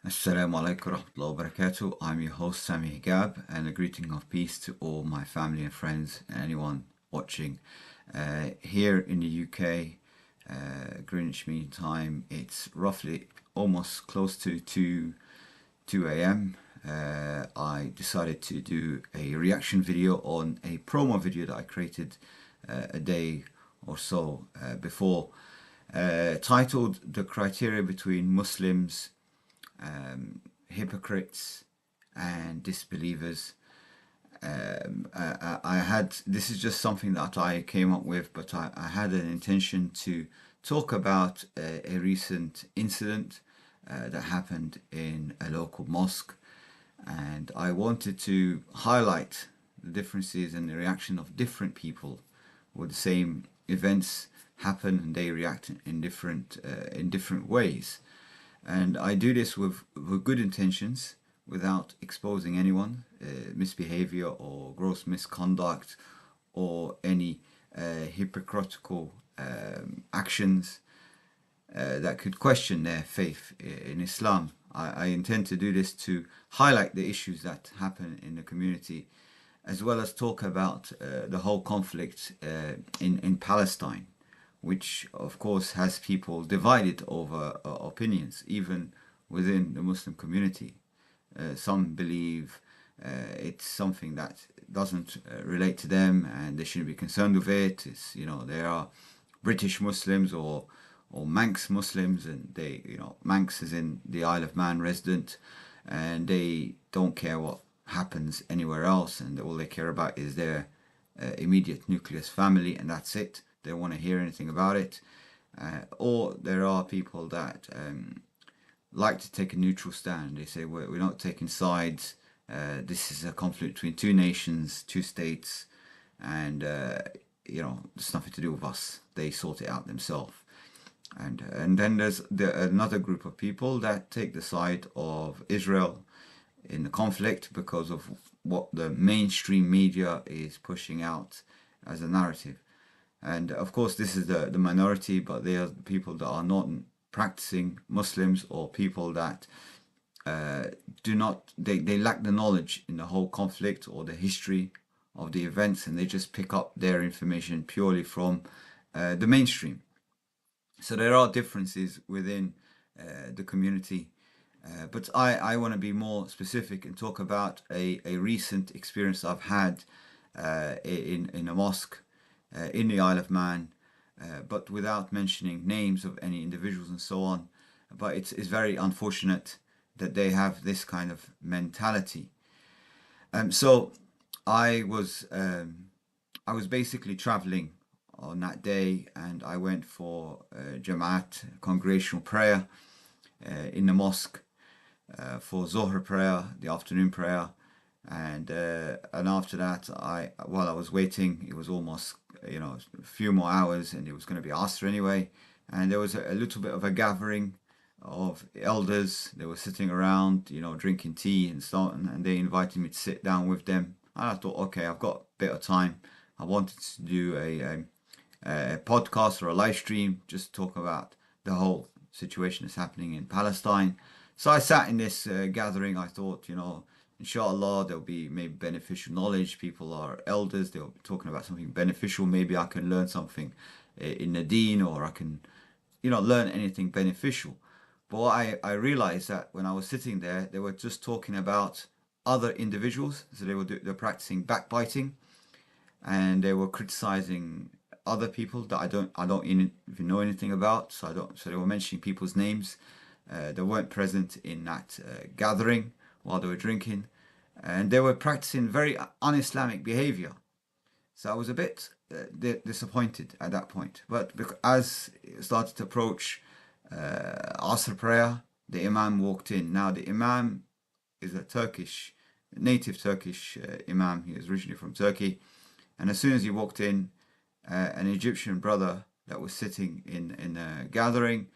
Assalamu alaikum warahmatullahi wabarakatuh. I'm your host Sami Higab, and a greeting of peace to all my family and friends and anyone watching. Here in the UK, Greenwich Mean Time, it's roughly almost close to 2 a.m. I decided to do a reaction video on a promo video that I created a day or so before, titled "The Criteria Between Muslims, Hypocrites and Disbelievers." I had, this is just something that I came up with, but I had an intention to talk about a recent incident that happened in a local mosque, and I wanted to highlight the differences and the reaction of different people with the same events happen, and they react in different ways. And I do this with good intentions, without exposing anyone, misbehavior or gross misconduct or any hypocritical actions that could question their faith in Islam. I intend to do this to highlight the issues that happen in the community, as well as talk about the whole conflict in Palestine, which of course has people divided over opinions, even within the Muslim community. Some believe it's something that doesn't relate to them and they shouldn't be concerned with it. It's, there are British Muslims or Manx Muslims, and they, Manx is in the Isle of Man resident, and they don't care what happens anywhere else, and all they care about is their immediate nucleus family, and that's it. They don't want to hear anything about it. Or there are people that like to take a neutral stand. They say we're not taking sides. This is a conflict between two nations, two states, and it's nothing to do with us. They sort it out themselves. And then there's another group of people that take the side of Israel in the conflict because of what the mainstream media is pushing out as a narrative. And of course, this is the minority, but they are people that are not practicing Muslims, or people that do not, they lack the knowledge in the whole conflict or the history of the events, and they just pick up their information purely from the mainstream. So there are differences within the community. But I want to be more specific and talk about a recent experience I've had in a mosque in the Isle of Man, but without mentioning names of any individuals and so on. But it's very unfortunate that they have this kind of mentality. So I was basically traveling on that day, and I went for Jamaat, congregational prayer in the mosque for Zohar prayer, the afternoon prayer, and after that, while I was waiting, it was almost a few more hours, and it was going to be Asr anyway, and there was a little bit of a gathering of elders. They were sitting around, drinking tea and so on, and they invited me to sit down with them. And I thought, okay, I've got a bit of time. I wanted to do a podcast or a live stream, just talk about the whole situation that's happening in Palestine. So I sat in this gathering. I thought, inshallah, there'll be maybe beneficial knowledge. People are elders, they'll be talking about something beneficial. Maybe I can learn something in the deen, or I can, learn anything beneficial. But what I realized that when I was sitting there, they were just talking about other individuals. So they're practicing backbiting, and they were criticizing other people that I don't even know anything about. So they were mentioning people's names. They weren't present in that gathering while they were drinking, and they were practicing very un-Islamic behavior. So I was a bit disappointed at that point. But as it started to approach Asr prayer, the Imam walked in. Now the Imam is a native Turkish Imam. He is originally from Turkey, and as soon as he walked in, an Egyptian brother that was sitting in a gathering,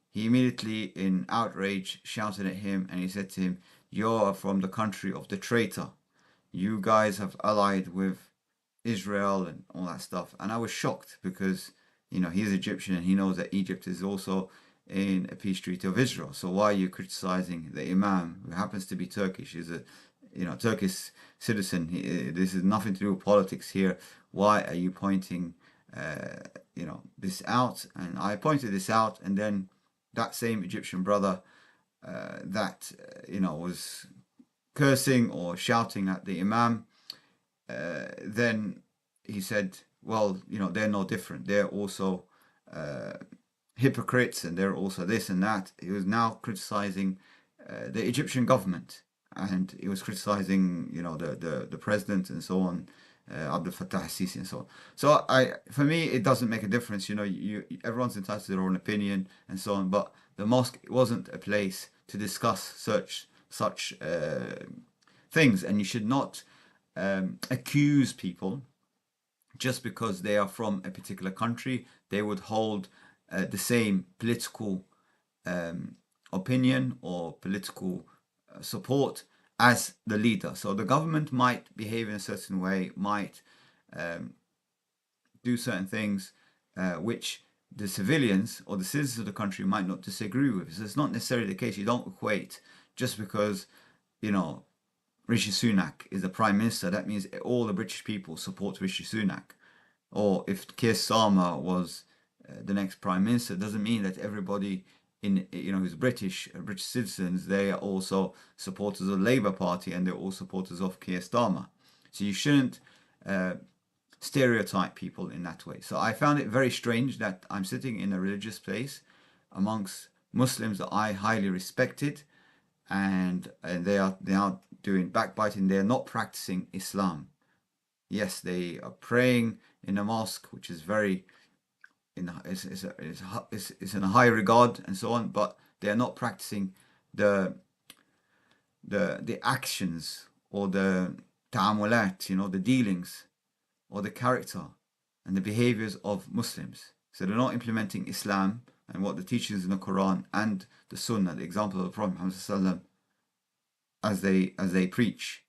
he immediately, in outrage, shouted at him, and he said to him, "You're from the country of the traitor. You guys have allied with Israel," and all that stuff. And I was shocked because, he's Egyptian and he knows that Egypt is also in a peace treaty of Israel. So why are you criticizing the Imam, who happens to be Turkish? He's a Turkish citizen. This is nothing to do with politics here. Why are you pointing this out? And I pointed this out, and then that same Egyptian brother that was cursing or shouting at the Imam, then he said, well, they're no different. They're also hypocrites, and they're also this and that. He was now criticizing the Egyptian government, and he was criticizing, the president and so on, Abdel Fattah Sisi and so on. So for me, it doesn't make a difference. Everyone's entitled to their own opinion and so on. But the mosque wasn't a place to discuss such things, and you should not accuse people just because they are from a particular country. They would hold the same political opinion or political support as the leader. So the government might behave in a certain way, might do certain things which the civilians or the citizens of the country might not disagree with. So it's not necessarily the case. You don't equate just because, Rishi Sunak is the Prime Minister, that means all the British people support Rishi Sunak. Or if Keir Starmer was the next Prime Minister, it doesn't mean that everybody who's British citizens, they are also supporters of the Labour Party, and they're all supporters of Keir Starmer. So you shouldn't stereotype people in that way. So I found it very strange that I'm sitting in a religious place amongst Muslims that I highly respected, and they are doing backbiting. They're not practicing Islam. Yes, they are praying in a mosque, which is very it's in a high regard and so on, but they are not practicing the actions or the ta'amulat, the dealings or the character and the behaviors of Muslims. So they're not implementing Islam and what the teachings in the Quran and the Sunnah, the example of the Prophet Muhammad as they preach.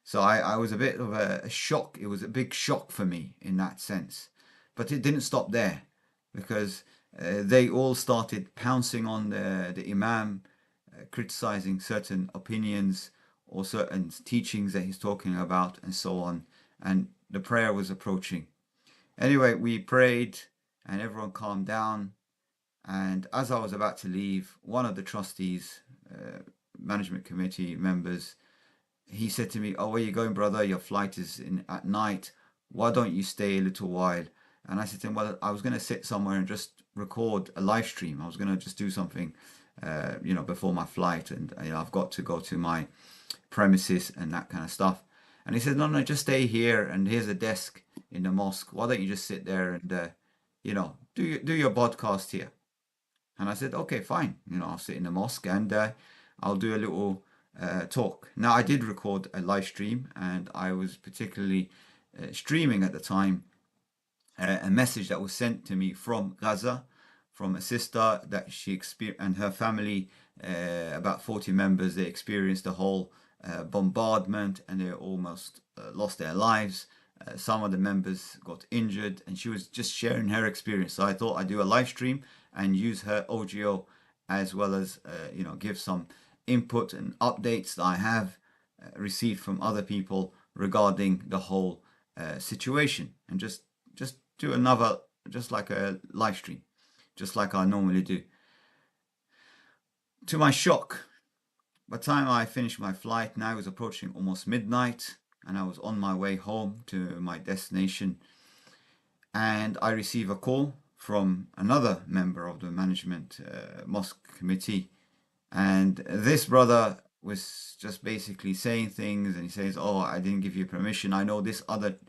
So I was a bit of a shock. It was a big shock for me in that sense. But it didn't stop there, because they all started pouncing on the Imam, criticizing certain opinions or certain teachings that he's talking about and so on. And the prayer was approaching. Anyway, we prayed and everyone calmed down. And as I was about to leave, one of the trustees, management committee members, he said to me, "Oh, where are you going, brother? Your flight is at night. Why don't you stay a little while?" And I said to him, "Well, I was going to sit somewhere and just record a live stream. I was going to just do something, before my flight, and I've got to go to my premises and that kind of stuff." And he said, "No, just stay here. And here's a desk in the mosque. Why don't you just sit there and, do your podcast here?" And I said, "Okay, fine. I'll sit in the mosque and I'll do a little talk." Now, I did record a live stream, and I was particularly streaming at the time a message that was sent to me from Gaza, from a sister that she experienced, and her family, about 40 members, they experienced the whole bombardment, and they almost lost their lives. Some of the members got injured, and she was just sharing her experience. So I thought I'd do a live stream and use her audio, as well as give some input and updates that I have received from other people regarding the whole situation, and just do another, just like a live stream, just like I normally do. To my shock, by the time I finished my flight, now it was approaching almost midnight, and I was on my way home to my destination, and I received a call from another member of the management mosque committee. And this brother was just basically saying things, and he says, "Oh, I didn't give you permission. I know this other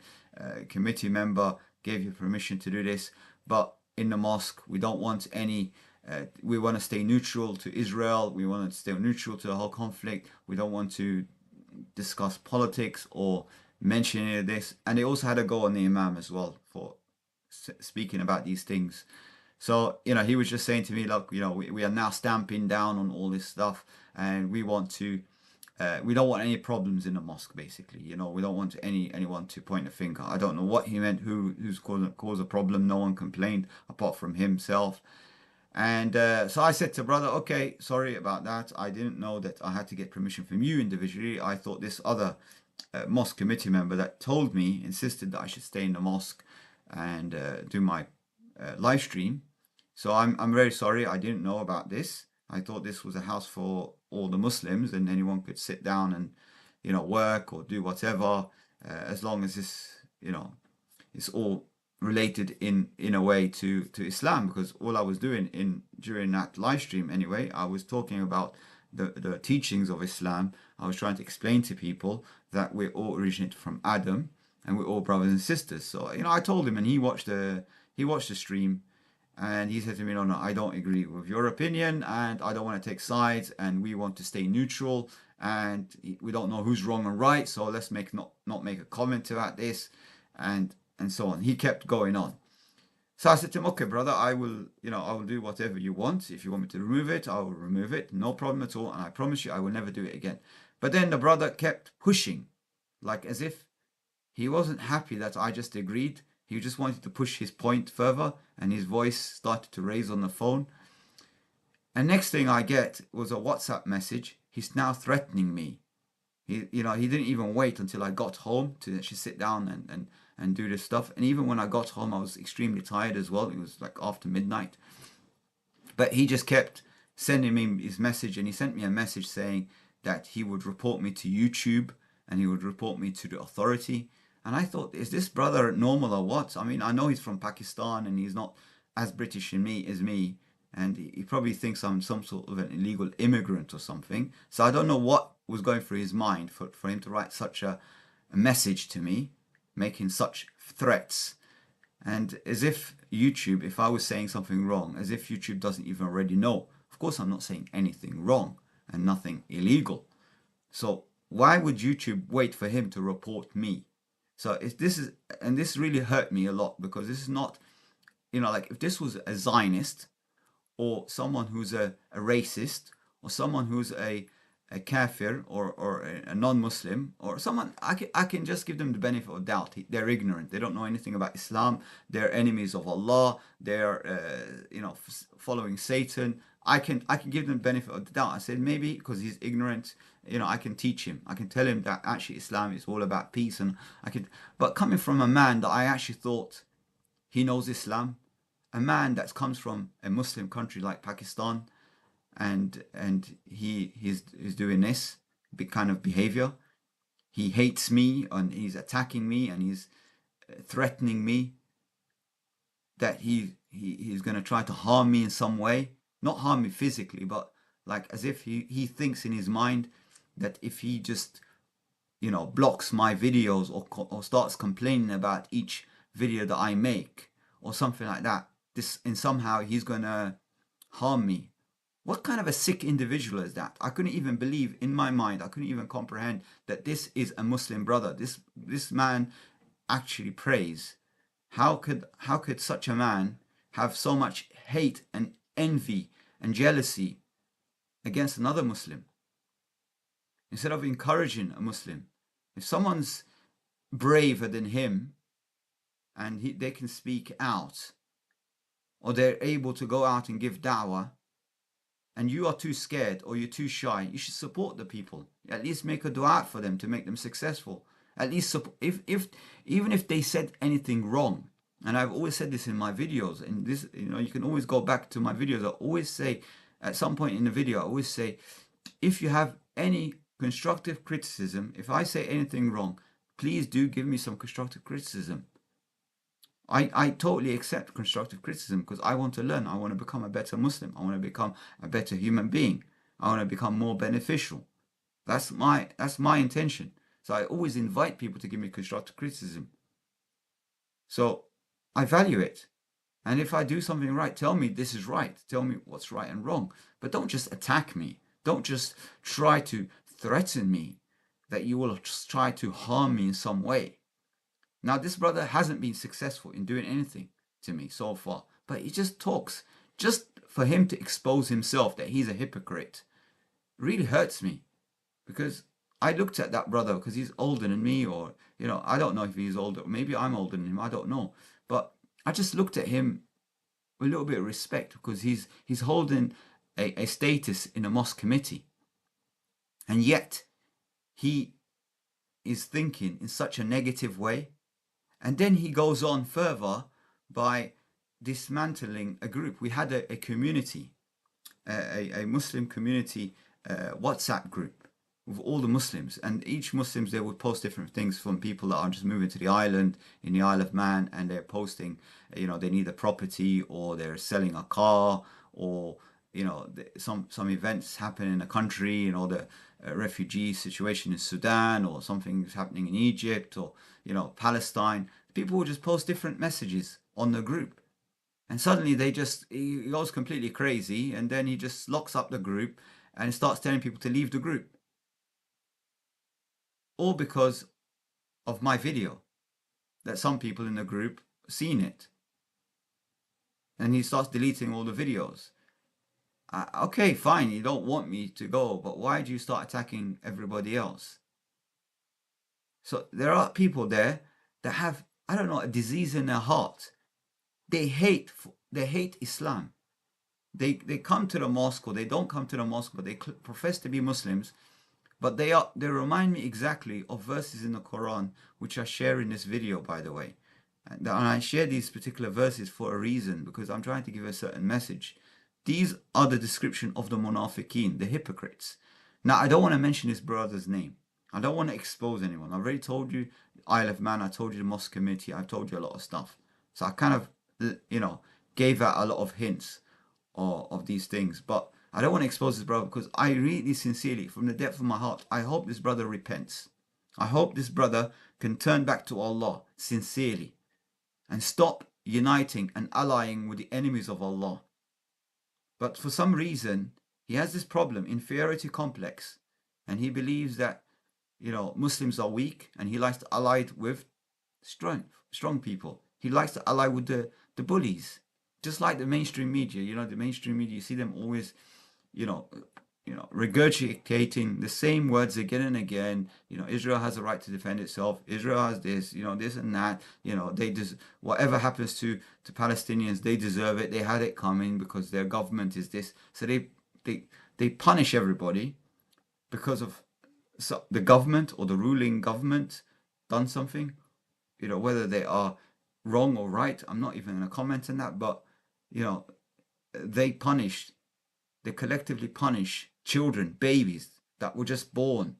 committee member gave you permission to do this, but in the mosque, we don't want any, we want to stay neutral to Israel. We want to stay neutral to the whole conflict. We don't want to discuss politics or mention any of this." And they also had a go on the Imam as well for speaking about these things. So, he was just saying to me, "Look, we are now stamping down on all this stuff, and we want to, we don't want any problems in the mosque, basically. We don't want anyone to point a finger." I don't know what he meant, who's caused a problem. No one complained apart from himself. And so I said to brother, okay, sorry about that. I didn't know that I had to get permission from you individually. I thought this other mosque committee member that told me, insisted that I should stay in the mosque and do my live stream. So I'm very sorry. I didn't know about this. I thought this was a house for all the Muslims and anyone could sit down and, work or do whatever, as long as it's all related in a way to Islam, because all I was doing during that live stream anyway, I was talking about the teachings of Islam. I was trying to explain to people that we're all originated from Adam and we're all brothers and sisters. So I told him, and he watched the stream, and he said to me, no, I don't agree with your opinion, and I don't want to take sides, and we want to stay neutral, and we don't know who's wrong and right, so let's not make a comment about this, and so on. He kept going on. So I said to him, okay, brother, I will do whatever you want. If you want me to remove it, I will remove it. No problem at all. And I promise you, I will never do it again. But then the brother kept pushing, like as if he wasn't happy that I just agreed. He just wanted to push his point further, and his voice started to raise on the phone. And next thing I get was a WhatsApp message. He's now threatening me. He didn't even wait until I got home to actually sit down and do this stuff. And even when I got home, I was extremely tired as well. It was like after midnight. But he just kept sending me his message, and he sent me a message saying that he would report me to YouTube and he would report me to the authority. And I thought, is this brother normal or what? I mean, I know he's from Pakistan and he's not as British as me, and he probably thinks I'm some sort of an illegal immigrant or something. So I don't know what was going through his mind for him to write such a message to me, making such threats. And as if YouTube, if I was saying something wrong, as if YouTube doesn't even already know. Of course, I'm not saying anything wrong and nothing illegal. So why would YouTube wait for him to report me? So this really hurt me a lot, because this is not, like if this was a Zionist or someone who's a racist or someone who's a kafir or a non-Muslim or someone, I can just give them the benefit of doubt. They're ignorant. They don't know anything about Islam. They're enemies of Allah. They're following Satan. I can give them the benefit of the doubt. I said maybe because he's ignorant, I can teach him. I can tell him that actually Islam is all about peace, and But coming from a man that I actually thought he knows Islam, a man that comes from a Muslim country like Pakistan, and he's doing this big kind of behavior. He hates me and he's attacking me and he's threatening me that he's going to try to harm me in some way. Not harm me physically, but like as if he thinks in his mind that if he just blocks my videos or starts complaining about each video that I make or something like that, somehow he's going to harm me. What kind of a sick individual is that? I couldn't even believe in my mind. I couldn't even comprehend that this is a Muslim brother. This man actually prays. How could such a man have so much hate and envy and jealousy against another Muslim? Instead of encouraging a Muslim, if someone's braver than him and they can speak out, or they're able to go out and give da'wah, and you are too scared or you're too shy, you should support the people. At least make a dua for them to make them successful. At least even if they said anything wrong, and I've always said this in my videos, and this you can always go back to my videos. I always say at some point in the video, I always say, if you have any constructive criticism, if I say anything wrong, please do give me some constructive criticism. I totally accept constructive criticism because I want to learn. I want to become a better Muslim. I want to become a better human being. I want to become more beneficial. That's my intention. So I always invite people to give me constructive criticism. So I value it. And if I do something right, tell me this is right. Tell me what's right and wrong. But don't just attack me. Don't just try to threaten me that you will just try to harm me in some way. Now, this brother hasn't been successful in doing anything to me so far, but he just talks. Just for him to expose himself that he's a hypocrite really hurts me, because I looked at that brother because he's older than me, or, I don't know if he's older. Maybe I'm older than him. I don't know. But I just looked at him a little bit of respect, because he's holding a status in a mosque committee, and yet he is thinking in such a negative way. And then he goes on further by dismantling a group. We had a community, a Muslim community WhatsApp group with all the Muslims, and each Muslims, they would post different things from people that are just moving to the island in the Isle of Man, and they're posting, they need a property, or they're selling a car, or some events happen in a country, the refugee situation in Sudan, or something's happening in Egypt, or Palestine. People will just post different messages on the group, and suddenly he goes completely crazy, and then he just locks up the group and starts telling people to leave the group, all because of my video that some people in the group seen it, and he starts deleting all the videos. Okay, fine, you don't want me to go, but why do you start attacking everybody else? So there are people there that have, I don't know, a disease in their heart. They hate Islam. They come to the mosque, or they don't come to the mosque, but they profess to be Muslims. But they remind me exactly of verses in the Quran, which I share in this video, by the way. And I share these particular verses for a reason, because I'm trying to give a certain message. These are the description of the munafiqeen, the hypocrites. Now, I don't want to mention this brother's name. I don't want to expose anyone. I've already told you Isle of Man. I told you the mosque committee. I've told you a lot of stuff. So I kind of, gave out a lot of hints of these things. But I don't want to expose this brother, because I really sincerely, from the depth of my heart, I hope this brother repents. I hope this brother can turn back to Allah sincerely and stop uniting and allying with the enemies of Allah. But for some reason, he has this problem, inferiority complex, and he believes that, Muslims are weak, and he likes to ally with strong people. He likes to ally with the bullies, just like the mainstream media. The mainstream media, you see them always, regurgitating the same words again and again. Israel has a right to defend itself. Israel has this, this and that. Whatever happens to Palestinians, they deserve it. They had it coming because their government is this. So they punish everybody because of the government or the ruling government done something. Whether they are wrong or right, I'm not even going to comment on that. But they collectively punish children, babies that were just born.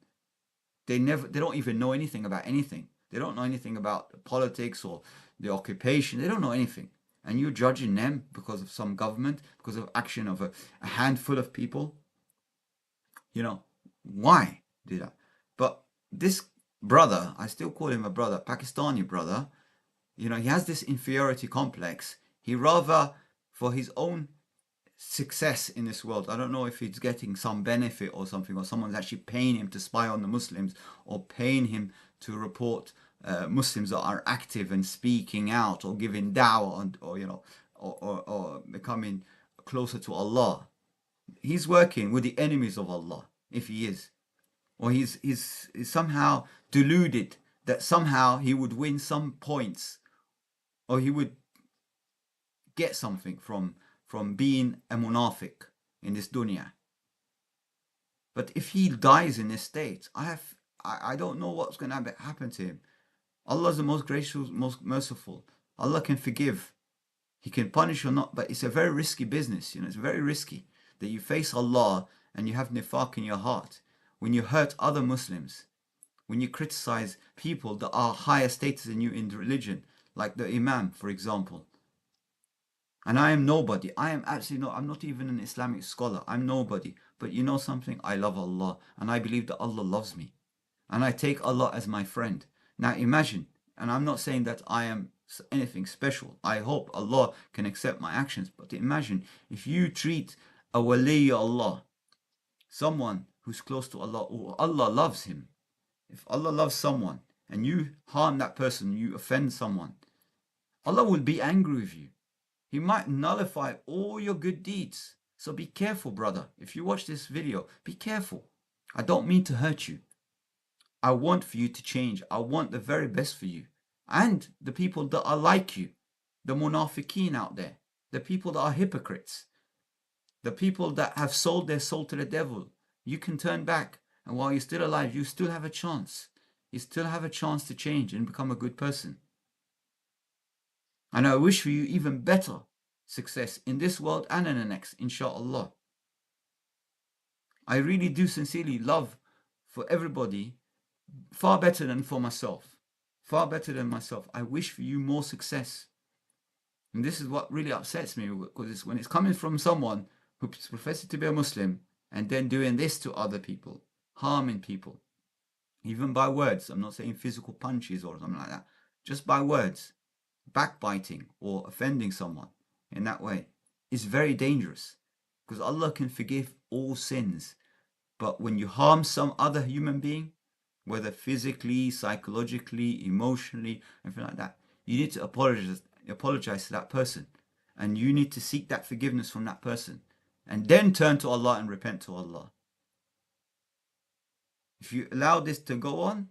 They don't even know anything about anything. They don't know anything about politics or the occupation. They don't know anything. And you're judging them because of some government, because of action of a handful of people. Why do that? But this brother, I still call him a brother, Pakistani brother, he has this inferiority complex. He rather, for his own success in this world, I don't know if he's getting some benefit or something, or someone's actually paying him to spy on the Muslims, or paying him to report Muslims that are active and speaking out, or giving da'wah, or becoming closer to Allah. He's working with the enemies of Allah, if he is. Or he's somehow deluded that somehow he would win some points, or he would get something from being a munafiq in this dunya. But if he dies in this state, I don't know what's going to happen to him. Allah is the most gracious, most merciful. Allah can forgive. He can punish or not, but it's a very risky business. It's very risky that you face Allah and you have nifaq in your heart. When you hurt other Muslims, when you criticize people that are higher status than you in religion, like the Imam, for example. And I am nobody. I am absolutely I'm not even an Islamic scholar. I'm nobody. But you know something? I love Allah, and I believe that Allah loves me. And I take Allah as my friend. Now imagine, and I'm not saying that I am anything special. I hope Allah can accept my actions. But imagine if you treat a wali Allah, someone who's close to Allah, or Allah loves him. If Allah loves someone and you harm that person, you offend someone, Allah will be angry with you. He might nullify all your good deeds. So be careful, brother. If you watch this video, be careful. I don't mean to hurt you. I want for you to change. I want the very best for you. And the people that are like you, the munafiqeen out there. The people that are hypocrites, the people that have sold their soul to the devil. You can turn back, and while you're still alive, you still have a chance. You still have a chance to change and become a good person. And I wish for you even better success in this world and in the next, inshallah. I really do sincerely love for everybody, far better than for myself. Far better than myself. I wish for you more success. And this is what really upsets me, because it's when it's coming from someone who professes to be a Muslim and then doing this to other people, harming people, even by words. I'm not saying physical punches or something like that, just by words, backbiting or offending someone in that way is very dangerous, because Allah can forgive all sins. But when you harm some other human being, whether physically, psychologically, emotionally, anything like that, you need to apologize to that person, and you need to seek that forgiveness from that person, and then turn to Allah and repent to Allah. If you allow this to go on,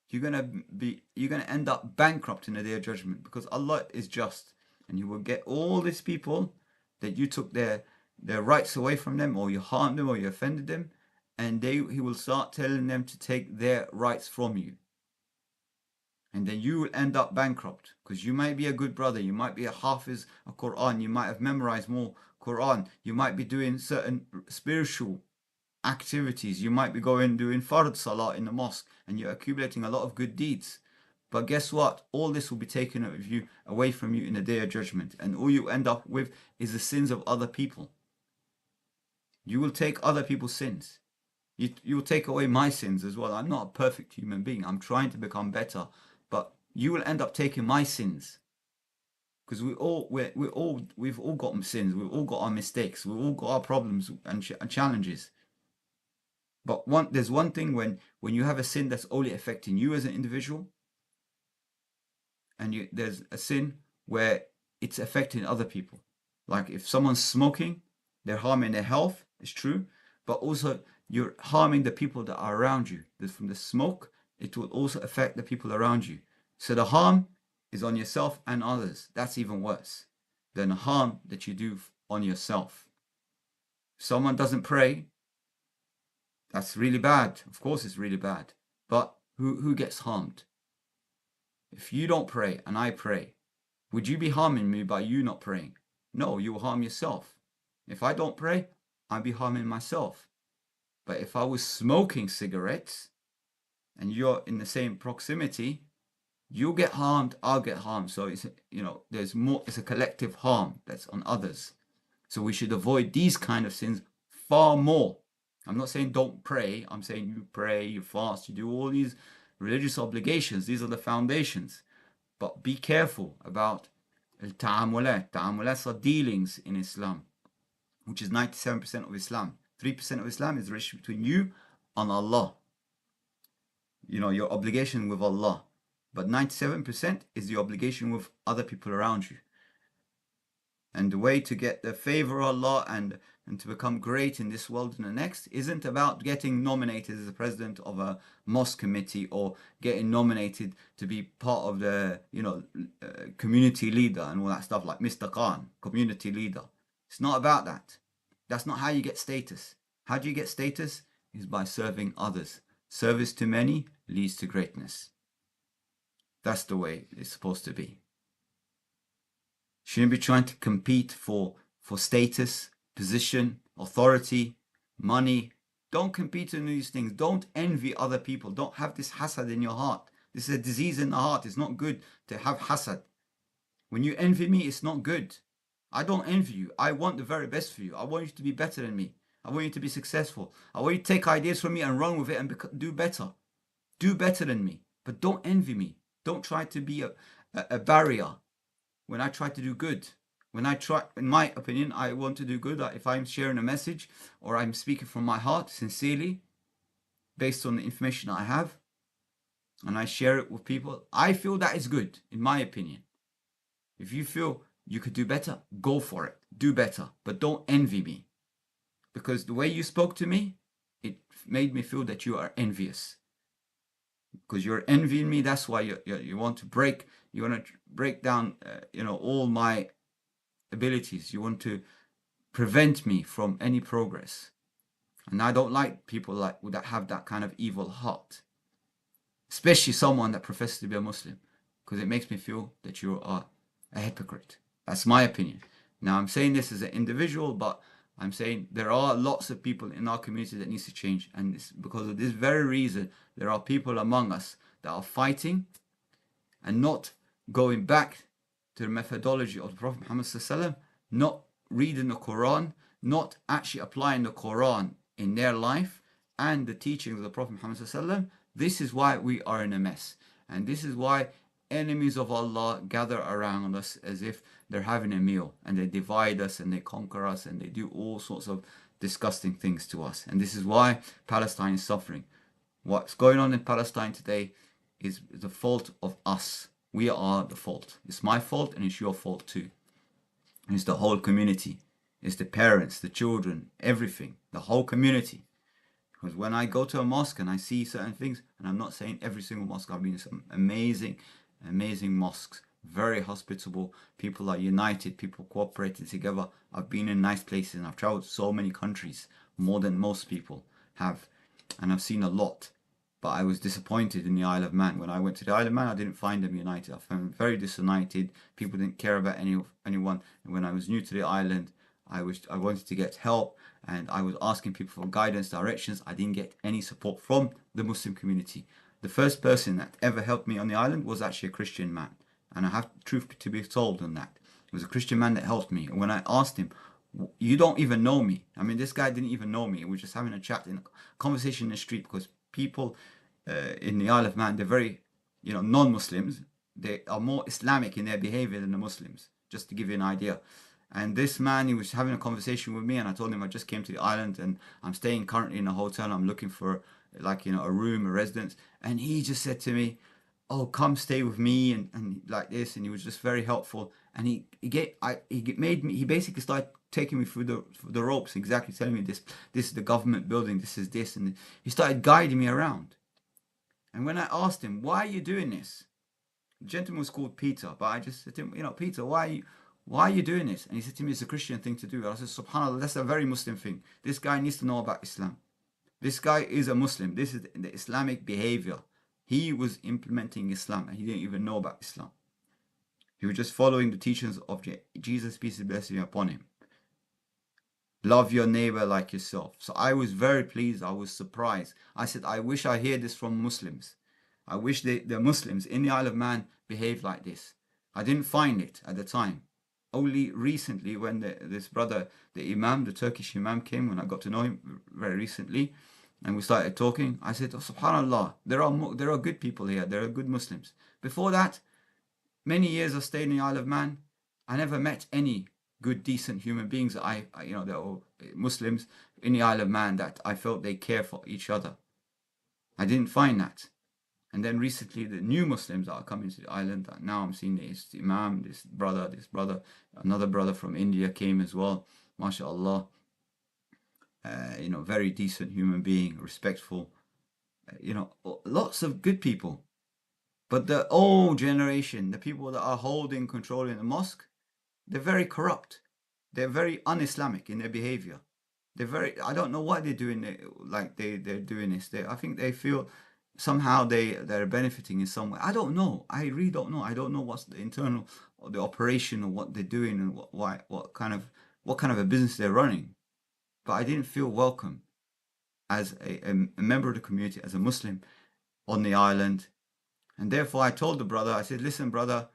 you're gonna end up bankrupt in the day of judgment, because Allah is just, and He will get all these people that you took their rights away from them, or you harmed them, or you offended them, and He will start telling them to take their rights from you. And then you will end up bankrupt, because you might be a good brother, you might be a hafiz of Quran, you might have memorized more Quran, you might be doing certain spiritual activities, you might be doing fard salah in the mosque, and you're accumulating a lot of good deeds. But guess what? All this will be taken away from you in the day of judgment, and all you end up with is the sins of other people. You will take other people's sins. You will take away my sins as well. I'm not a perfect human being. I'm trying to become better, but you will end up taking my sins, because we've all got sins. We've all got our mistakes. We've all got our problems and challenges. But there's one thing, when you have a sin that's only affecting you as an individual, and there's a sin where it's affecting other people. Like if someone's smoking, they're harming their health, it's true, but also you're harming the people that are around you. From the smoke, it will also affect the people around you. So the harm is on yourself and others. That's even worse than the harm that you do on yourself. If someone doesn't pray, that's really bad. Of course it's really bad. But who gets harmed? If you don't pray and I pray, would you be harming me by you not praying? No, you will harm yourself. If I don't pray, I'd be harming myself. But if I was smoking cigarettes and you're in the same proximity, you'll get harmed, I'll get harmed. So it's, it's a collective harm that's on others. So we should avoid these kind of sins far more. I'm not saying don't pray. I'm saying you pray, you fast, you do all these religious obligations. These are the foundations. But be careful about al-ta'amulat. Ta'amulats are dealings in Islam, which is 97% of Islam. 3% of Islam is the relationship between you and Allah. Your obligation with Allah. But 97% is the obligation with other people around you. And the way to get the favor of Allah and to become great in this world and the next isn't about getting nominated as the president of a mosque committee, or getting nominated to be part of the community leader and all that stuff, like Mr. Khan, community leader. It's not about that. That's not how you get status. How do you get status? Is by serving others. Service to many leads to greatness. That's the way it's supposed to be. Shouldn't be trying to compete for status, position, authority, money. Don't compete in these things. Don't envy other people. Don't have this hasad in your heart. This is a disease in the heart. It's not good to have hasad. When you envy me, it's not good. I don't envy you. I want the very best for you. I want you to be better than me. I want you to be successful. I want you to take ideas from me and run with it and do better. Do better than me. But don't envy me. Don't try to be a barrier when I try to do good. In my opinion, I want to do good. If I'm sharing a message or I'm speaking from my heart sincerely, based on the information I have, and I share it with people, I feel that is good, in my opinion. If you feel you could do better, go for it. Do better. But don't envy me. Because the way you spoke to me, it made me feel that you are envious. Because you're envying me, that's why you want to break down all my abilities. You want to prevent me from any progress. And I don't like people like that have that kind of evil heart, especially someone that professes to be a Muslim, because it makes me feel that you are a hypocrite. That's my opinion. Now, I'm saying this as an individual, but I'm saying there are lots of people in our community that needs to change. And it's because of this very reason, there are people among us that are fighting and not going back to the methodology of the Prophet Muhammad, not reading the Quran, not actually applying the Quran in their life and the teachings of the Prophet Muhammad. This is why we are in a mess. And this is why enemies of Allah gather around us as if they're having a meal, and they divide us and they conquer us and they do all sorts of disgusting things to us. And this is why Palestine is suffering. What's going on in Palestine today is the fault of us. We are the fault. It's my fault and it's your fault too. It's the whole community. It's the parents, the children, everything, the whole community. Because when I go to a mosque and I see certain things, and I'm not saying every single mosque, I've been in some amazing mosques, very hospitable, people are united, people cooperating together. I've been in nice places and I've traveled to so many countries, more than most people have, and I've seen a lot. But I was disappointed in the Isle of Man. When I went to the Isle of Man, I didn't find them united. I found them very disunited. People didn't care about anyone. And when I was new to the island, I wanted to get help, and I was asking people for guidance, directions. I didn't get any support from the Muslim community. The first person that ever helped me on the island was actually a Christian man. And I have truth to be told on that. It was a Christian man that helped me. And when I asked him, you don't even know me. I mean, this guy didn't even know me. We were just having a chat, in a conversation in the street, because people in the Isle of Man, they're very, non-Muslims. They are more Islamic in their behavior than the Muslims, just to give you an idea. And this man, he was having a conversation with me, and I told him I just came to the island and I'm staying currently in a hotel. I'm looking for a room, a residence. And he just said to me, oh, come stay with me, and like this. And he was just very helpful. And he basically started taking me through the ropes, exactly telling me this is the government building, this is this. And he started guiding me around. And when I asked him, why are you doing this? The gentleman was called Peter, but I just said to him, Peter, why are you doing this? And he said to me, it's a Christian thing to do. And I said, subhanAllah, that's a very Muslim thing. This guy needs to know about Islam. This guy is a Muslim. This is the Islamic behavior. He was implementing Islam and he didn't even know about Islam. He was just following the teachings of Jesus, peace and blessing upon him. Love your neighbor like yourself. So I was very pleased. I was surprised. I said, I wish I hear this from Muslims. I wish the Muslims in the Isle of Man behaved like this. I didn't find it at the time. Only recently, when this brother, the Imam, the Turkish Imam came, when I got to know him very recently, and we started talking, I said, oh, subhanAllah, there are good people here. There are good Muslims. Before that, many years I stayed in the Isle of Man. I never met any good, decent human beings that they're all Muslims in the Isle of Man that I felt they care for each other. I didn't find that. And then recently, the new Muslims that are coming to the island, now I'm seeing this Imam, this brother, another brother from India came as well, mashallah. Very decent human being, respectful, lots of good people. But the old generation, the people that are holding, controlling the mosque, they're very corrupt. They're very un-Islamic in their behavior. I don't know why they're doing it, they're doing this. I think they feel somehow they're benefiting in some way. I don't know. I really don't know. I don't know what's the internal or the operation or what they're doing and what kind of a business they're running. But I didn't feel welcome as a member of the community, as a Muslim on the island. And therefore I told the brother, I said, listen, brother,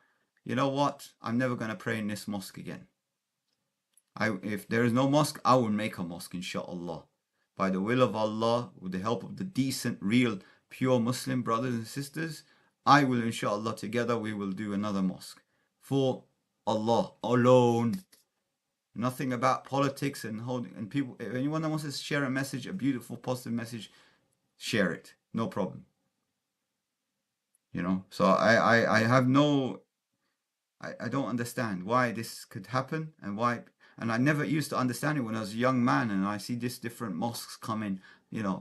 you know what? I'm never going to pray in this mosque again. If there is no mosque, I will make a mosque, inshallah. By the will of Allah, with the help of the decent, real, pure Muslim brothers and sisters, I will, inshallah, together we will do another mosque. For Allah alone. Nothing about politics and people. If anyone that wants to share a message, a beautiful, positive message, share it. No problem. So I have I don't understand why this could happen and why. And I never used to understand it when I was a young man, and I see these different mosques coming,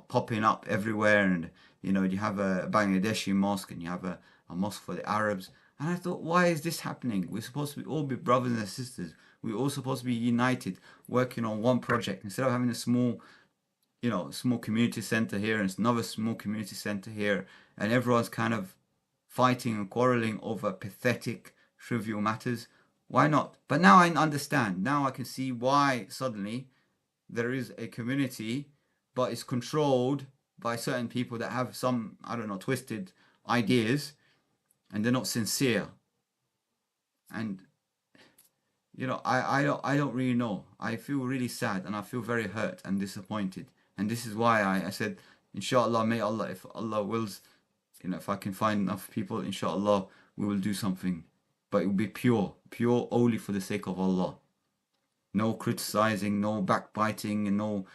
popping up everywhere. And, you have a Bangladeshi mosque and you have a mosque for the Arabs. And I thought, why is this happening? We're supposed to all be brothers and sisters. We're all supposed to be united, working on one project instead of having a small, small community center here and another small community center here, and everyone's kind of fighting and quarreling over pathetic, trivial matters. Why not? But now I understand. Now I can see why suddenly there is a community, but it's controlled by certain people that have some, I don't know, twisted ideas, and they're not sincere. And I don't really know. I feel really sad and I feel very hurt and disappointed. And this is why I said, inshallah, may Allah, if Allah wills, if I can find enough people, inshallah, we will do something. But it will be pure only for the sake of Allah. No criticizing, no backbiting, and no,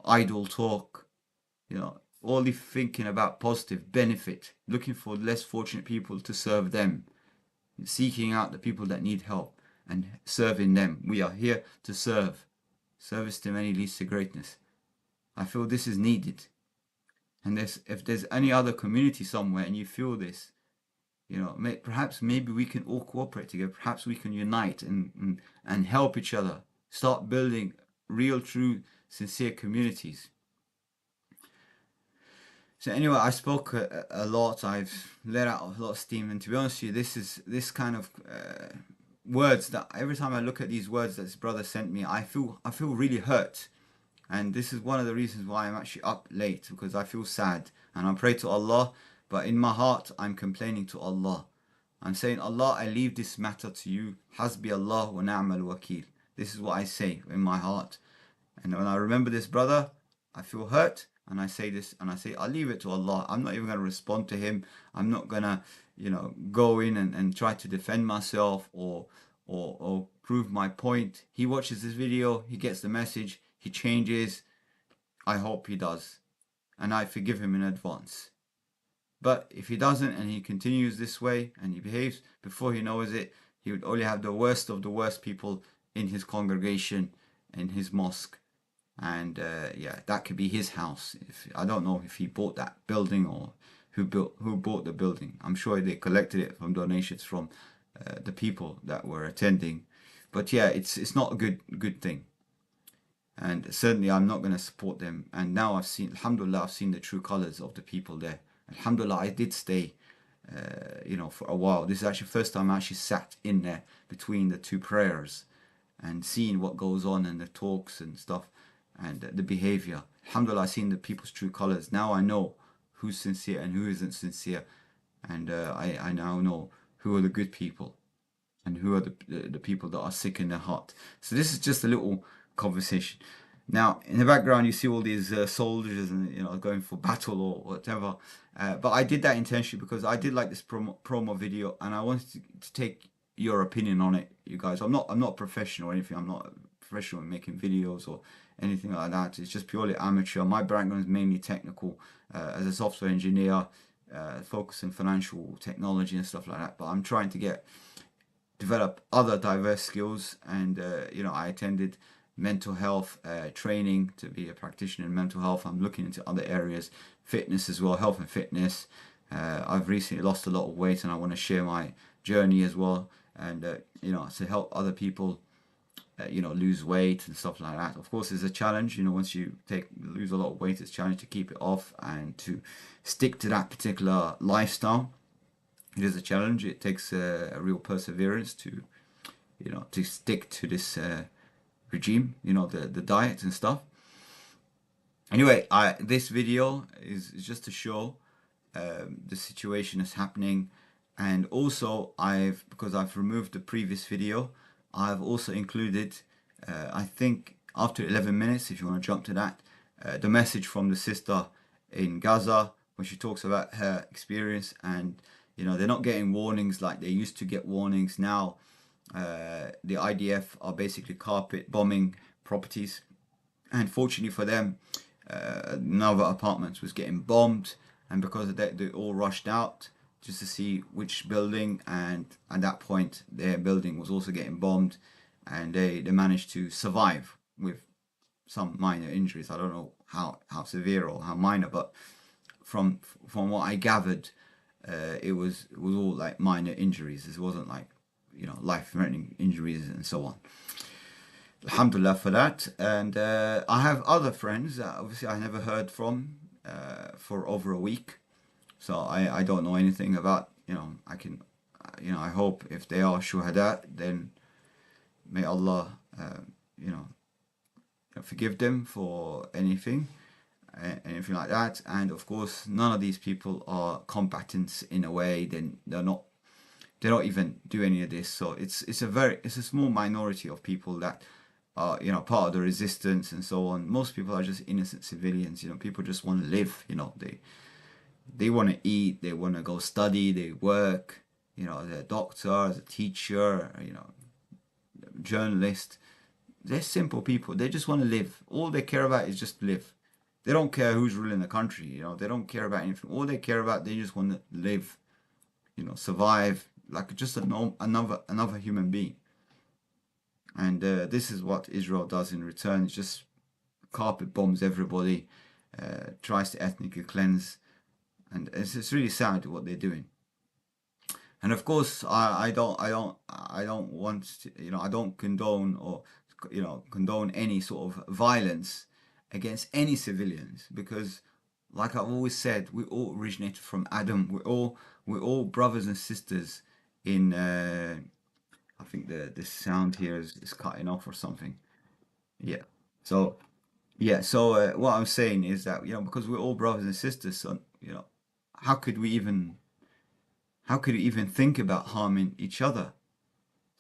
idle talk. Only thinking about positive benefit, looking for less fortunate people to serve them, seeking out the people that need help and serving them. We are here to serve. Service to many leads to greatness. I feel this is needed. And if there's any other community somewhere and you feel this, perhaps maybe we can all cooperate together. Perhaps we can unite and help each other. Start building real, true, sincere communities. So anyway, I spoke a lot. I've let out a lot of steam, and to be honest with you, this kind of words that every time I look at these words that this brother sent me, I feel really hurt, and this is one of the reasons why I'm actually up late, because I feel sad and I pray to Allah, but in my heart I'm complaining to Allah. I'm saying, Allah, I leave this matter to you. Hasbi Allah wa ni'mal wakil. This is what I say in my heart, and when I remember this brother, I feel hurt. And I say this, and I say, I'll leave it to Allah. I'm not even going to respond to him. I'm not going to, go in and try to defend myself or prove my point. He watches this video, he gets the message, he changes. I hope he does. And I forgive him in advance. But if he doesn't and he continues this way and he behaves, before he knows it, he would only have the worst of the worst people in his congregation, in his mosque. And that could be his house. I don't know if he bought that building or who bought the building. I'm sure they collected it from donations from the people that were attending. But yeah, it's not a good thing. And certainly I'm not going to support them. And now alhamdulillah, I've seen the true colors of the people there. Alhamdulillah, I did stay, for a while. This is actually the first time I actually sat in there between the two prayers and seeing what goes on and the talks and stuff. And the behavior. Alhamdulillah, I've seen the people's true colors. Now I know who's sincere and who isn't sincere. And I now know who are the good people and who are the people that are sick in their heart. So this is just a little conversation. Now, in the background, you see all these soldiers and going for battle or whatever. But I did that intentionally because I did like this promo video, and I wanted to take your opinion on it, you guys. I'm not professional or anything. I'm not professional in making videos or anything like that. It's just purely amateur. My background is mainly technical, as a software engineer, focused in financial technology and stuff like that. But I'm trying to develop other diverse skills, and I attended mental health training to be a practitioner in mental health. I'm looking into other areas, fitness as well, health and fitness. I've recently lost a lot of weight, and I want to share my journey as well, and to help other people lose weight and stuff like that. Of course, it's a challenge. Once you lose a lot of weight, it's a challenge to keep it off and to stick to that particular lifestyle. It is a challenge. It takes a real perseverance to stick to this regime, the diet and stuff. Anyway, this video is just to show the situation is happening, and also because I've removed the previous video, I've also included, I think after 11 minutes, if you want to jump to that, the message from the sister in Gaza when she talks about her experience, and they're not getting warnings like they used to get warnings. Now the IDF are basically carpet bombing properties, and fortunately for them, another apartment was getting bombed, and because of that, they all rushed out just to see which building, and at that point their building was also getting bombed, and they managed to survive with some minor injuries. I don't know how severe or how minor, but from what I gathered, it was all like minor injuries. It wasn't like life-threatening injuries and so on. Alhamdulillah for that. And I have other friends that obviously I never heard from for over a week. So I don't know anything about, I can, I hope if they are shuhada, then may Allah, forgive them for anything like that. And of course, none of these people are combatants in a way. Then they don't even do any of this. So it's a small minority of people that are part of the resistance and so on. Most people are just innocent civilians. People just want to live. They want to eat. They want to go study. They work. They're a doctor, as a teacher. Journalist. They're simple people. They just want to live. All they care about is just live. They don't care who's ruling the country. They don't care about anything. All they care about, they just want to live. Survive like just another human being. And this is what Israel does in return. It just carpet bombs everybody, tries to ethnically cleanse, and it's really sad what they're doing. And of course, I don't want to, I don't condone or condone any sort of violence against any civilians, because like I've always said, we all originated from Adam. We're all brothers and sisters in I think the sound here is cutting off or something. Yeah. So yeah, so what I'm saying is that because we're all brothers and sisters, so how could we even think about harming each other?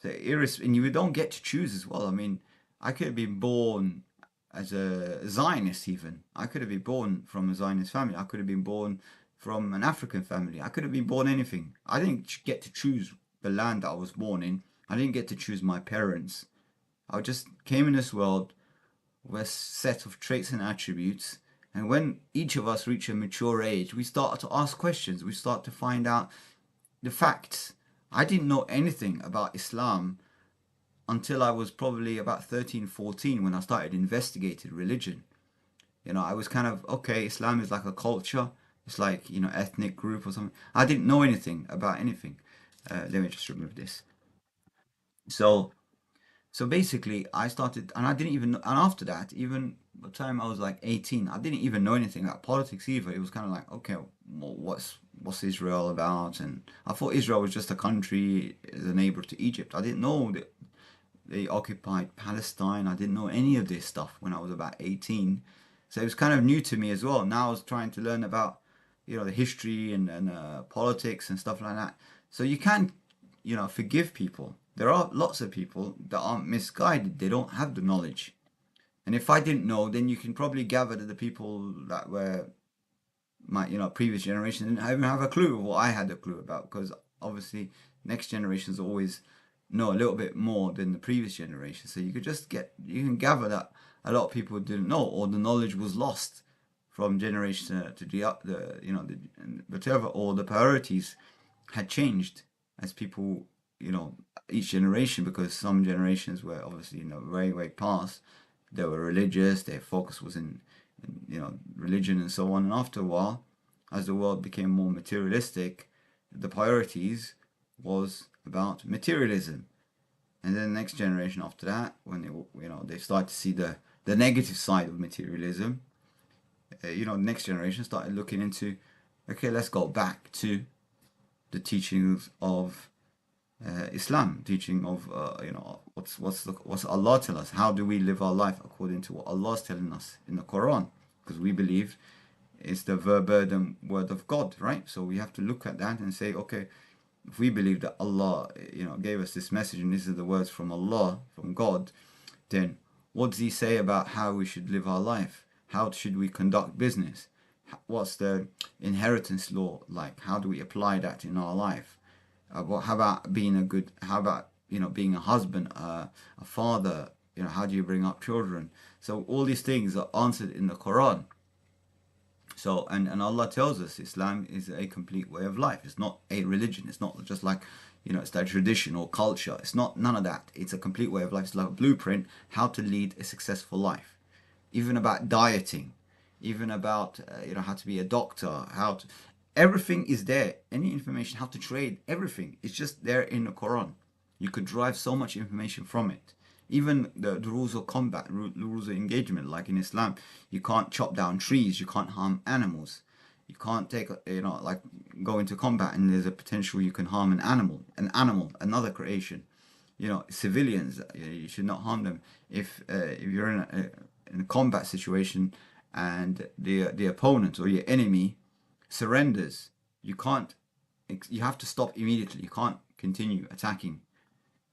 So and you don't get to choose as well. I mean, I could have been born as a Zionist even. I could have been born from a Zionist family. I could have been born from an African family. I could have been born anything. I didn't get to choose the land that I was born in. I didn't get to choose my parents. I just came in this world with a set of traits and attributes. And when each of us reach a mature age, we start to ask questions. We start to find out the facts. I didn't know anything about Islam until I was probably about 13, 14 when I started investigating religion. I was kind of, okay, Islam is like a culture. It's like, ethnic group or something. I didn't know anything about anything. Let me just remove this. So, so basically, I started, and I didn't even, and after that, even by the time I was like 18, I didn't even know anything about politics either. It was kind of like, okay, well, what's Israel about? And I thought Israel was just a country as a neighbor to Egypt. I didn't know that they occupied Palestine. I didn't know any of this stuff when I was about 18. So it was kind of new to me as well. Now I was trying to learn about, the history and politics and stuff like that. So you can, forgive people. There are lots of people that are misguided. They don't have the knowledge. And if I didn't know, then you can probably gather that the people that were my, previous generation didn't even have a clue of what I had a clue about, because obviously next generations always know a little bit more than the previous generation. So you can gather that a lot of people didn't know, or the knowledge was lost from generation to whatever, or the priorities had changed as people, each generation, because some generations were obviously, way, way past. They were religious, their focus was in religion and so on. And after a while, as the world became more materialistic, the priorities was about materialism. And then the next generation after that, when they start to see the negative side of materialism, the next generation started looking into, okay, let's go back to the teachings of Islam, teaching of what's Allah tell us? How do we live our life according to what Allah is telling us in the Quran? Because we believe it's the verbatim word of God, right? So we have to look at that and say, okay, if we believe that Allah, gave us this message and these are the words from Allah, from God, then what does He say about how we should live our life? How should we conduct business? What's the inheritance law like? How do we apply that in our life? How about being a good? How about being a husband, a father? How do you bring up children? So all these things are answered in the Quran. So and Allah tells us Islam is a complete way of life. It's not a religion. It's not just like it's that tradition or culture. It's not none of that. It's a complete way of life. It's like a blueprint how to lead a successful life. Even about dieting, even about how to be a doctor, everything is there. Any information how to trade, everything is just there in the Quran. You could derive so much information from it. Even the rules of combat, the rules of engagement, like in Islam, you can't chop down trees, you can't harm animals, you can't take, like go into combat and there's a potential you can harm an animal, another creation. Civilians, you should not harm them. If you're in a combat situation and the opponent or your enemy surrenders, you can't. You have to stop immediately. You can't continue attacking.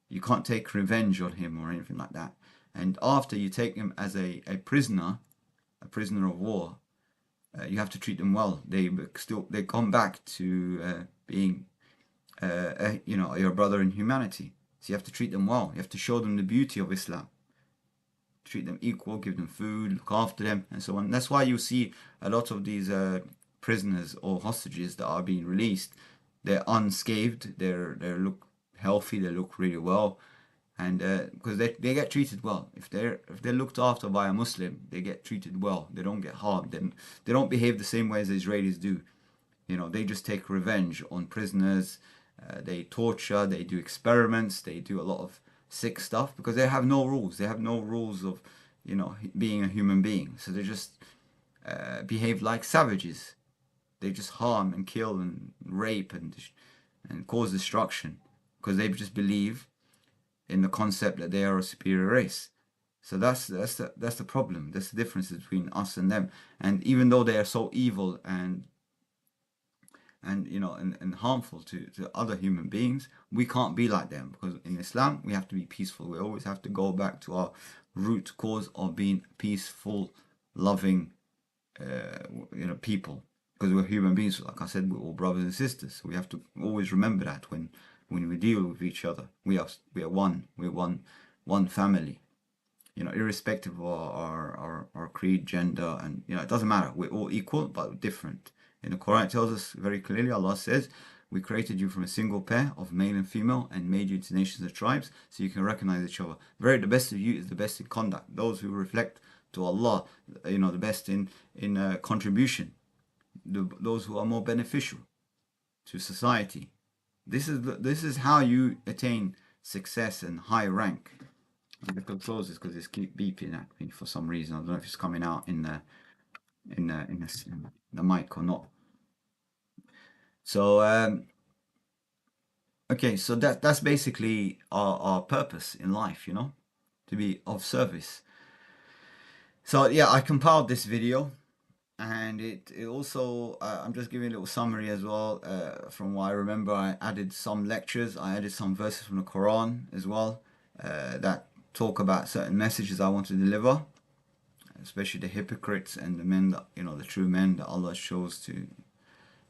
You can't take revenge on him or anything like that. And after you take him as a prisoner of war, you have to treat them well. They come back to being your brother in humanity. So you have to treat them well. You have to show them the beauty of Islam. Treat them equal, give them food, look after them, and so on. That's why you see a lot of these prisoners or hostages that are being released. They're unscathed. They look healthy. They look really well, and because they get treated well. If they're looked after by a Muslim, they get treated well. They don't get harmed. They don't behave the same way as the Israelis do. They just take revenge on prisoners. They torture. They do experiments. They do a lot of sick stuff because they have no rules. They have no rules of being a human being. So they just behave like savages. They just harm and kill and rape and cause destruction because they just believe in the concept that they are a superior race. So that's the problem. That's the difference between us and them. And even though they are so evil and harmful to other human beings, we can't be like them, because in Islam we have to be peaceful. We always have to go back to our root cause of being peaceful, loving people, because we're human beings. Like I said, we're all brothers and sisters. So we have to always remember that when we deal with each other. We are one. We're one family. Irrespective of our creed, gender, and it doesn't matter. We're all equal but different. In the Quran, it tells us very clearly, Allah says, we created you from a single pair of male and female and made you into nations and tribes so you can recognize each other. The best of you is the best in conduct. Those who reflect to Allah, the best in contribution. Those who are more beneficial to society. This is how you attain success and high rank. I'm going to close this because it's keep beeping at me for some reason. I don't know if it's coming out in the mic or not. So okay, so that's basically our purpose in life, to be of service. So yeah, I compiled this video, and it also I'm just giving a little summary as well. From what I remember, I added some lectures, I added some verses from the Quran as well, that talk about certain messages I want to deliver, especially the hypocrites and the men that the true men that Allah chose to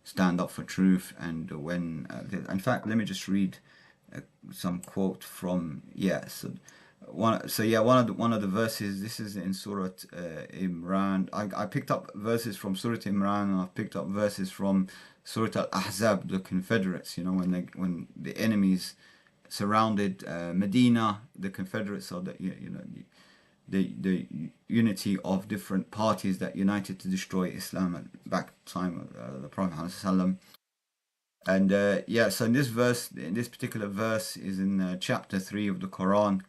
stand up for truth. And when in fact, let me just read some quote from one of the verses. This is in Surah Imran. I picked up verses from Surah Imran, and I've picked up verses from Surah Al-Ahzab, the Confederates. When the enemies surrounded Medina, the Confederates, or the unity of different parties that united to destroy Islam at back time of the Prophet ﷺ. And so in this particular verse is in chapter 3 of the Quran,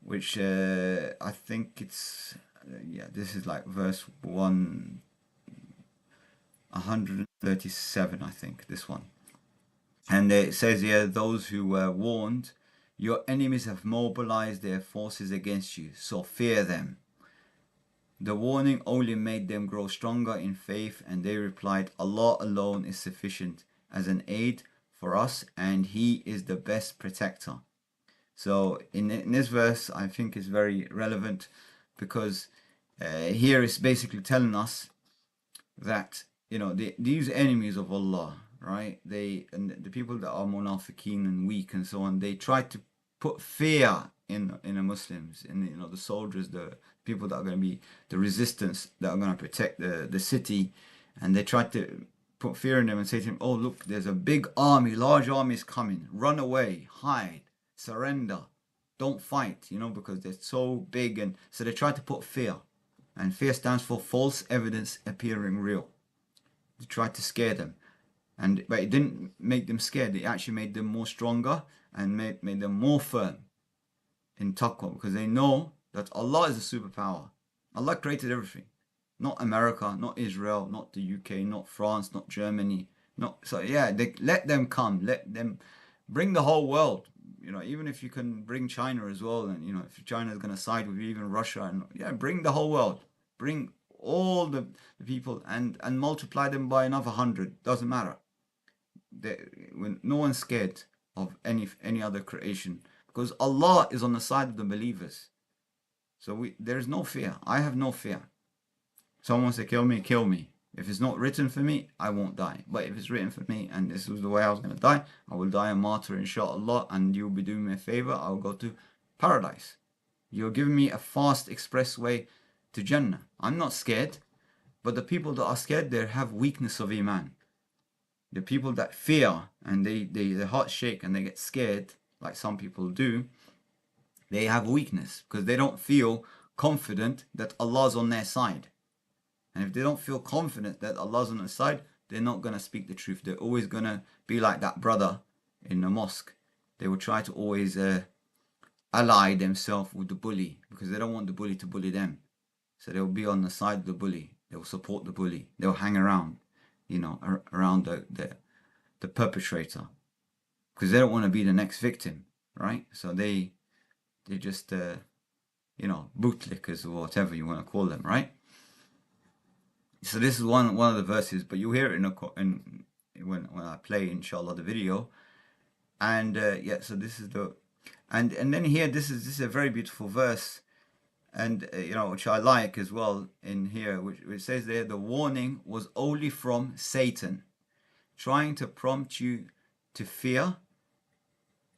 which I think it's this is like verse 137, I think, this one. And it says here, those who were warned, your enemies have mobilized their forces against you, so fear them. The warning only made them grow stronger in faith, and they replied, Allah alone is sufficient as an aid for us, and He is the best protector. So in this verse, I think is very relevant, because here it's basically telling us that these enemies of Allah, right? And the people that are munafiqeen and weak and so on, they try to put fear in the Muslims, and the soldiers, the people that are going to be the resistance, that are going to protect the city, and they try to put fear in them and say to them, oh look, there's a big army, large army is coming, run away, hide, surrender, don't fight, because they're so big. And so they try to put fear, and fear stands for false evidence appearing real. They try to scare them. But it didn't make them scared. It actually made them more stronger and made them more firm in taqwa, because they know that Allah is a superpower. Allah created everything. Not America, not Israel, not the UK, not France, not Germany. Let them come. Let them bring the whole world. Even if you can bring China as well, and if China is going to side with you, even Russia, and bring the whole world. Bring all the people and multiply them by another 100. Doesn't matter. When no one's scared of any other creation, because Allah is on the side of the believers. So there is no fear. I have no fear. Someone wants to kill me, kill me. If it's not written for me, I won't die. But if it's written for me and this was the way I was going to die, I will die a martyr, inshallah, and you'll be doing me a favor. I will go to paradise. You're giving me a fast expressway to Jannah. I'm not scared, but the people that are scared, they have weakness of Iman. The people that fear and their hearts shake and they get scared, like some people do, they have weakness because they don't feel confident that Allah's on their side. And if they don't feel confident that Allah's on their side, they're not going to speak the truth. They're always going to be like that brother in the mosque. They will try to always ally themselves with the bully because they don't want the bully to bully them. So they'll be on the side of the bully. They'll support the bully. They'll hang around, around the perpetrator because they don't want to be the next victim, right? So they just, bootlickers or whatever you want to call them, right? So this is one of the verses, but you'll hear it when I play, inshallah, the video. And so this is and then here this is a very beautiful verse, and which I like as well in here, which says there, the warning was only from Satan, trying to prompt you to fear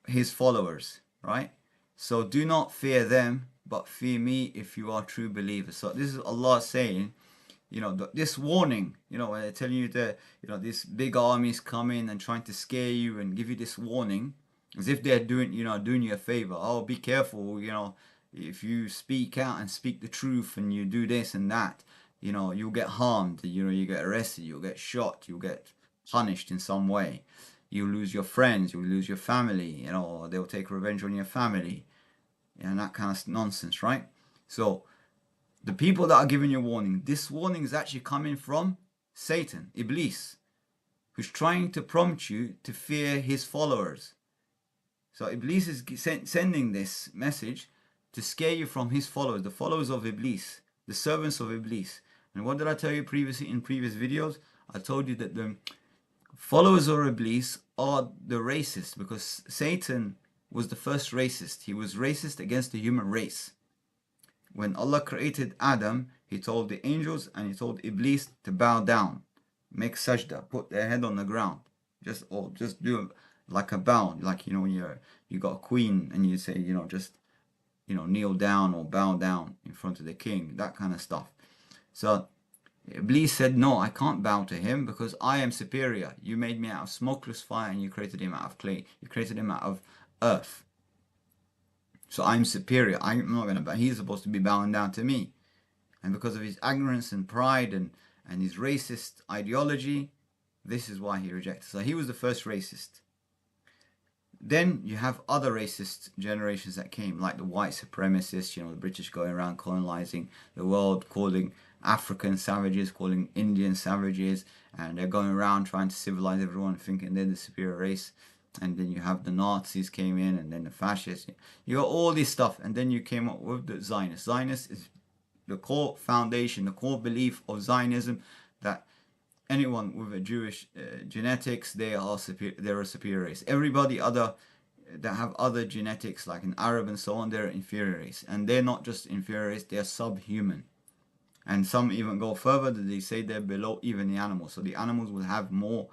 his followers, right? So do not fear them, but fear me if you are true believers. So this is Allah saying, this warning, when they're telling you that, this big armies coming and trying to scare you and give you this warning, as if they're doing you a favor. Oh, be careful, if you speak out and speak the truth and you do this and that, you'll get harmed, you get arrested, you'll get shot, you'll get punished in some way. You'll lose your friends, you'll lose your family, they'll take revenge on your family, and that kind of nonsense, right? So the people that are giving you warning, this warning is actually coming from Satan, Iblis, who's trying to prompt you to fear his followers. So Iblis is sending this message to scare you from his followers, the followers of Iblis, the servants of Iblis. And what did I tell you previously in previous videos? I told you that the followers of Iblis are the racists, because Satan was the first racist. He was racist against the human race. When Allah created Adam, he told the angels and he told Iblis to bow down, make sajda, put their head on the ground, just do like a bow, like when you got a queen and you say just kneel down or bow down in front of the king, that kind of stuff. So Iblis said, no, I can't bow to him because I am superior. You made me out of smokeless fire and you created him out of clay. You created him out of earth. So I'm superior. I'm not going to bow. He's supposed to be bowing down to me. And because of his ignorance and pride and his racist ideology, this is why he rejected. So he was the first racist. Then you have other racist generations that came, like the white supremacists, the British going around colonizing the world, calling African savages, calling Indian savages, and they're going around trying to civilize everyone, thinking they're the superior race. And then you have the Nazis came in, and then the fascists. You got all this stuff, and then you came up with the Zionists. Zionists is the core foundation, the core belief of Zionism, that anyone with a Jewish genetics, they're a superior race. Everybody that have other genetics, like an Arab and so on, they're inferior race. And they're not just inferior race, they're subhuman. And some even go further, that they say they're below even the animals. So the animals will have more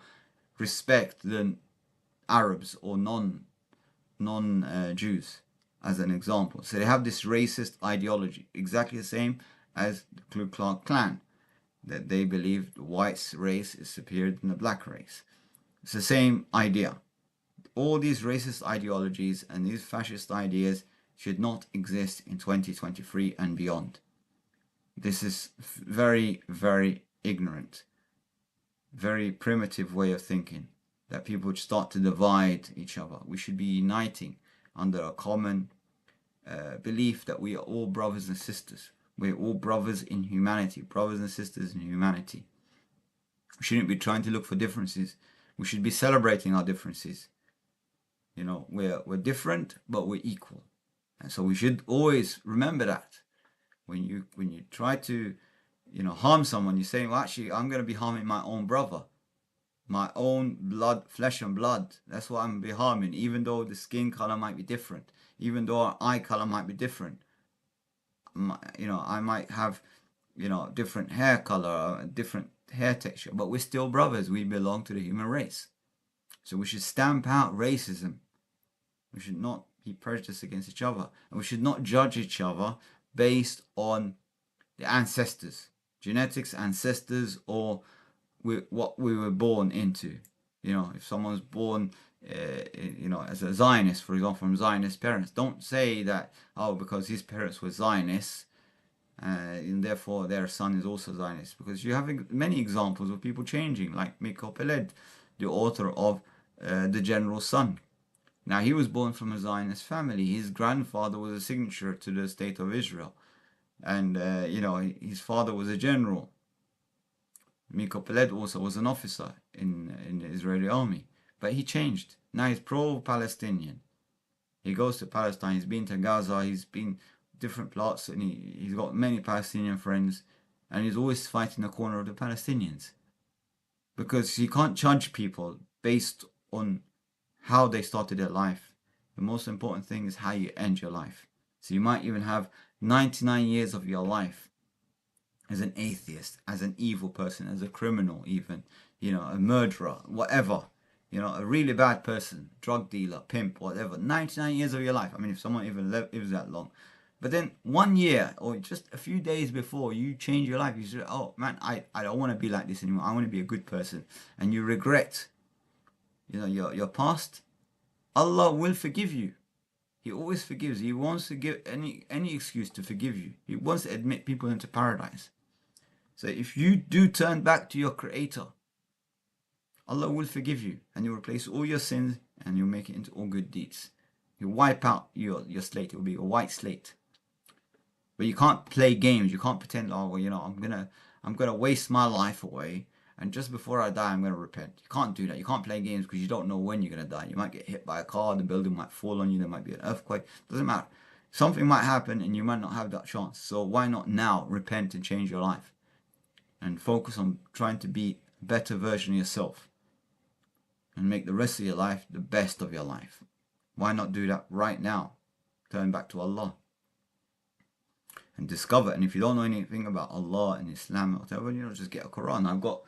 respect than Arabs or non-Jews, as an example. So they have this racist ideology, exactly the same as the Ku Klux Klan, that they believe the white race is superior than the black race. It's the same idea. All these racist ideologies and these fascist ideas should not exist in 2023 and beyond. This is very, very ignorant. very primitive way of thinking, that people would start to divide each other. We should be uniting under a common belief that we are all brothers and sisters. We're all brothers in humanity, brothers and sisters in humanity. We shouldn't be trying to look for differences. We should be celebrating our differences. You know, we're different, but we're equal. And so we should always remember that. When you try to, you know, harm someone, you're saying, well, actually, I'm going to be harming my own brother, my own blood, flesh and blood. That's what I'm going to be harming, even though the skin color might be different, even though our eye color might be different. You know, I might have, you know, different hair color, different hair texture, but we're still brothers. We belong to the human race. So we should stamp out racism. We should not be prejudiced against each other. And we should not judge each other based on the ancestors, genetics, ancestors, or what we were born into. You know, if someone's born, you know, as a Zionist, for example, from Zionist parents, don't say that, oh, because his parents were Zionists, and therefore their son is also Zionist. Because you have many examples of people changing, like Miko Peled, the author of The General's Son. Now, he was born from a Zionist family. His grandfather was a signature to the State of Israel. And, you know, his father was a general. Miko Peled also was an officer in the Israeli army. But he changed. Now he's pro-Palestinian. He goes to Palestine. He's been to Gaza. He's been different plots. And he's got many Palestinian friends. And he's always fighting the corner of the Palestinians. Because you can't judge people based on how they started their life. The most important thing is how you end your life. So you might even have 99 years of your life as an atheist, as an evil person, as a criminal even, you know, a murderer, whatever, you know, a really bad person, drug dealer, pimp, whatever, 99 years of your life. I mean, if someone even lives that long. But then 1 year or just a few days before you change your life, you say, oh man, I don't want to be like this anymore. I want to be a good person. And you regret, you know, your past. Allah will forgive you. He always forgives. He wants to give any excuse to forgive you. He wants to admit people into paradise. So if you do turn back to your Creator, Allah will forgive you and He'll replace all your sins and He'll make it into all good deeds. He'll wipe out your slate. It will be a white slate. But you can't play games. You can't pretend, oh well, you know, I'm gonna waste my life away, and just before I die I'm gonna repent. You can't do that. You can't play games because you don't know when you're gonna die. You might get hit by a car, the building might fall on you, there might be an earthquake. Doesn't matter. Something might happen and you might not have that chance. So why not now repent and change your life? And focus on trying to be a better version of yourself. And make the rest of your life the best of your life. Why not do that right now? Turn back to Allah. And discover. And if you don't know anything about Allah and Islam or whatever, you know, just get a Quran. I've got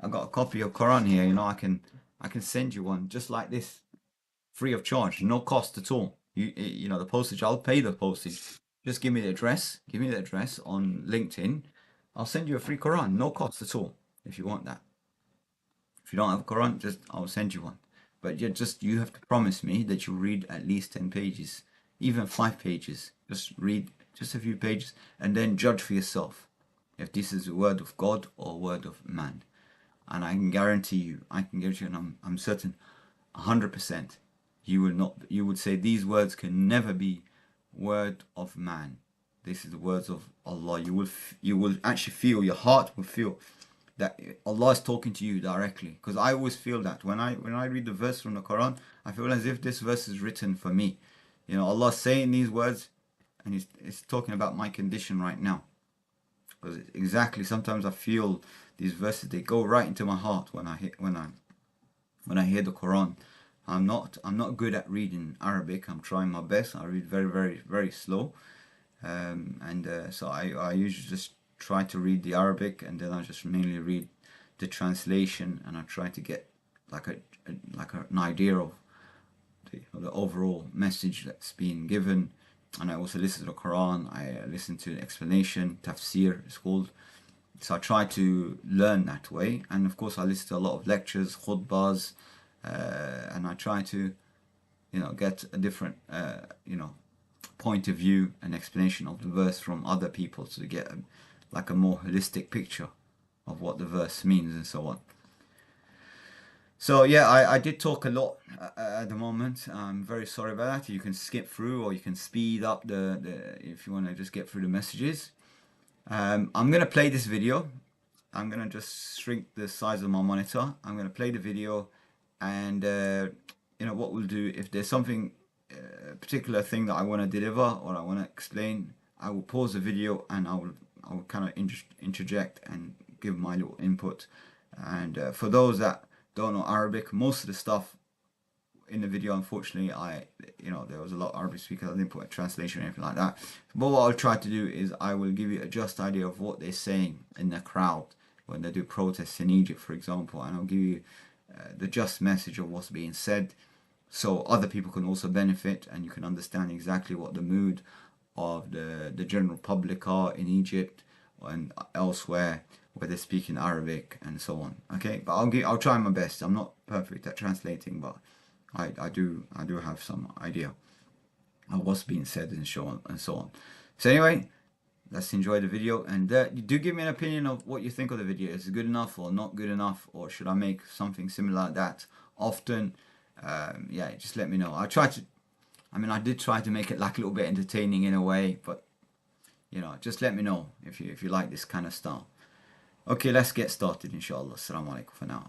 a copy of Quran here. You know, I can send you one just like this, free of charge, no cost at all. You know, the postage, I'll pay the postage. Just give me the address. Give me the address on LinkedIn. I'll send you a free Quran, no cost at all, if you want that. If you don't have a Quran, I'll send you one. But you have to promise me that you'll read at least 10 pages, even 5 pages. Just read just a few pages and then judge for yourself if this is a word of God or a word of man. And I can guarantee you, and I'm certain 100%, you would say these words can never be word of man. This is the words of Allah. You will actually feel, your heart will feel that Allah is talking to you directly. Because I always feel that when I read the verse from the Quran, I feel as if this verse is written for me. You know, Allah saying these words, and He's talking about my condition right now. Because exactly, sometimes I feel these verses, they go right into my heart when I hear the Quran. I'm not good at reading Arabic. I'm trying my best. I read very, very, very slow. So I usually just try to read the Arabic, and then I just mainly read the translation, and I try to get like an idea of the overall message that's being given. And I also listen to the Quran. I listen to the explanation, tafsir it's called. So I try to learn that way. And of course I listen to a lot of lectures, khutbahs, and I try to, you know, get a different, point of view and explanation of the verse from other people to get a more holistic picture of what the verse means and so on. So yeah, I did talk a lot at the moment. I'm very sorry about that. You can skip through or you can speed up the if you want to just get through the messages. I'm gonna play this video. I'm gonna just shrink the size of my monitor. I'm gonna play the video, and what we'll do, if there's something particular thing that I want to deliver or I want to explain, I will pause the video and I will kind of interject and give my little input. And for those that don't know Arabic, most of the stuff in the video, unfortunately, there was a lot of Arabic speakers. I didn't put a translation or anything like that. But what I'll try to do is I will give you a just idea of what they're saying in the crowd when they do protests in Egypt, for example, and I'll give you the just message of what's being said, so other people can also benefit and you can understand exactly what the mood of the general public are in Egypt and elsewhere where they're speaking Arabic and so on. Okay, but I'll try my best. I'm not perfect at translating, but I do have some idea of what's being said and so on and so on. So anyway, let's enjoy the video, and do give me an opinion of what you think of the video. Is it good enough or not good enough, or should I make something similar like that often? Yeah, just let me know. I did try to make it like a little bit entertaining in a way, but just let me know if you like this kind of style. Okay, let's get started, inshallah. Assalamu alaikum for now.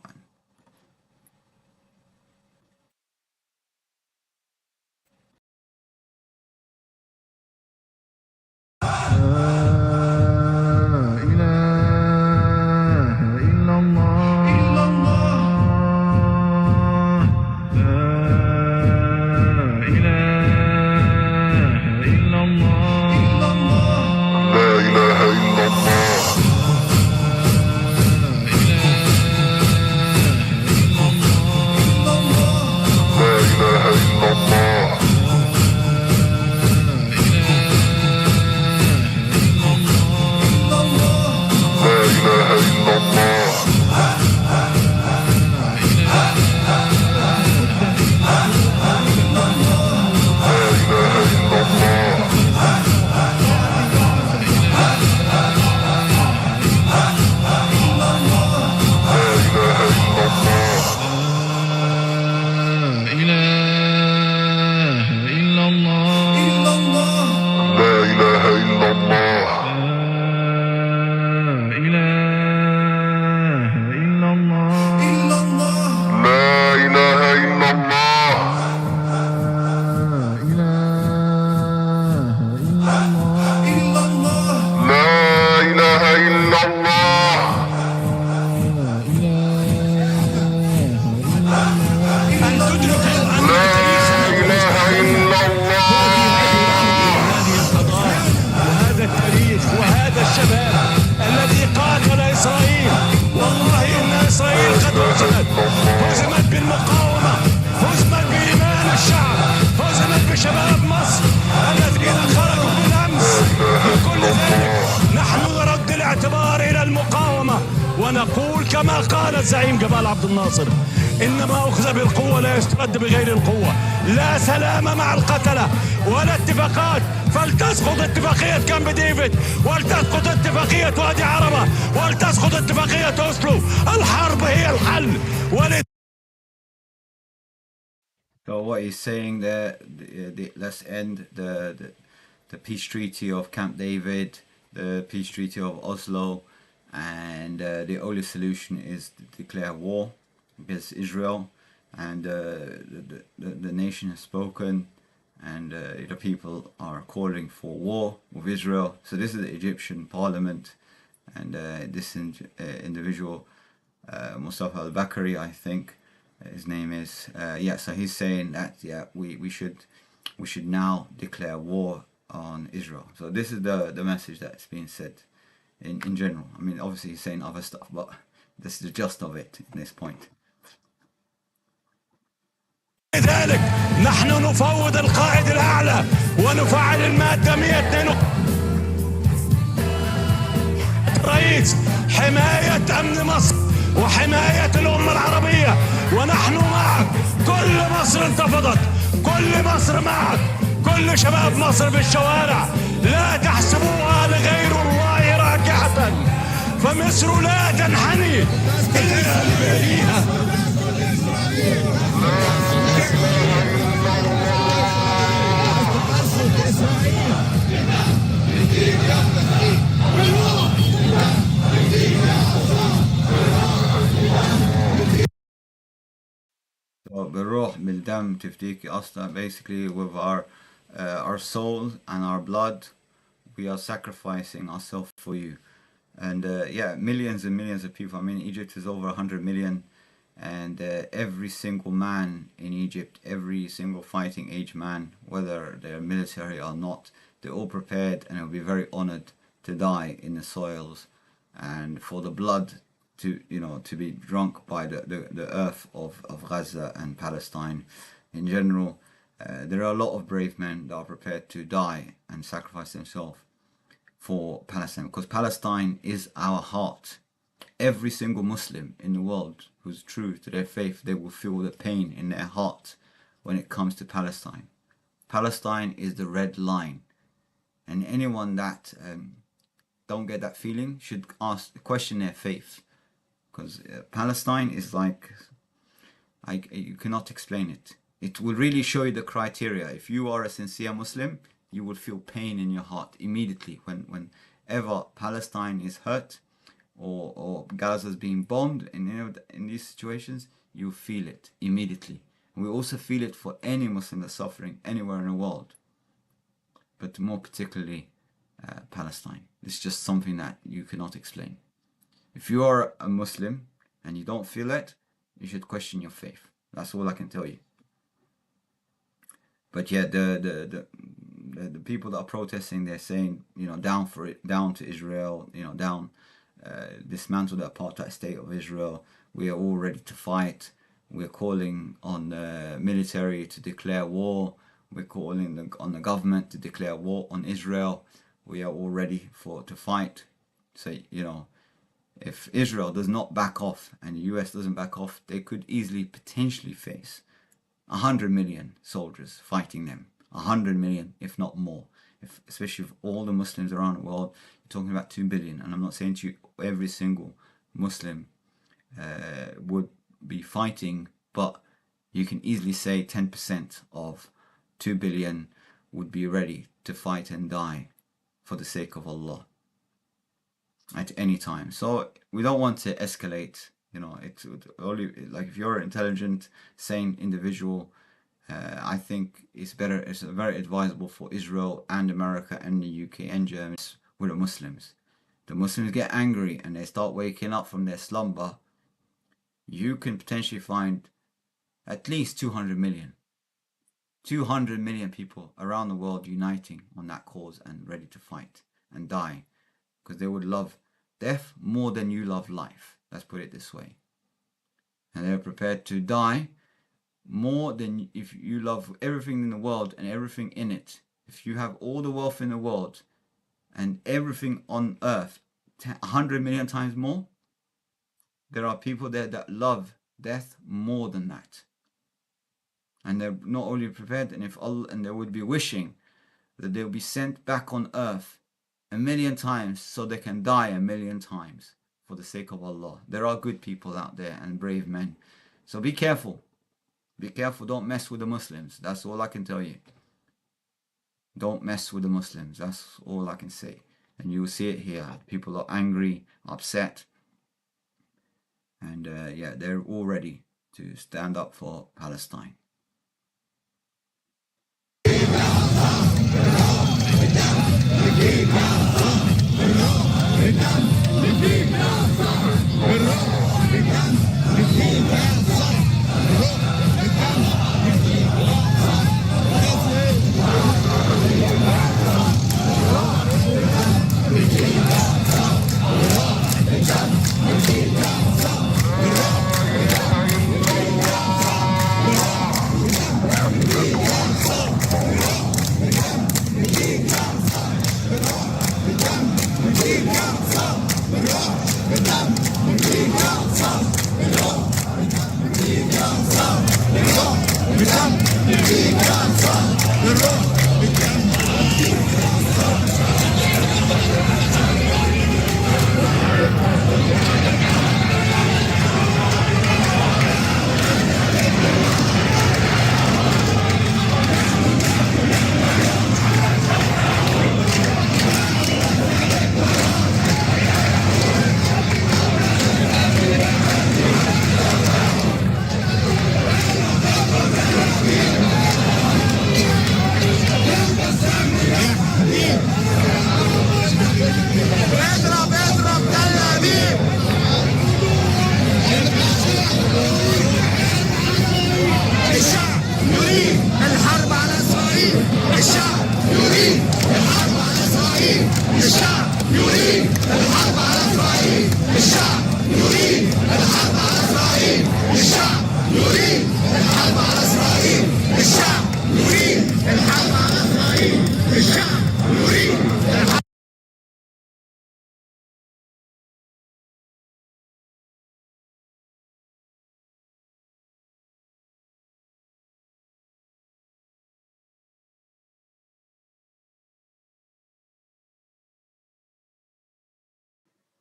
ونقول كما قال الزعيم جمال عبد الناصر: إنما أخذ بالقوة لا يسترد بغير القوة. لا سلام مع القتلة ولا اتفاقات، فلتسقط اتفاقية كامب ديفيد، ولتسقط اتفاقية وادي عربة، ولتسقط اتفاقية أوسلو. الحرب هي الحل. So what he's saying there, let's end the peace treaty of Camp David, the peace treaty of Oslo, and the only solution is to declare war against Israel, and the nation has spoken, and the people are calling for war with Israel. So this is the Egyptian parliament, and this individual, Mustafa al-Bakri, I think his name is, so he's saying that we should now declare war on Israel. So this is the message that's being said in general. I mean, obviously he's saying other stuff, but this is the gist of it in this point. لذلك نحن نفوض القائد الأعلى ونفعل المادة 102 الرئيس حماية أمن مصر وحماية الأمة العربية، ونحن معك. كل مصر انتفضت، كل مصر معك، كل شباب مصر في الشوارع. لا تحسبوها لغير الله راجعة، فمصر لا تنحني إلا لبنيها. بالروح بالدم تفديكي أصلا. Basically, with our soul and our blood, we are sacrificing ourselves for you. And yeah, millions and millions of people. I mean, Egypt is over 100 million, and every single man in Egypt, every single fighting age man, whether they're military or not, they're all prepared and will be very honored to die in the soils and for the blood to, you know, to be drunk by the earth of Gaza and Palestine in general. There are a lot of brave men that are prepared to die and sacrifice themselves for Palestine, because Palestine is our heart. Every single Muslim in the world who's true to their faith, they will feel the pain in their heart when it comes to Palestine. Palestine is the red line, and anyone that don't get that feeling should question their faith, because Palestine is like you cannot explain it. It will really show you the criteria. If you are a sincere Muslim, you will feel pain in your heart immediately whenever Palestine is hurt or Gaza is being bombed. In these situations, you feel it immediately. And we also feel it for any Muslim that's suffering anywhere in the world, but more particularly Palestine. It's just something that you cannot explain. If you are a Muslim and you don't feel it, you should question your faith. That's all I can tell you. But yeah, the people that are protesting, they're saying, you know, down for it, down to Israel, you know, down, dismantle the apartheid state of Israel. We are all ready to fight. We're calling on the military to declare war. We're calling on the government to declare war on Israel. We are all ready to fight. So, you know, if Israel does not back off and the US doesn't back off, they could easily potentially face 100 million soldiers fighting them. 100 million, if not more. Especially if all the Muslims around the world, you're talking about 2 billion. And I'm not saying to you every single Muslim would be fighting, but you can easily say 10% of 2 billion would be ready to fight and die for the sake of Allah at any time. So we don't want to escalate. You know, it's only like if you're an intelligent, sane individual, I think it's very advisable for Israel and America and the UK and Germany with the Muslims. The Muslims get angry and they start waking up from their slumber. You can potentially find at least 200 million. 200 million people around the world uniting on that cause and ready to fight and die, because they would love death more than you love life. Let's put it this way. And they're prepared to die more than if you love everything in the world and everything in it. If you have all the wealth in the world and everything on earth 100 million times more, there are people there that love death more than that. And they're not only prepared, and they would be wishing that they'll be sent back on earth 1,000,000 times so they can die 1,000,000 times for the sake of Allah. There are good people out there and brave men. So be careful. Be careful. Don't mess with the Muslims. That's all I can tell you. Don't mess with the Muslims. That's all I can say. And you will see it here. People are angry, upset. And yeah, they're all ready to stand up for Palestine.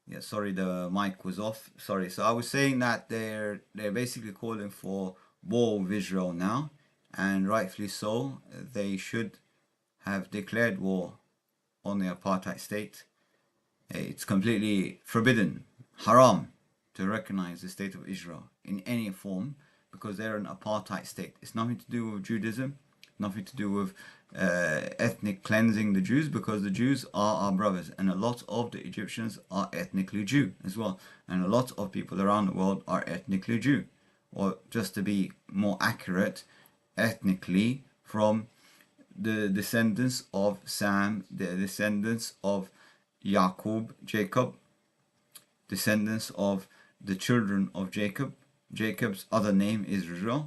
Yeah, sorry, the mic was off. Sorry. So I was saying that they're basically calling for war with Israel now, and rightfully so. They should have declared war on the apartheid state. It's completely forbidden, haram, to recognize the state of Israel in any form because they're an apartheid state. It's nothing to do with Judaism, nothing to do with ethnic cleansing the Jews, because the Jews are our brothers, and a lot of the Egyptians are ethnically Jew as well, and a lot of people around the world are ethnically Jew, or just to be more accurate, ethnically from the descendants of Sam, the descendants of Jacob, descendants of the children of Jacob. Jacob's other name is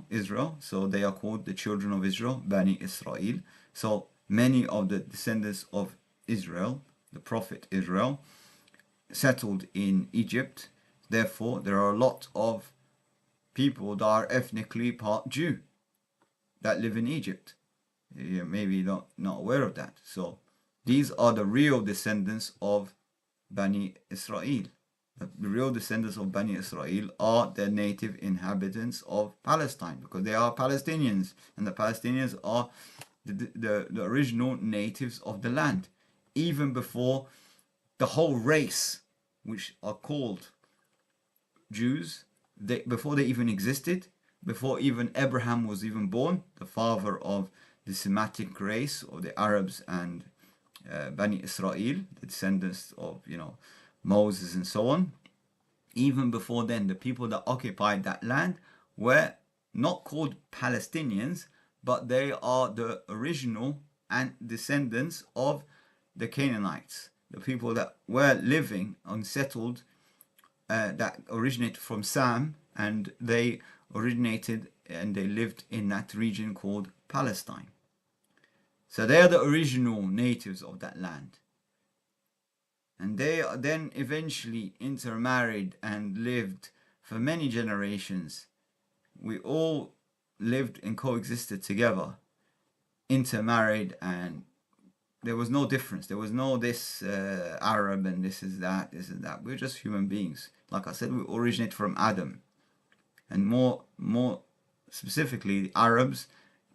Israel, so they are called the children of Israel, Bani Israel. So many of the descendants of Israel, the prophet Israel, settled in Egypt. Therefore, there are a lot of people that are ethnically part Jew that live in Egypt. You're maybe not aware of that. So these are the real descendants of Bani Israel. The real descendants of Bani Israel are the native inhabitants of Palestine, because they are Palestinians, and the Palestinians are the original natives of the land, even before the whole race, which are called Jews, before they even existed, before even Abraham was even born, the father of the Semitic race of the Arabs and Bani Israel, the descendants of Moses and so on. Even before then, the people that occupied that land were not called Palestinians, but they are the original and descendants of the Canaanites, the people that were living unsettled, that originated from Sam, and they originated and they lived in that region called Palestine. So they are the original natives of that land. And they then eventually intermarried and lived for many generations. We all lived and coexisted together, intermarried, and there was no difference. There was no this Arab and this is that. We're just human beings. Like I said, we originate from Adam. And more specifically, Arabs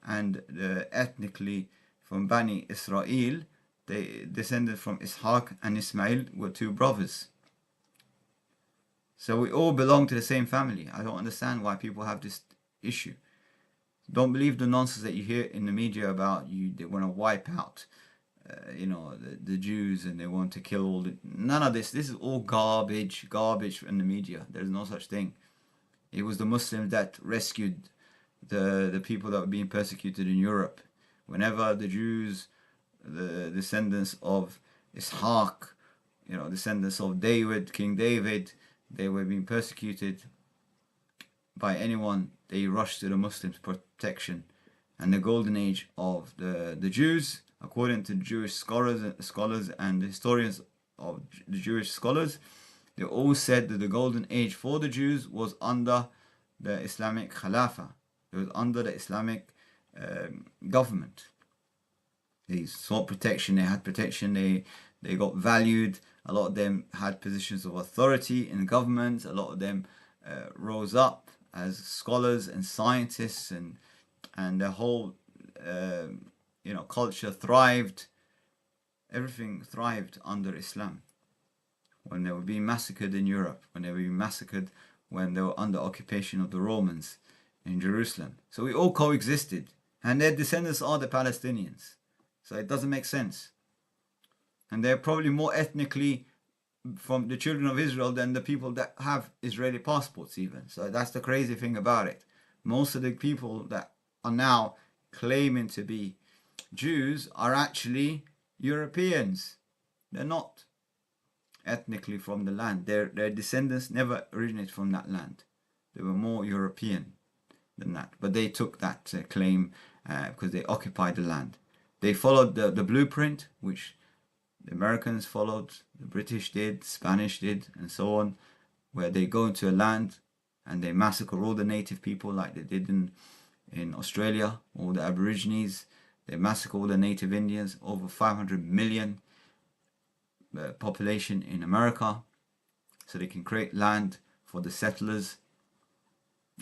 and ethnically from Bani Israel, they descended from Ishaq and Ismail, were two brothers. So we all belong to the same family. I don't understand why people have this issue. Don't believe the nonsense that you hear in the media about they want to wipe out the Jews, and they want to kill all none of this. This is all garbage in the media. There's no such thing. It was the Muslims that rescued the people that were being persecuted in Europe. Whenever the Jews, the descendants of Ishaq, descendants of David, King David, they were being persecuted by anyone, they rushed to the Muslims' protection. And the golden age of the Jews, according to Jewish scholars and historians of the Jewish scholars, they all said that the golden age for the Jews was under the Islamic Khilafah. It was under the Islamic government. They sought protection, they had protection, they got valued. A lot of them had positions of authority in government. A lot of them rose up as scholars and scientists, and their whole culture thrived. Everything thrived under Islam. When they were being massacred in Europe, when they were being massacred when they were under occupation of the Romans in Jerusalem. So we all coexisted, and their descendants are the Palestinians. So it doesn't make sense. And they're probably more ethnically from the children of Israel than the people that have Israeli passports even. So that's the crazy thing about it. Most of the people that are now claiming to be Jews are actually Europeans. They're not ethnically from the land. Their descendants never originated from that land. They were more European than that. But they took that claim because they occupied the land. They followed the blueprint, which the Americans followed, the British did, Spanish did, and so on, where they go into a land and they massacre all the native people like they did in Australia, all the Aborigines. They massacre all the native Indians, over 500 million population in America. so they can create land for the settlers,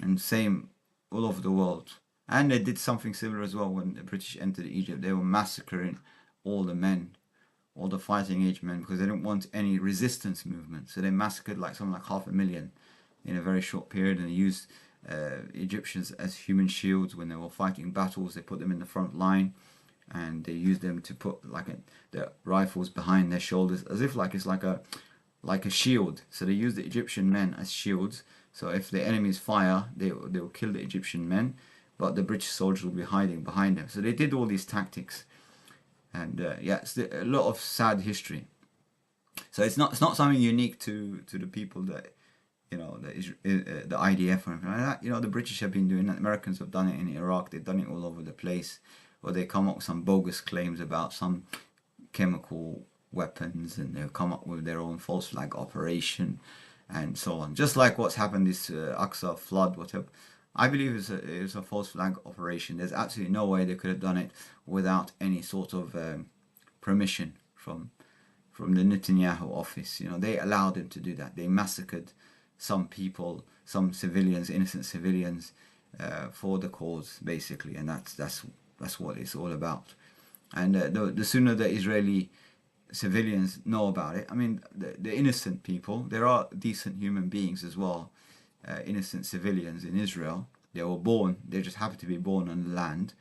and same all over the world. And they did something similar as well when the British entered Egypt. They were massacring all the men, all the fighting age men, because they didn't want any resistance movement. So they massacred like something like 500,000 in a very short period, and they used Egyptians as human shields when they were fighting battles. They put them in the front line, and they used them to put their rifles behind their shoulders, as if it's like a shield. So they used the Egyptian men as shields. So if the enemies fire, they will kill the Egyptian men, but the British soldiers will be hiding behind them. So they did all these tactics, and it's a lot of sad history. So it's not something unique to the people that the IDF or anything like that. The British have been doing that. Americans have done it in Iraq. They've done it all over the place, where they come up with some bogus claims about some chemical weapons, and they'll come up with their own false flag operation and so on. Just like what's happened, this Aqsa flood, whatever. I believe it's a false flag operation. There's absolutely no way they could have done it without any sort of permission from the Netanyahu office. They allowed them to do that. They massacred some people, some civilians, innocent civilians, for the cause, basically, and that's what it's all about. And the sooner the Israeli civilians know about it, I mean, the innocent people, there are decent human beings as well, innocent civilians in Israel. They were born, they just happen to be born on the land.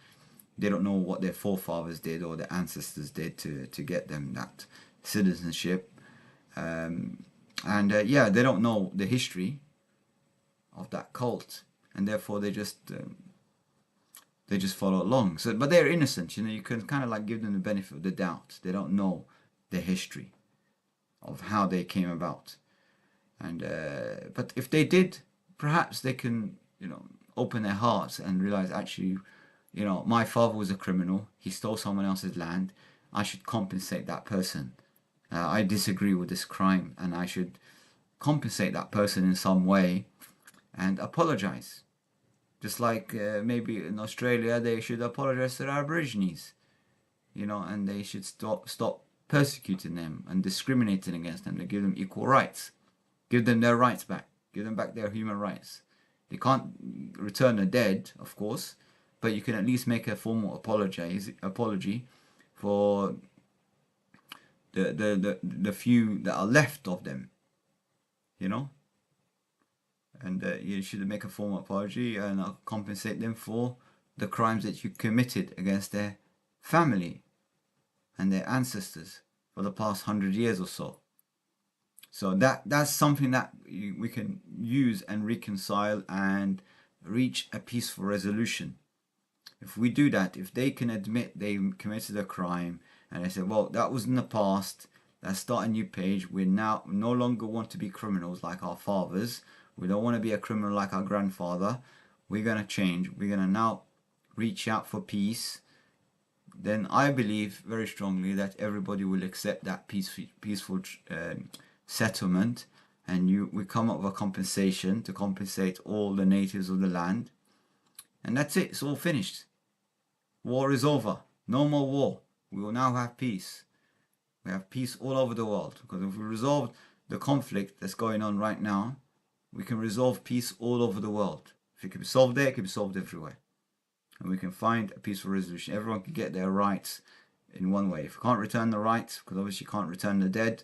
They don't know what their forefathers did or their ancestors did to get them that citizenship. They don't know the history of that cult, and therefore they just follow along. So, but they're innocent. You can kind of like give them the benefit of the doubt. They don't know the history of how they came about, and but if they did, perhaps they can open their hearts and realize, actually, my father was a criminal. He stole someone else's land. I should compensate that person. I disagree with this crime, and I should compensate that person in some way and apologize. Just like maybe in Australia, they should apologize to the Aborigines, and they should stop persecuting them and discriminating against them. They give them equal rights. Give them their rights back. Give them back their human rights. They can't return the dead, of course, but you can at least make a formal apology for the few that are left of them, and you should make a formal apology and compensate them for the crimes that you committed against their family and their ancestors for the past 100 years or so. So that's something that we can use and reconcile and reach a peaceful resolution. If we do that, if they can admit they committed a crime, and they say, well, that was in the past, let's start a new page. We now no longer want to be criminals like our fathers. We don't want to be a criminal like our grandfather. We're going to change. We're going to now reach out for peace. Then I believe very strongly that everybody will accept that peaceful settlement, and we come up with a compensation to compensate all the natives of the land. And that's it. It's all finished. War is over. No more war. We will now have peace. We have peace all over the world. Because if we resolve the conflict that's going on right now, we can resolve peace all over the world. If it can be solved there, it can be solved everywhere. And we can find a peaceful resolution. Everyone can get their rights in one way. If we can't return the rights, because obviously you can't return the dead,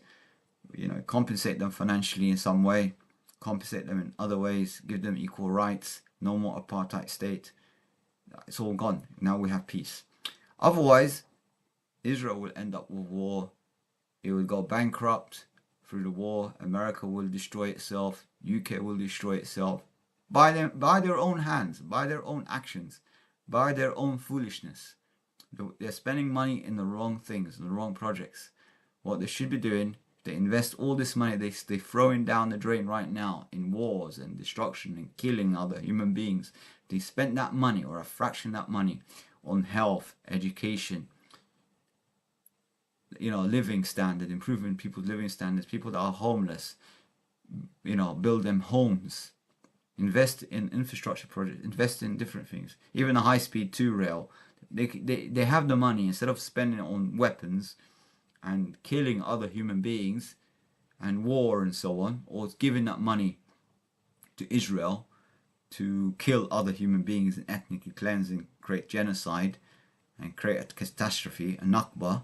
compensate them financially in some way, compensate them in other ways, give them equal rights, no more apartheid state. It's all gone. Now we have peace. Otherwise, Israel will end up with war. It will go bankrupt through the war. America will destroy itself. UK will destroy itself by their own hands, by their own actions, by their own foolishness. They're spending money in the wrong things, in the wrong projects. What they should be doing, they invest all this money they're throwing down the drain right now in wars and destruction and killing other human beings. They spent that money, or a fraction of that money, on health, education, living standard, improving people's living standards, people that are homeless, build them homes, invest in infrastructure projects, invest in different things, even a high-speed 2 rail. They have the money. Instead of spending it on weapons and killing other human beings, and war and so on, or giving that money to Israel to kill other human beings and ethnically cleanse and create genocide and create a catastrophe, a Nakba,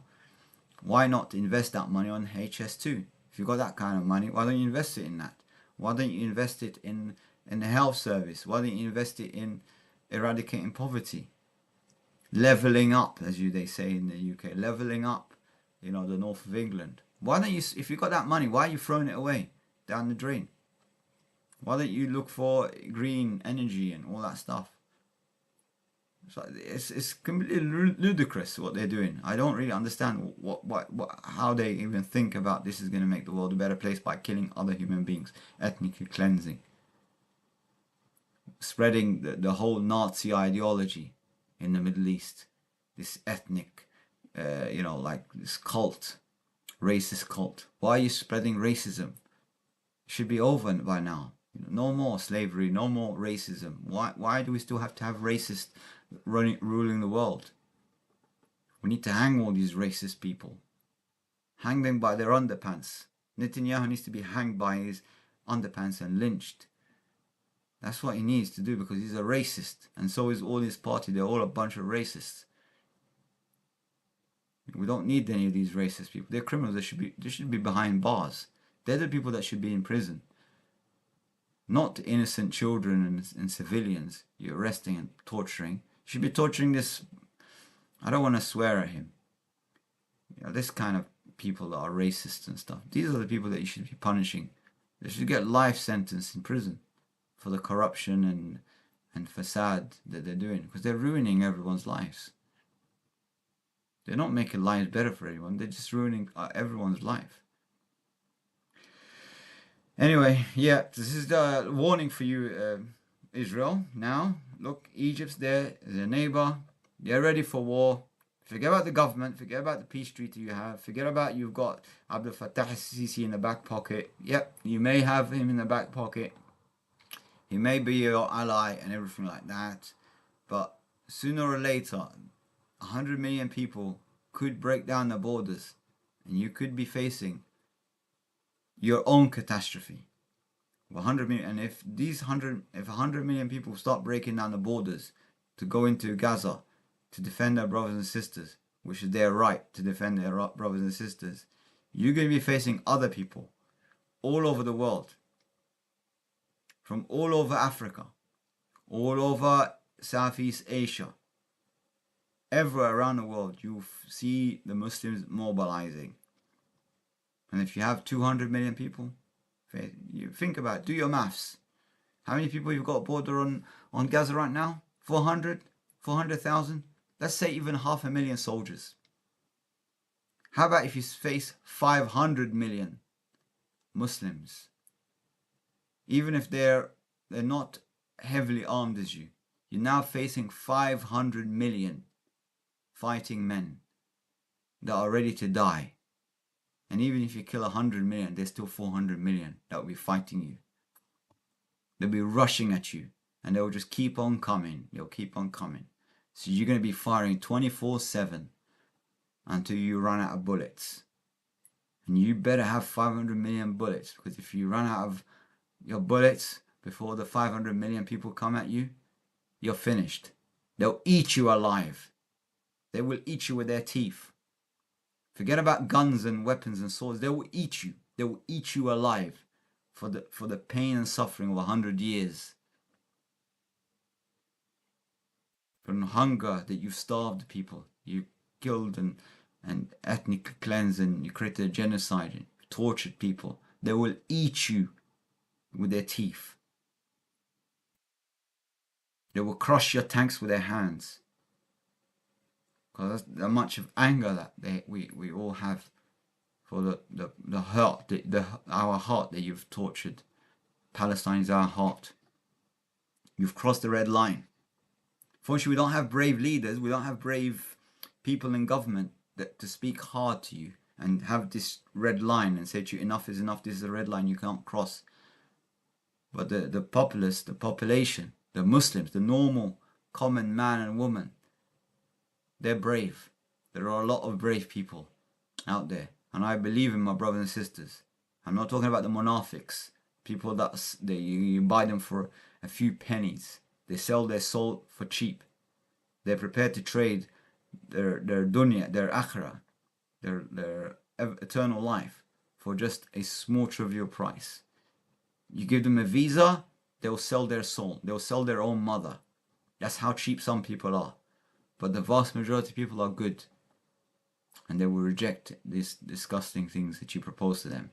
why not invest that money on HS2? If you've got that kind of money, why don't you invest it in that? Why don't you invest it in the health service? Why don't you invest it in eradicating poverty? Levelling up, as they say in the UK, levelling up, the north of England. Why don't you, if you've got that money, why are you throwing it away down the drain? Why don't you look for green energy and all that stuff? It's completely ludicrous what they're doing. I don't really understand how they even think about this is going to make the world a better place by killing other human beings, ethnically cleansing, spreading the whole Nazi ideology in the Middle East, this ethnic, like this cult, racist cult. Why are you spreading racism? It should be over by now. No more slavery, no more racism. Why do we still have to have racists ruling the world? We need to hang all these racist people. Hang them by their underpants. Netanyahu needs to be hanged by his underpants and lynched. That's what he needs to do, because he's a racist, and so is all his party. They're all a bunch of racists. We don't need any of these racist people. They're criminals. They should be behind bars. They're the people that should be in prison, not innocent children and civilians you're arresting and torturing. You should be torturing this. I don't want to swear at him. This kind of people that are racist and stuff. These are the people that you should be punishing. They should get life sentence in prison for the corruption and facade that they're doing, because they're ruining everyone's lives. They're not making lives better for anyone. They're just ruining everyone's life. Anyway, yeah, this is the warning for you, Israel. Now, look, Egypt's there, as a neighbor. They're ready for war. Forget about the government. Forget about the peace treaty you have. Forget about you've got Abdel Fattah al-Sisi in the back pocket. Yep, you may have him in the back pocket. He may be your ally and everything like that. But sooner or later, 100 million people could break down the borders, and you could be facing your own catastrophe. 100 million, and if 100 million people start breaking down the borders to go into Gaza to defend their brothers and sisters, which is their right to defend their brothers and sisters, you're going to be facing other people all over the world, from all over Africa, all over Southeast Asia, everywhere around the world. You see the Muslims mobilizing. And if you have 200 million people, you think about it, do your maths. How many people you've got border on Gaza right now? 400,000? Let's say even 500,000 soldiers. How about if you face 500 million Muslims? Even if they're not heavily armed as you, you're now facing 500 million fighting men that are ready to die. And even if you kill 100 million, there's still 400 million that will be fighting you. They'll be rushing at you, and they'll just keep on coming. They'll keep on coming. So you're going to be firing 24/7 until you run out of bullets. And you better have 500 million bullets, because if you run out of your bullets before the 500 million people come at you, you're finished. They'll eat you alive. They will eat you with their teeth. Forget about guns and weapons and swords. They will eat you. They will eat you alive for the pain and suffering of 100 years. From hunger that you've starved people. You killed and ethnically cleansed, and you created a genocide and tortured people. They will eat you with their teeth. They will crush your tanks with their hands. Because that's much of anger that we all have for the heart, our heart that you've tortured. Palestine is our heart. You've crossed the red line. Fortunately, we don't have brave leaders. We don't have brave people in government to speak hard to you and have this red line and say to you, enough is enough. This is a red line you can't cross. But the populace, the population, the Muslims, the normal common man and woman, they're brave. There are a lot of brave people out there. And I believe in my brothers and sisters. I'm not talking about the munafiqs, people that you buy them for a few pennies. They sell their soul for cheap. They're prepared to trade their dunya, their akhirah, their eternal life for just a small trivial price. You give them a visa, they'll sell their soul. They'll sell their own mother. That's how cheap some people are. But the vast majority of people are good. And they will reject these disgusting things that you propose to them.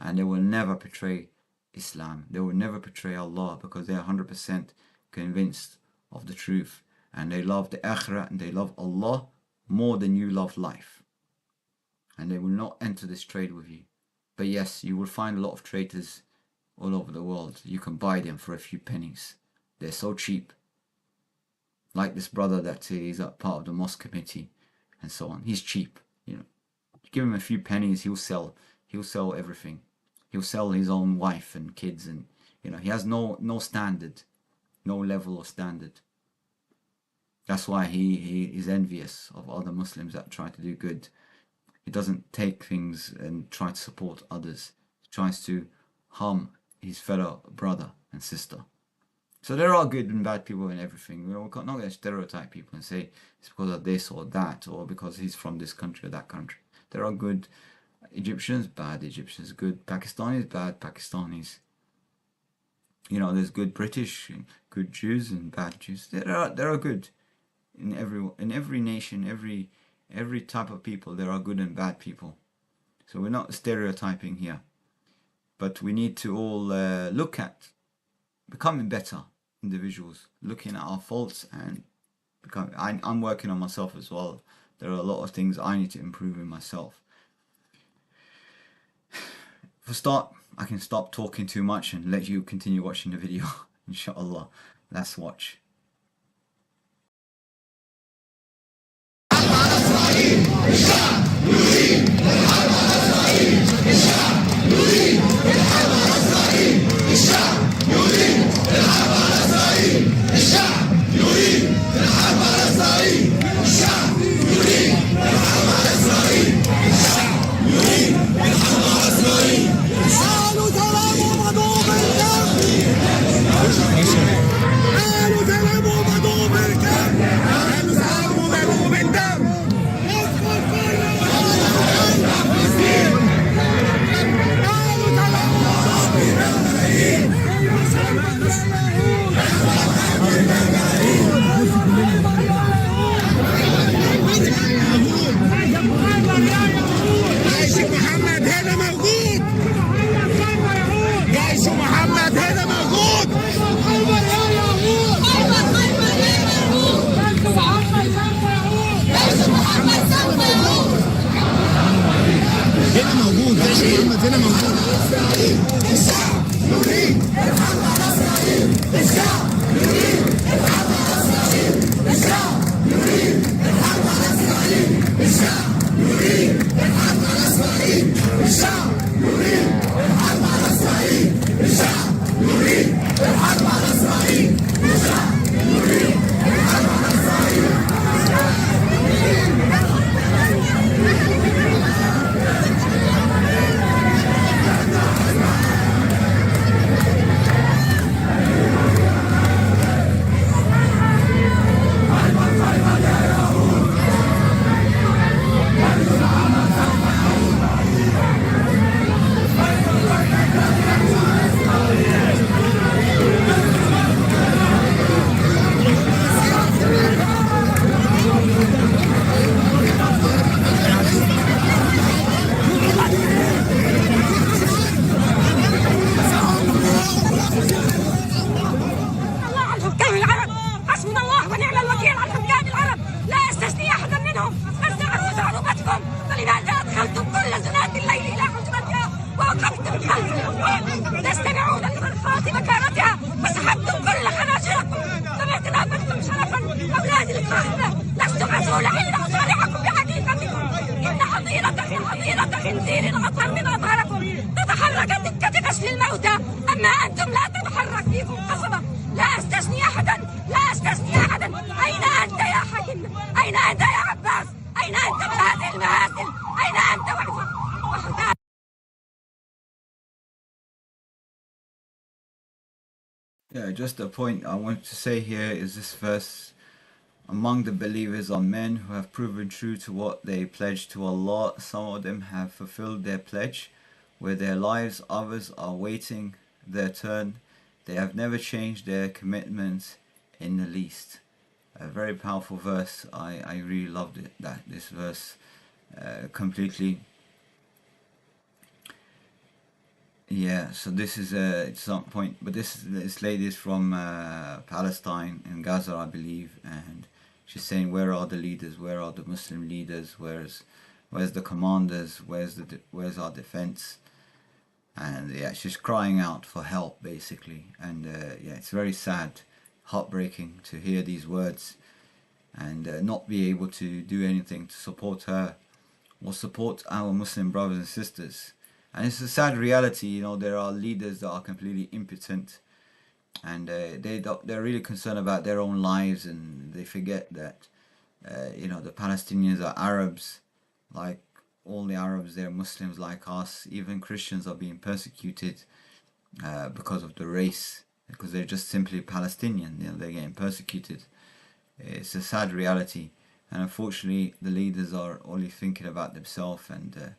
And they will never betray Islam. They will never betray Allah, because they are 100% convinced of the truth. And they love the akhirah and they love Allah more than you love life. And they will not enter this trade with you. But yes, you will find a lot of traitors all over the world. You can buy them for a few pennies. They're so cheap. Like this brother that is a part of the mosque committee and so on. He's cheap. You give him a few pennies, he'll sell everything. He'll sell his own wife and kids, and he has no standard, no level of standard. That's why he is envious of other Muslims that try to do good. He doesn't take things and try to support others. He tries to harm his fellow brother and sister. So there are good and bad people in everything. We're not going to stereotype people and say it's because of this or that, or because he's from this country or that country. There are good Egyptians, bad Egyptians, good Pakistanis, bad Pakistanis. There's good British, good Jews and bad Jews. There are good in every nation, every type of people. There are good and bad people. So we're not stereotyping here, but we need to all look at becoming better individuals, looking at our faults and becoming. I'm working on myself as well. There are a lot of things I need to improve in myself. For start, I can stop talking too much and let you continue watching the video. Inshallah. Let's watch. تستمعون للخرخات مكانتها وسحبتم كل خناجركم كما تنابذتم شرفا أولاد القاهرة لستم مسؤولين إلا مصالحكم بحقيقتكم إن حظيرة خنزير أطهر من أطهاركم تتحرك دكة غسل الموتى أما أنتم لا تتحرك فيكم قصبة لا أستثني أحدا أين أنت يا حكيم أين أنت يا عباس أين أنت من هذه المهازل أين أنت وحدك Yeah, just a point I want to say here is this verse: among the believers are men who have proven true to what they pledged to Allah. Some of them have fulfilled their pledge with their lives, others are waiting their turn. They have never changed their commitments in the least. A very powerful verse. I really loved it, this verse completely. Yeah, so this is some point, but this lady is from Palestine in Gaza, I believe, and she's saying, where are the leaders? Where are the Muslim leaders? Where's the commanders? Where's our defense? And yeah, she's crying out for help basically, and yeah, it's very sad, heartbreaking to hear these words and not be able to do anything to support her or support our Muslim brothers and sisters. And it's a sad reality, you know. There are leaders that are completely impotent, and they're really concerned about their own lives, and they forget that you know, the Palestinians are Arabs like all the Arabs. They're Muslims like us. Even Christians are being persecuted because of the race, because they're just simply Palestinian. You know, they're getting persecuted. It's a sad reality, and unfortunately the leaders are only thinking about themselves, and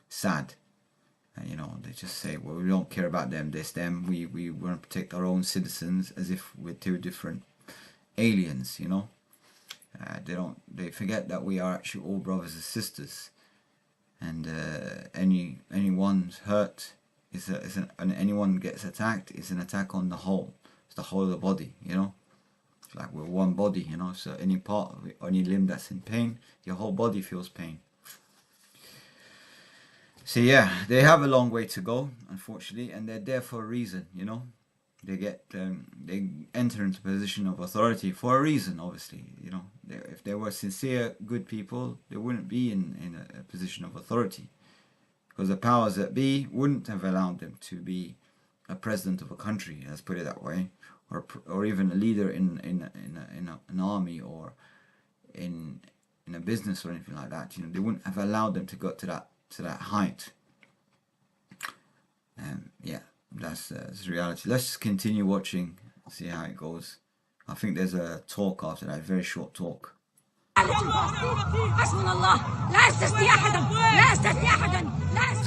sad. And you know, they just say, well, we don't care about them, this, them. We want to protect our own citizens, as if we're two different aliens, you know. They forget that we are actually all brothers and sisters, and anyone's hurt and anyone gets attacked is an attack on the whole. It's the whole of the body, you know. It's like we're one body, you know. So any part of it, any limb that's in pain, your whole body feels pain. So yeah, they have a long way to go, unfortunately, and they're there for a reason, you know. They enter into a position of authority for a reason, obviously, you know. If they were sincere, good people, they wouldn't be in a position of authority, because the powers that be wouldn't have allowed them to be a president of a country, let's put it that way, or even a leader in an army or in a business or anything like that. You know, they wouldn't have allowed them to go to that height. Yeah, that's reality. Let's just continue watching, see how it goes. I think there's a talk after that, a very short talk. حسبنا الله لا استثني احدا لا استثني احدا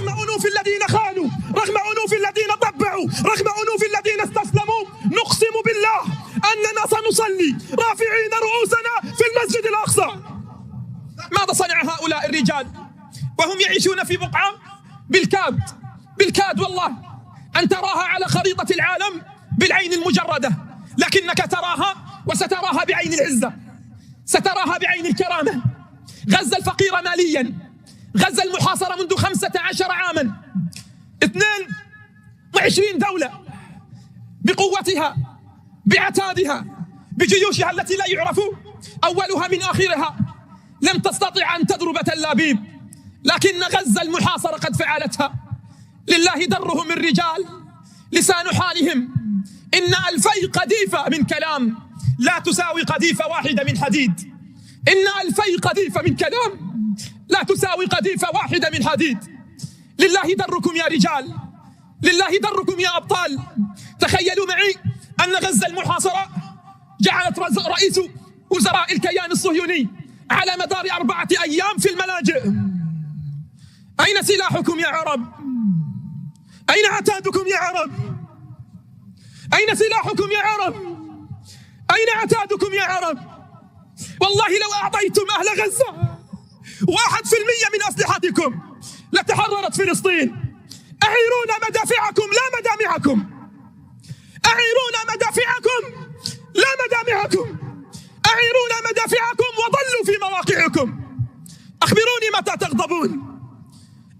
رغم أنوف الذين خانوا، رغم أنوف الذين طبعوا، رغم أنوف الذين استسلموا، نقسم بالله أننا سنصلي رافعين رؤوسنا في المسجد الأقصى. ماذا صنع هؤلاء الرجال وهم يعيشون في بقعة بالكاد والله أن تراها على خريطة العالم بالعين المجردة، لكنك تراها وستراها بعين العزة، ستراها بعين الكرامة. غزة الفقيرة ماليا، غزة المحاصرة منذ 15 عاما، 22 دولة بقوتها بعتادها بجيوشها التي لا يعرف أولها من آخرها لم تستطع أن تضرب تل أبيب، لكن غزة المحاصرة قد فعلتها. لله درهم الرجال لسان حالهم، إن 2000 قذيفة من كلام لا تساوي قذيفة واحدة من حديد. إن 2000 قذيفة من كلام لا تساوي قذيفة واحدة من حديد. لله دركم يا رجال، لله دركم يا أبطال. تخيلوا معي أن غزة المحاصرة جعلت رئيس وزراء الكيان الصهيوني على مدار 4 أيام في الملاجئ. أين سلاحكم يا عرب؟ أين عتادكم يا عرب؟ أين سلاحكم يا عرب؟ أين عتادكم يا عرب؟ والله لو أعطيتم أهل غزة 1% من أسلحتكم لتحررت فلسطين. أعيرونا مدافعكم لا مدامعكم، أعيرونا مدافعكم لا مدامعكم، أعيرونا مدافعكم وضلوا في مواقعكم. أخبروني متى تغضبون؟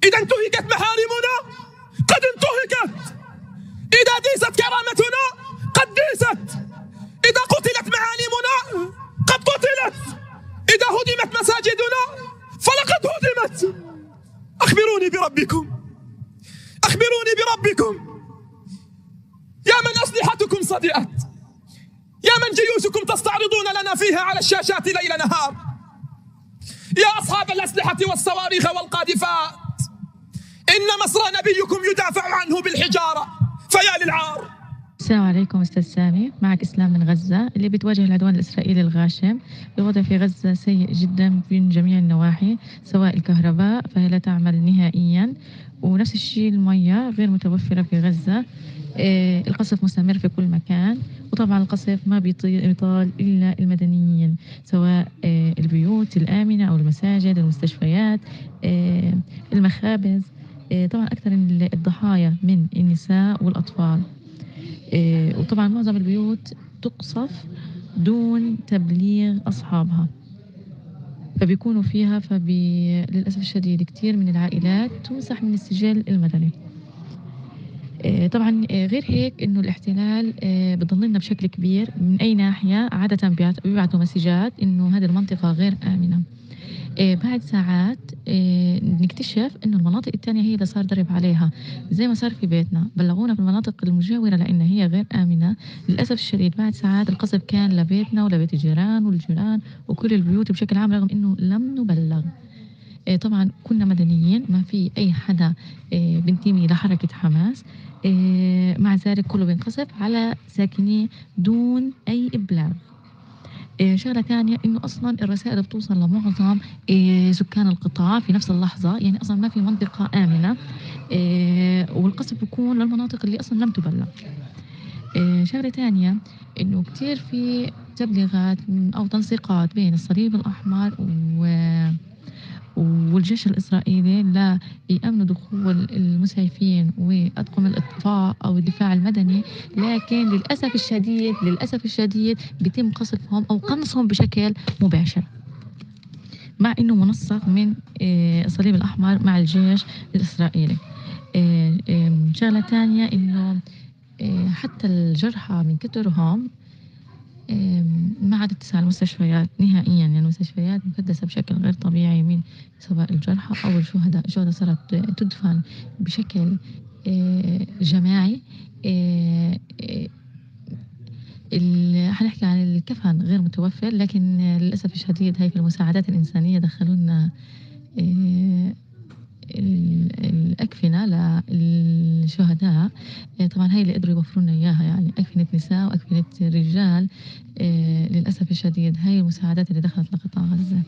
إذا انتهكت محارمنا قد انتهكت، إذا ديست كرامتنا قد ديست، إذا قتلت معالمنا قد قتلت، إذا هدمت مساجدنا فلقد هدمت. أخبروني بربكم، أخبروني بربكم. يا من أسلحتكم صدئت، يا من جيوشكم تستعرضون لنا فيها على الشاشات ليل نهار، يا أصحاب الأسلحة والصواريخ والقاذفات، إن مصر نبيكم يدافع عنه بالحجارة، فيا للعار. السلام عليكم أستاذ سامي، معك إسلام من غزة. اللي بتواجه العدوان الإسرائيلي الغاشم، الوضع في غزة سيء جدا من جميع النواحي، سواء الكهرباء فهي لا تعمل نهائيا، ونفس الشيء المياه غير متوفرة في غزة. القصف مستمر في كل مكان، وطبعا القصف ما بيطال إلا المدنيين، سواء البيوت الآمنة أو المساجد، المستشفيات، المخابز. طبعا أكثر الضحايا من النساء والأطفال. وطبعا معظم البيوت تقصف دون تبليغ أصحابها، فبيكونوا فيها للأسف الشديد كتير من العائلات تمسح من السجل المدني. طبعا غير هيك إنه الاحتلال بضللنا بشكل كبير من أي ناحية. عادة بيبعتوا مسجات إنه هذه المنطقة غير آمنة. بعد ساعات نكتشف إنه المناطق التانية هي اللي صار ضرب عليها، زي ما صار في بيتنا. بلغونا في المناطق المجاورة لأن هي غير آمنة. للأسف الشديد بعد ساعات القصف كان لبيتنا ولبيت الجيران والجيران وكل البيوت بشكل عام، رغم إنه لم نبلغ. طبعا كنا مدنيين، ما في أي حدا بنتمي لحركة حماس. مع ذلك كله بينقصف على ساكنيه دون أي إبلاغ. شغلة تانية إنه أصلا الرسائل بتوصل لمعظم سكان القطاع في نفس اللحظة، يعني أصلا ما في منطقة آمنة. والقصف بيكون للمناطق اللي أصلا لم تبلغ. شغلة تانية إنه كتير في تبليغات أو تنسيقات بين الصليب الأحمر والجيش الإسرائيلي لا يأمنوا دخول المسعفين وأطقم الإطفاء أو الدفاع المدني، لكن للأسف الشديد بيتم قصفهم أو قنصهم بشكل مباشر، مع إنه منسق من الصليب الأحمر مع الجيش الإسرائيلي. شغلة تانية إنه حتى الجرحى من كترهم ما عاد تسع المستشفيات نهائيا، يعني المستشفيات مكدسة بشكل غير طبيعي من سواء الجرحى أو الشهداء. صارت تدفن بشكل جماعي. حنحكي عن الكفن غير متوفر، لكن للأسف الشديد هاي في المساعدات الإنسانية دخلوا لنا الأكفنة للشهداء. طبعا هاي اللي قدروا يوفروا لنا إياها، يعني أكفنة نساء وأكفنة رجال. للأسف الشديد هاي المساعدات اللي دخلت لقطاع غزة.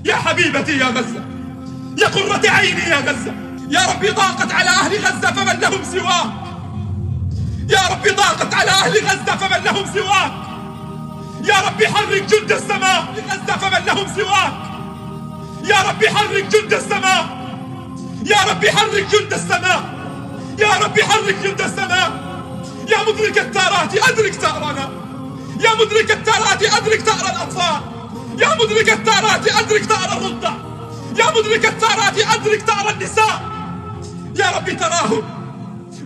يا حبيبتي يا غزة، يا قرة عيني يا غزة، يا ربي ضاقت على أهل غزة فمن لهم سواك، يا ربي ضاقت على أهل غزة فمن لهم سواك، يا ربي حرك جند السماء لغزة فمن لهم سواك، يا ربي حرك جند السماء، يا ربي حرك جند السماء، يا ربي حرك جند السماء. يا مدرك الثارات أدرك ثأرنا، يا مدرك الثارات أدرك ثأر الأطفال، يا مدرك الثارات أدرك ثأر الرضع، يا مدرك الثارات أدرك ثأر النساء. يا ربي تراهم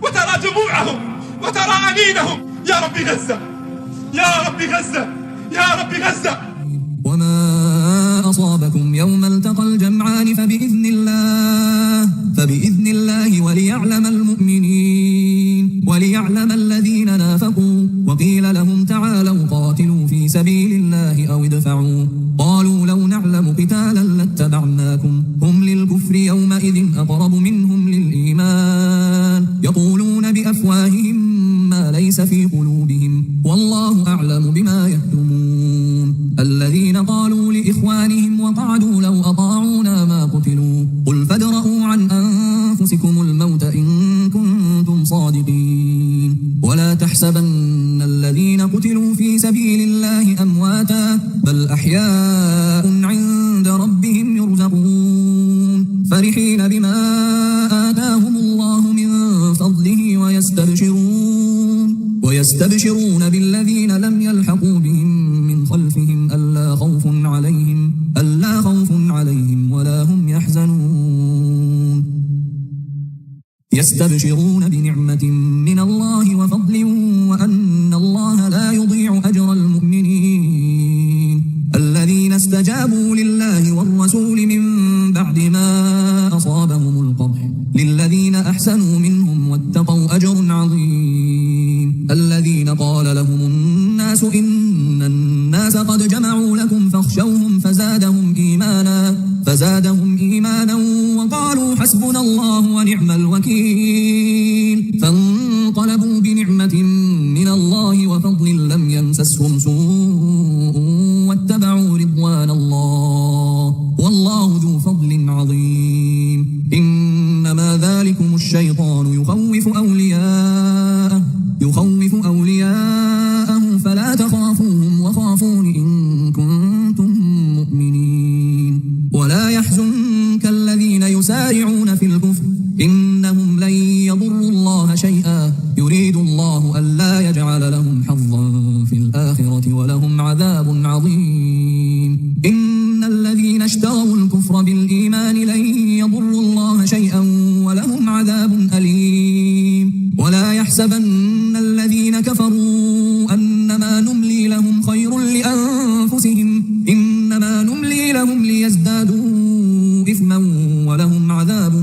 وترى دموعهم وترى أنينهم. يا ربي غزة، يا ربي غزة، يا ربي غزة. وما أصابكم يوم التقى الجمعان فبإذن الله وليعلم المؤمنين وليعلم الذين نافقوا. وقيل لهم تعالوا قاتلوا في سبيل الله أو ادفعوا، قالوا لو نعلم قتالا لاتبعناكم. هم للكفر يومئذ أقرب منهم للإيمان، يقولون بأفواههم ما ليس في قلوبهم والله أعلم بما يكتمون. الذين قالوا لإخوانهم وقعدوا لو أطاعونا ما قتلوا، قل فادرءوا عن أنفسكم الموت إن كنتم صادقين. ولا تحسبن الذين قتلوا في سبيل الله أمواتا بل أحياء عند ربهم يرزقون، فرحين بما آتاهم الله من فضله ويستبشرون بالذين لم يلحقوا بهم من خلفهم ألا خوف عليهم ولا هم يحزنون. يستبشرون بنعمة من الله وفضل وأن الله لا يضيع أجر المؤمنين. الذين استجابوا لله والرسول من بعد ما أصابهم القرح للذين أحسنوا منهم واتقوا أجر عظيم. الذين قال لهم الناس إن الناس قد جمعوا لكم فاخشوهم فزادهم إيمانا وقالوا حسبنا الله ونعم الوكيل. الله وفضل لم يمسسهم سوء واتبعوا رضوان الله والله ذو فضل عظيم. إنما ذلكم الشيطان يخوف أولياءه فلا تخافوهم وخافون إن كنتم مؤمنين. ولا يحزنك الذين يسارعون في الكفر إنهم لن يضروا الله شيئا يريد الله ألا يجعل لهم حظا في الآخرة ولهم عذاب عظيم. إن الذين اشتروا الكفر بالإيمان لن يضروا الله شيئا ولهم عذاب أليم. ولا يحسبن الذين كفروا أنما نملي لهم خير لأنفسهم إنما نملي لهم ليزدادوا إثما ولهم عذاب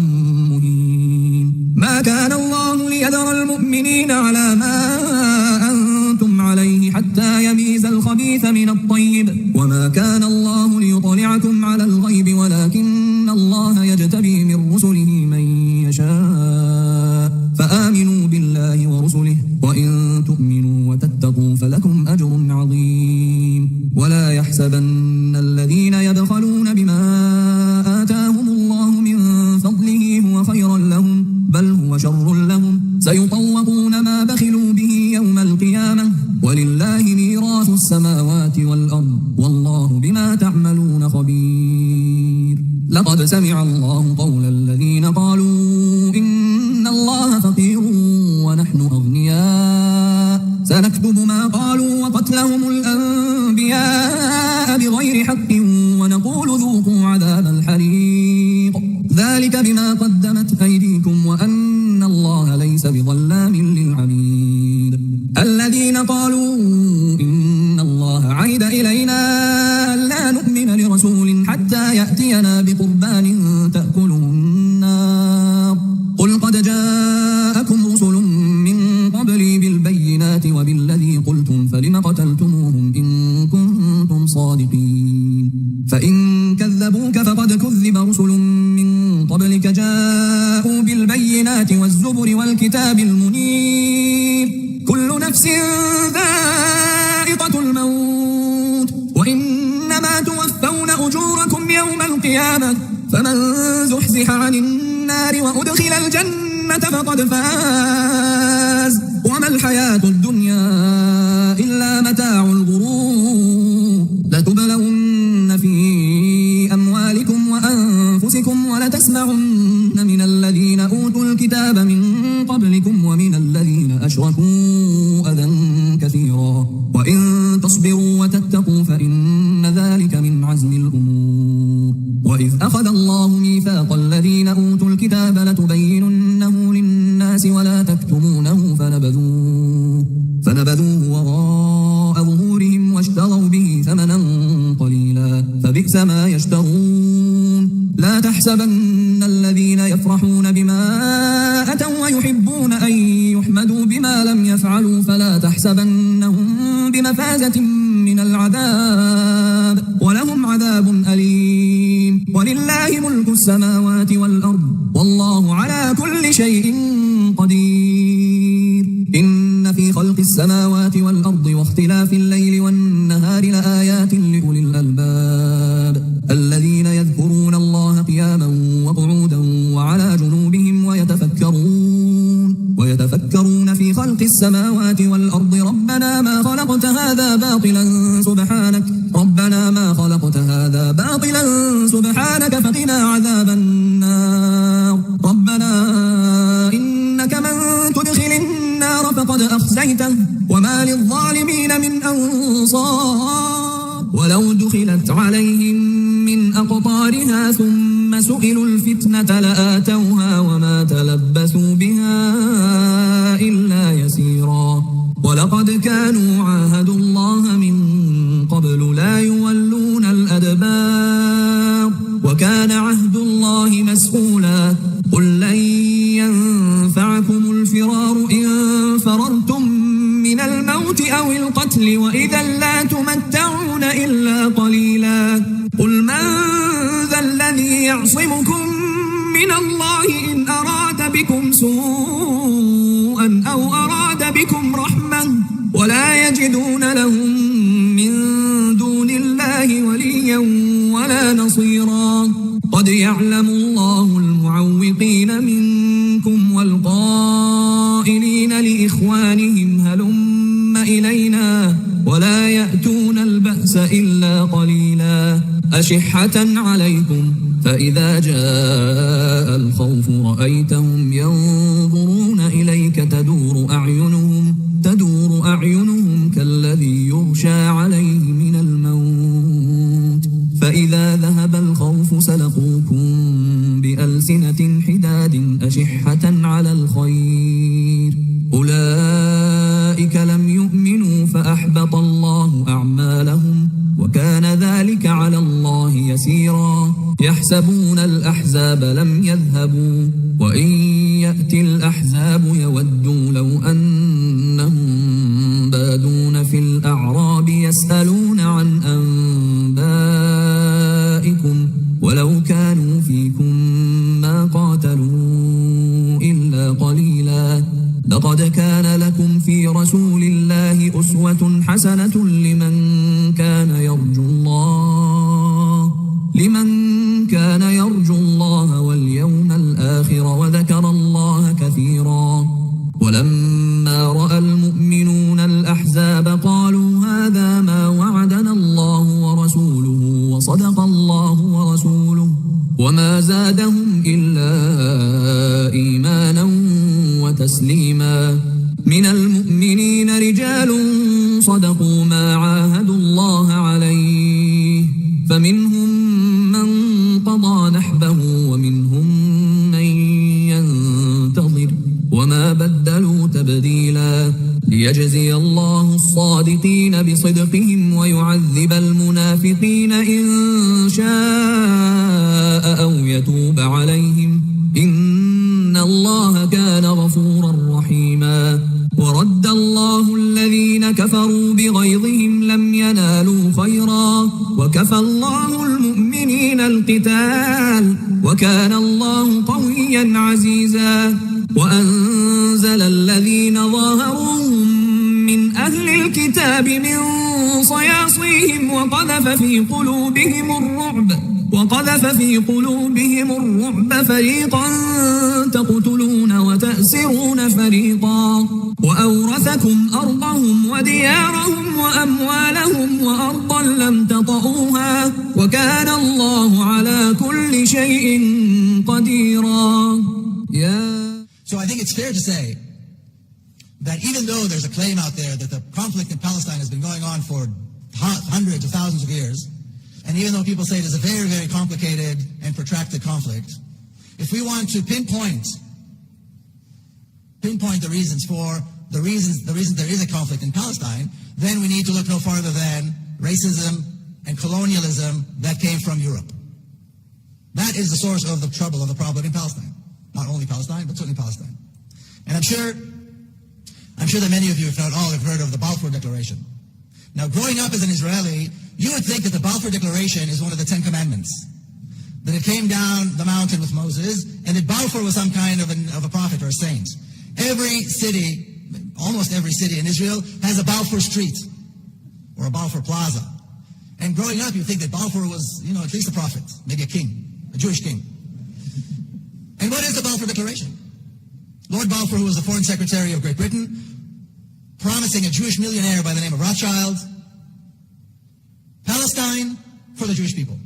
مهين. ما كان الله ليذر المؤمنين على ما أنتم عليه حتى يميز الخبيث من الطيب وما كان الله ليطلعكم على الغيب ولكن الله يجتبي من رسله من يشاء فآمنوا بالله ورسله وإن تؤمنوا وتتقوا فلكم أجر عظيم. ولا يحسبن الذين يبخلون بما آتاهم الله من فضله هو خيرا لهم بل هو شر لهم سيطوقون ما بخلوا به يوم القيامة ولله ميراث السماوات والأرض والله بما تعملون خبير. لقد سمع الله قول الذين قالوا إن الله فقير ونحن أغنياء سنكتب ما قالوا وقتلهم الأنبياء بغير حق ونقول ذوقوا عذاب الحريق ذلك بما قدمت أيديكم وأن الله ليس بظلام للعبيد. الذين قالوا إن الله عهد إلينا لا نؤمن لرسول حتى يأتينا بقربان تأكله النار قل قد جاءكم رسل من قبلي بالبينات وبالذي قلتم فلم قتلتموهم إن كنتم صادقين. فإن كذبوك فقد كذب رسل من قبلك جاءوا بالبينات والزبر والكتاب المنير كل نفس ذائقة الموت وإنما توفون أجوركم يوم القيامة فمن زحزح عن النار وأدخل الجنة فقد فاز وما الحياة الدنيا إلا متاع الغرور. لتبلون في أموالكم وأنفسكم ولتسمعن من الذين أوتوا الكتاب من قبلكم ومن الذين أشركوا أذى كثيرا وإن تصبروا وتتقوا فإن ذلك من عزم الأمور. وإذ أخذ الله ميثاق الذين أوتوا الكتاب لتبيننه للناس ولا تكتمونه فنبذوه وراء ظهورهم واشتروا به ثمنا قليلا فبئس ما يشترون. لا تحسبن الذين يفرحون بما أتوا ويحبون أن يحمدوا بما لم يفعلوا فلا تحسبنهم بمفازة من العذاب ولهم عذاب أليم. ولله ملك السماوات والأرض والله على كل شيء قدير. إن في خلق السماوات والأرض واختلاف الليل والنهار لآيات لأولي الألباب الذين يذكرون الله قياما وقعودا وعلى جنوبهم ويتفكرون في خلق السماوات والأرض ربنا ما خلقت هذا باطلا سبحانك فقنا عذاب النار. ربنا إنك من تدخل النار فقد أخزيته وما للظالمين من أنصار. ولو دخلت عليهم من أقطارها ثم سئلوا الفتنة لآتوها وما تلبثوا بها إلا يسيرا. ولقد كانوا عاهدوا الله من قبل لا يولون الأدبار وكان عهد الله مسؤولا. قل لن ينفعكم الفرار إن فررتم من الموت أو القتل وإذا لا تمتعون إلا قليلا. قل من ذا الذي يعصمكم من الله إن أراد بكم سوءا أو أراد بكم رحمة يجدون لهم من دون الله وليا ولا نصيرا قد يعلم الله المعوقين منكم والقائلين لإخوانهم هلم إلينا ولا يأتون البأس إلا قليلا أشحة عليكم فإذا جاء الخوف رأيتهم ينظرون إليك تدور أعينهم كالذي يغشى عليه من الموت فإذا ذهب الخوف سلقوكم بألسنة حداد أشحة على الخير أولئك لم يؤمنوا فأحبط الله أعمالهم وكان ذلك على الله يسيرا يحسبون الأحزاب لم يذهبوا وإن يأتي الأحزاب يودوا لو أنهم بادون في الأعراب يسألون عن أنبائكم ولو كانوا فيكم ما قاتلوا إلا قليلا لقد كان لكم في رسول الله أسوة حسنة لمن كان يرجو الله واليوم الآخر وذكر الله كثيرا ولما رأى المؤمنون الأحزاب قالوا هذا ما وعدنا الله ورسوله وصدق الله ورسوله وما زادهم إلا إيمانا وتسليما من المؤمنين رجال صدقوا ما عاهدوا الله عليه فمنهم من قضى نحبه ومنهم من ينتظر وما بدلوا تبديلا ليجزي الله الصادقين بصدقهم ويعذب المنافقين إن شاء أو يتوب عليهم إن الله كان غفورا رحيما ورد الله الذين كفروا بغيظهم لم ينالوا خيرا وكفى الله المؤمنين القتال وكان الله قويا عزيزا وأنزل الذين ظاهروهم من أهل الكتاب من صياصيهم وقذف في قلوبهم الرعب فريقا تقتلون وتأسرون فريقا وأورثكم أرضهم وديارهم وأموالهم وأرضا لم تطئوها وكان الله على كل شيء قديرا. So I think it's fair to say that even though there's a claim out there that the conflict in Palestine has been going on for hundreds of thousands of years, and even though people say it is a very, very complicated and protracted conflict, if we want to pinpoint the reasons there is a conflict in Palestine, then we need to look no farther than racism and colonialism that came from Europe. That is the source of the trouble, of the problem in Palestine. Not only Palestine, but certainly Palestine. And I'm sure that many of you, if not all, have heard of the Balfour Declaration. Now, growing up as an Israeli, you would think that the Balfour Declaration is one of the 10 Commandments. That it came down the mountain with Moses, and that Balfour was some kind of a prophet or a saint. Every city, almost every city in Israel, has a Balfour Street or a Balfour Plaza. And growing up, you think that Balfour was, at least a prophet, maybe a king, a Jewish king. And what is the Balfour Declaration? Lord Balfour, who was the Foreign Secretary of Great Britain, promising a Jewish millionaire by the name of Rothschild, Palestine for the Jewish people.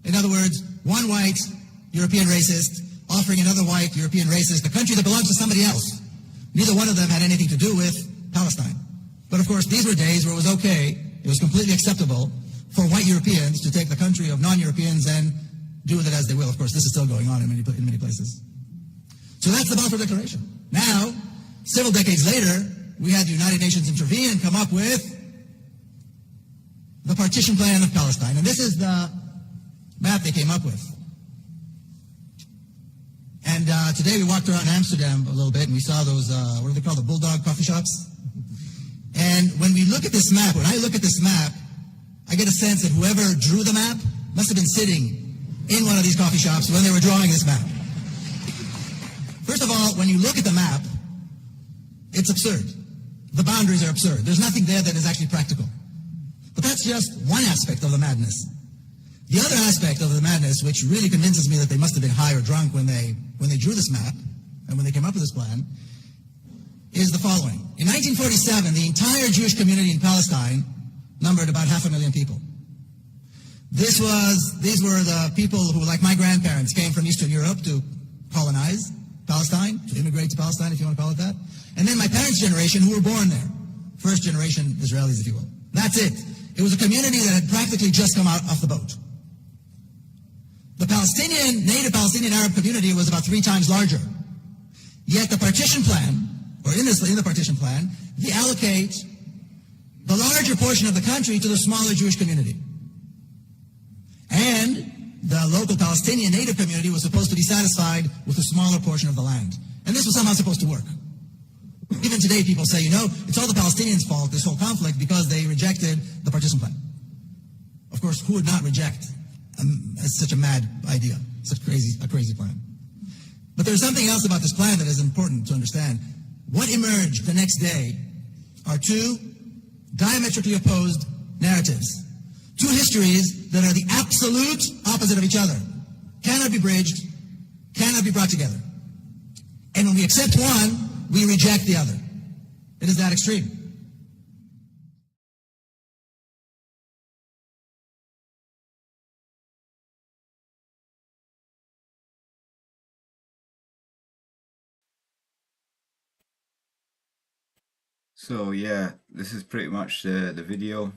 In other words, one white European racist offering another white European racist a country that belongs to somebody else. Neither one of them had anything to do with Palestine. But of course, these were days where it was okay, it was completely acceptable for white Europeans to take the country of non-Europeans and do with it as they will. Of course, this is still going on in many places. So that's the Balfour Declaration. Now, several decades later, we had the United Nations intervene and come up with the partition plan of Palestine. And this is the map they came up with. And today we walked around Amsterdam a little bit and we saw those, what are they called, the bulldog coffee shops? And when we look at this map, when I look at this map, I get a sense that whoever drew the map must have been sitting in one of these coffee shops when they were drawing this map. First of all, when you look at the map, it's absurd. The boundaries are absurd. There's nothing there that is actually practical. But that's just one aspect of the madness. The other aspect of the madness, which really convinces me that they must have been high or drunk when they drew this map and when they came up with this plan, is the following. In 1947, the entire Jewish community in Palestine numbered about 500,000 people. These were the people who, like my grandparents, came from Eastern Europe to colonize Palestine, to immigrate to Palestine, if you want to call it that. And then my parents' generation, who were born there. First generation Israelis, if you will. That's it. It was a community that had practically just come out off the boat. The native Palestinian Arab community was about 3 times larger. Yet the partition plan, or in the partition plan, they allocate the larger portion of the country to the smaller Jewish community. And the local Palestinian native community was supposed to be satisfied with a smaller portion of the land. And this was somehow supposed to work. Even today people say, it's all the Palestinians' fault, this whole conflict, because they rejected the partition plan. Of course, who would not reject such a mad idea, such a crazy plan? But there's something else about this plan that is important to understand. What emerged the next day are 2 diametrically opposed narratives. 2 histories that are the absolute opposite of each other. Cannot be bridged, cannot be brought together. And when we accept one, we reject the other. It is that extreme. So yeah, this is pretty much the video.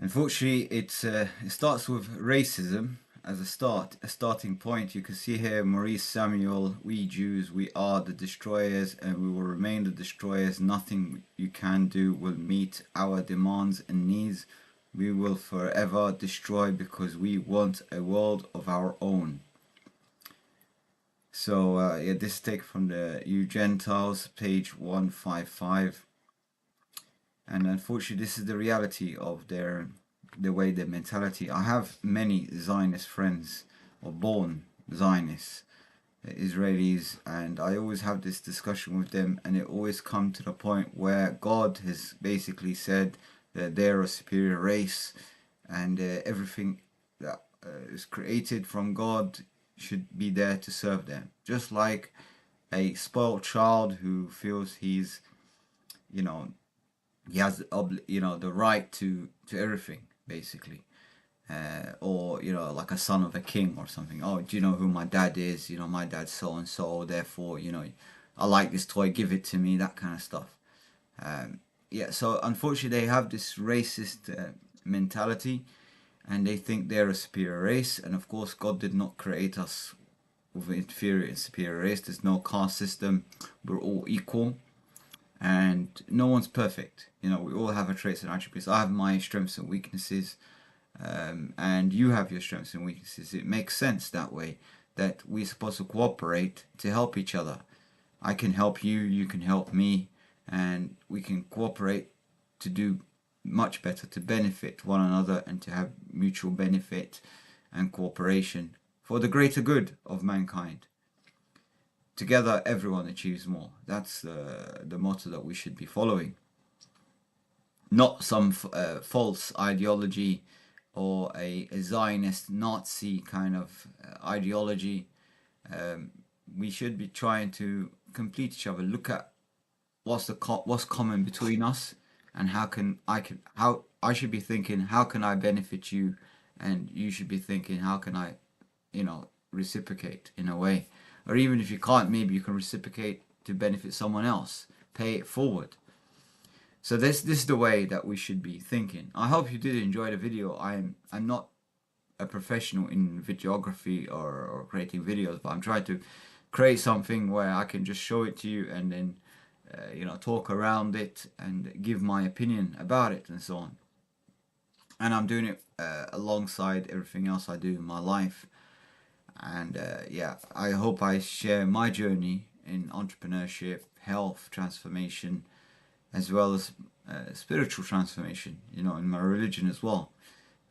Unfortunately, it starts with racism as a starting point. You can see here Maurice Samuel, we Jews, we are the destroyers and we will remain the destroyers. Nothing you can do will meet our demands and needs. We will forever destroy because we want a world of our own. So yeah, this is taken from the You Gentiles, page 155. And unfortunately, this is the reality of their mentality. I have many Zionist friends, or born Zionists, Israelis, and I always have this discussion with them, and it always comes to the point where God has basically said that they're a superior race, and everything that is created from God should be there to serve them. Just like a spoiled child who feels he's, he has the right to everything, basically, or like a son of a king or something. Oh, do you know who my dad is? My dad's so and so, therefore I like this toy, give it to me, that kind of stuff. Yeah, so unfortunately they have this racist mentality, and they think they're a superior race. And of course God did not create us with an inferior and superior race. There's no caste system. We're all equal. And no one's perfect. We all have our traits and attributes. I have my strengths and weaknesses, and you have your strengths and weaknesses. It makes sense that way, that we're supposed to cooperate to help each other. I can help you, you can help me, and we can cooperate to do much better, to benefit one another and to have mutual benefit and cooperation for the greater good of mankind. Together, everyone achieves more. That's the motto that we should be following. Not some false ideology or a Zionist Nazi kind of ideology. We should be trying to complete each other. Look at what's common between us, and how I should be thinking, how can I benefit you, and you should be thinking, how can I, reciprocate in a way. Or even if you can't, maybe you can reciprocate to benefit someone else. Pay it forward. So this is the way that we should be thinking. I hope you did enjoy the video. I'm not a professional in videography or creating videos, but I'm trying to create something where I can just show it to you and then talk around it and give my opinion about it and so on. And I'm doing it alongside everything else I do in my life. And yeah, I hope I share my journey in entrepreneurship, health transformation, as well as spiritual transformation, in my religion as well.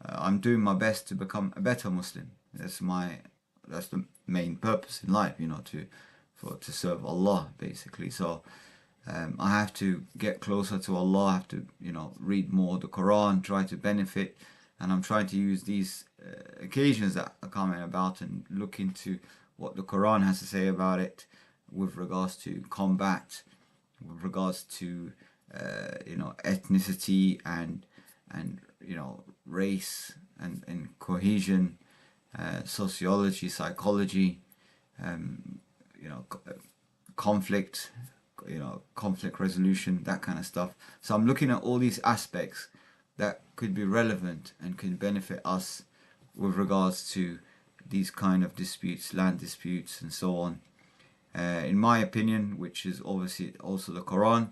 I'm doing my best to become a better Muslim. That's the main purpose in life, to serve Allah, basically. So I have to get closer to Allah. I have to, read more the Quran, try to benefit, and I'm trying to use these occasions that are coming about and look into what the Quran has to say about it with regards to combat, with regards to ethnicity and race and cohesion, sociology, psychology, conflict, conflict resolution, that kind of stuff. So I'm looking at all these aspects that could be relevant and could benefit us with regards to these kind of disputes, land disputes and so on. In my opinion, which is obviously also the Quran,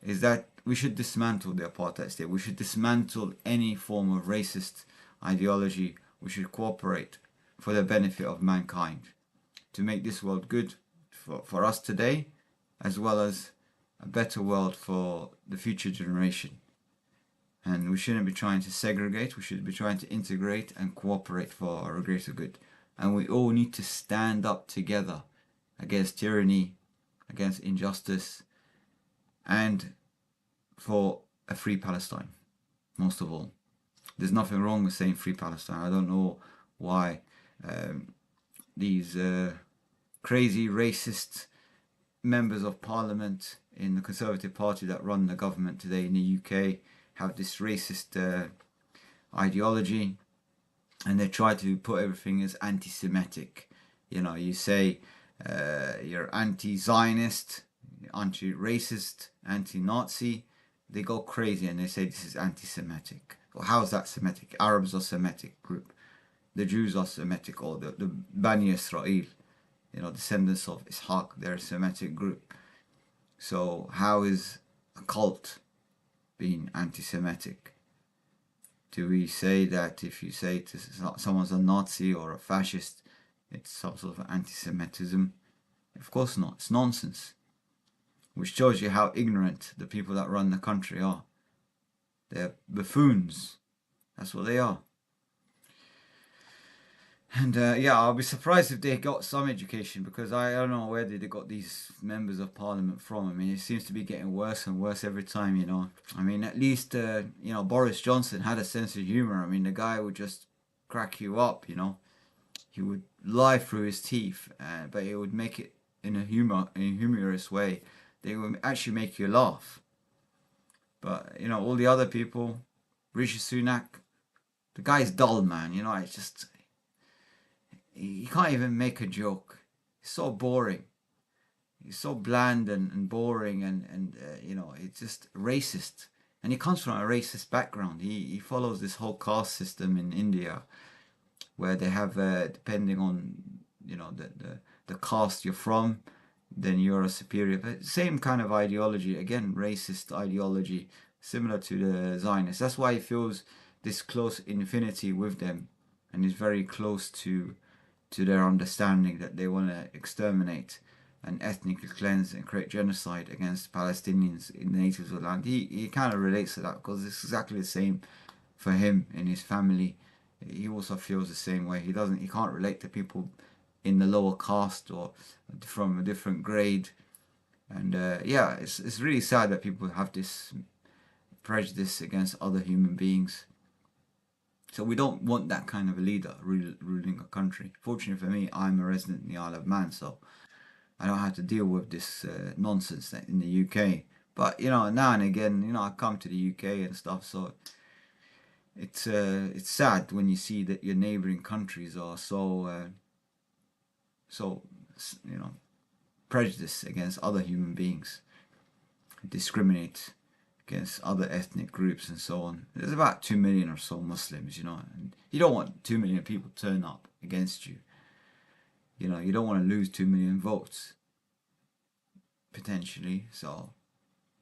is that we should dismantle the apartheid state. We should dismantle any form of racist ideology. We should cooperate for the benefit of mankind to make this world good for us today, as well as a better world for the future generation. And we shouldn't be trying to segregate. We should be trying to integrate and cooperate for our greater good. And we all need to stand up together against tyranny, against injustice, and for a free Palestine, most of all. There's nothing wrong with saying free Palestine. I don't know why these crazy racist members of parliament in the Conservative Party that run the government today in the UK have this racist ideology, and they try to put everything as anti-Semitic. You say you're anti-Zionist, anti-racist, anti-Nazi. They go crazy and they say this is anti-Semitic. Well, how is that Semitic? Arabs are Semitic group. The Jews are Semitic, or the Bani Israel, descendants of Ishaq, they're a Semitic group. So how is a cult being anti-Semitic? Do we say that if you say someone's a Nazi or a fascist, it's some sort of anti-Semitism? Of course not. It's nonsense. Which shows you how ignorant the people that run the country are. They're buffoons. That's what they are. And I'll be surprised if they got some education, because I don't know where they got these members of parliament from. I mean, it seems to be getting worse and worse every time, I mean, at least, Boris Johnson had a sense of humor. I mean, the guy would just crack you up, He would lie through his teeth, but he would make it in a humorous way. They would actually make you laugh. But, all the other people, Rishi Sunak, the guy's dull, man. It's just, he can't even make a joke. He's so boring. He's so bland and boring and it's just racist. And he comes from a racist background. He follows this whole caste system in India, where they have, depending on, the caste you're from, then you're a superior. But same kind of ideology, again, racist ideology, similar to the Zionists. That's why he feels this close infinity with them, and is very close to their understanding that they want to exterminate and ethnically cleanse and create genocide against Palestinians in the natives of the land. He kind of relates to that, because it's exactly the same for him and his family. He also feels the same way. He can't relate to people in the lower caste or from a different grade. And it's really sad that people have this prejudice against other human beings. So we don't want that kind of a leader ruling a country. Fortunately for me, I'm a resident in the Isle of Man, so I don't have to deal with this nonsense in the UK. But now and again, I come to the UK and stuff, so it's sad when you see that your neighbouring countries are so prejudiced against other human beings, discriminate against other ethnic groups and so on. There's about 2 million or so Muslims, and you don't want 2 million people to turn up against you. You don't want to lose 2 million votes, potentially. So,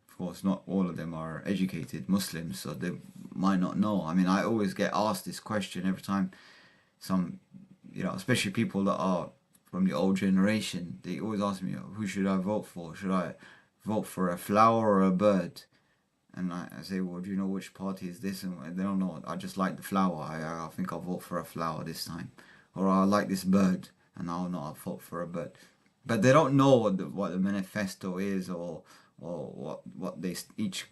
of course, not all of them are educated Muslims, so they might not know. I mean, I always get asked this question every time some, especially people that are from the old generation, they always ask me, who should I vote for? Should I vote for a flower or a bird? And I say, well, do you know which party is this? And they don't know. I just like the flower. I think I'll vote for a flower this time. Or I like this bird, and I'll vote for a bird. But they don't know what the manifesto is, or or what each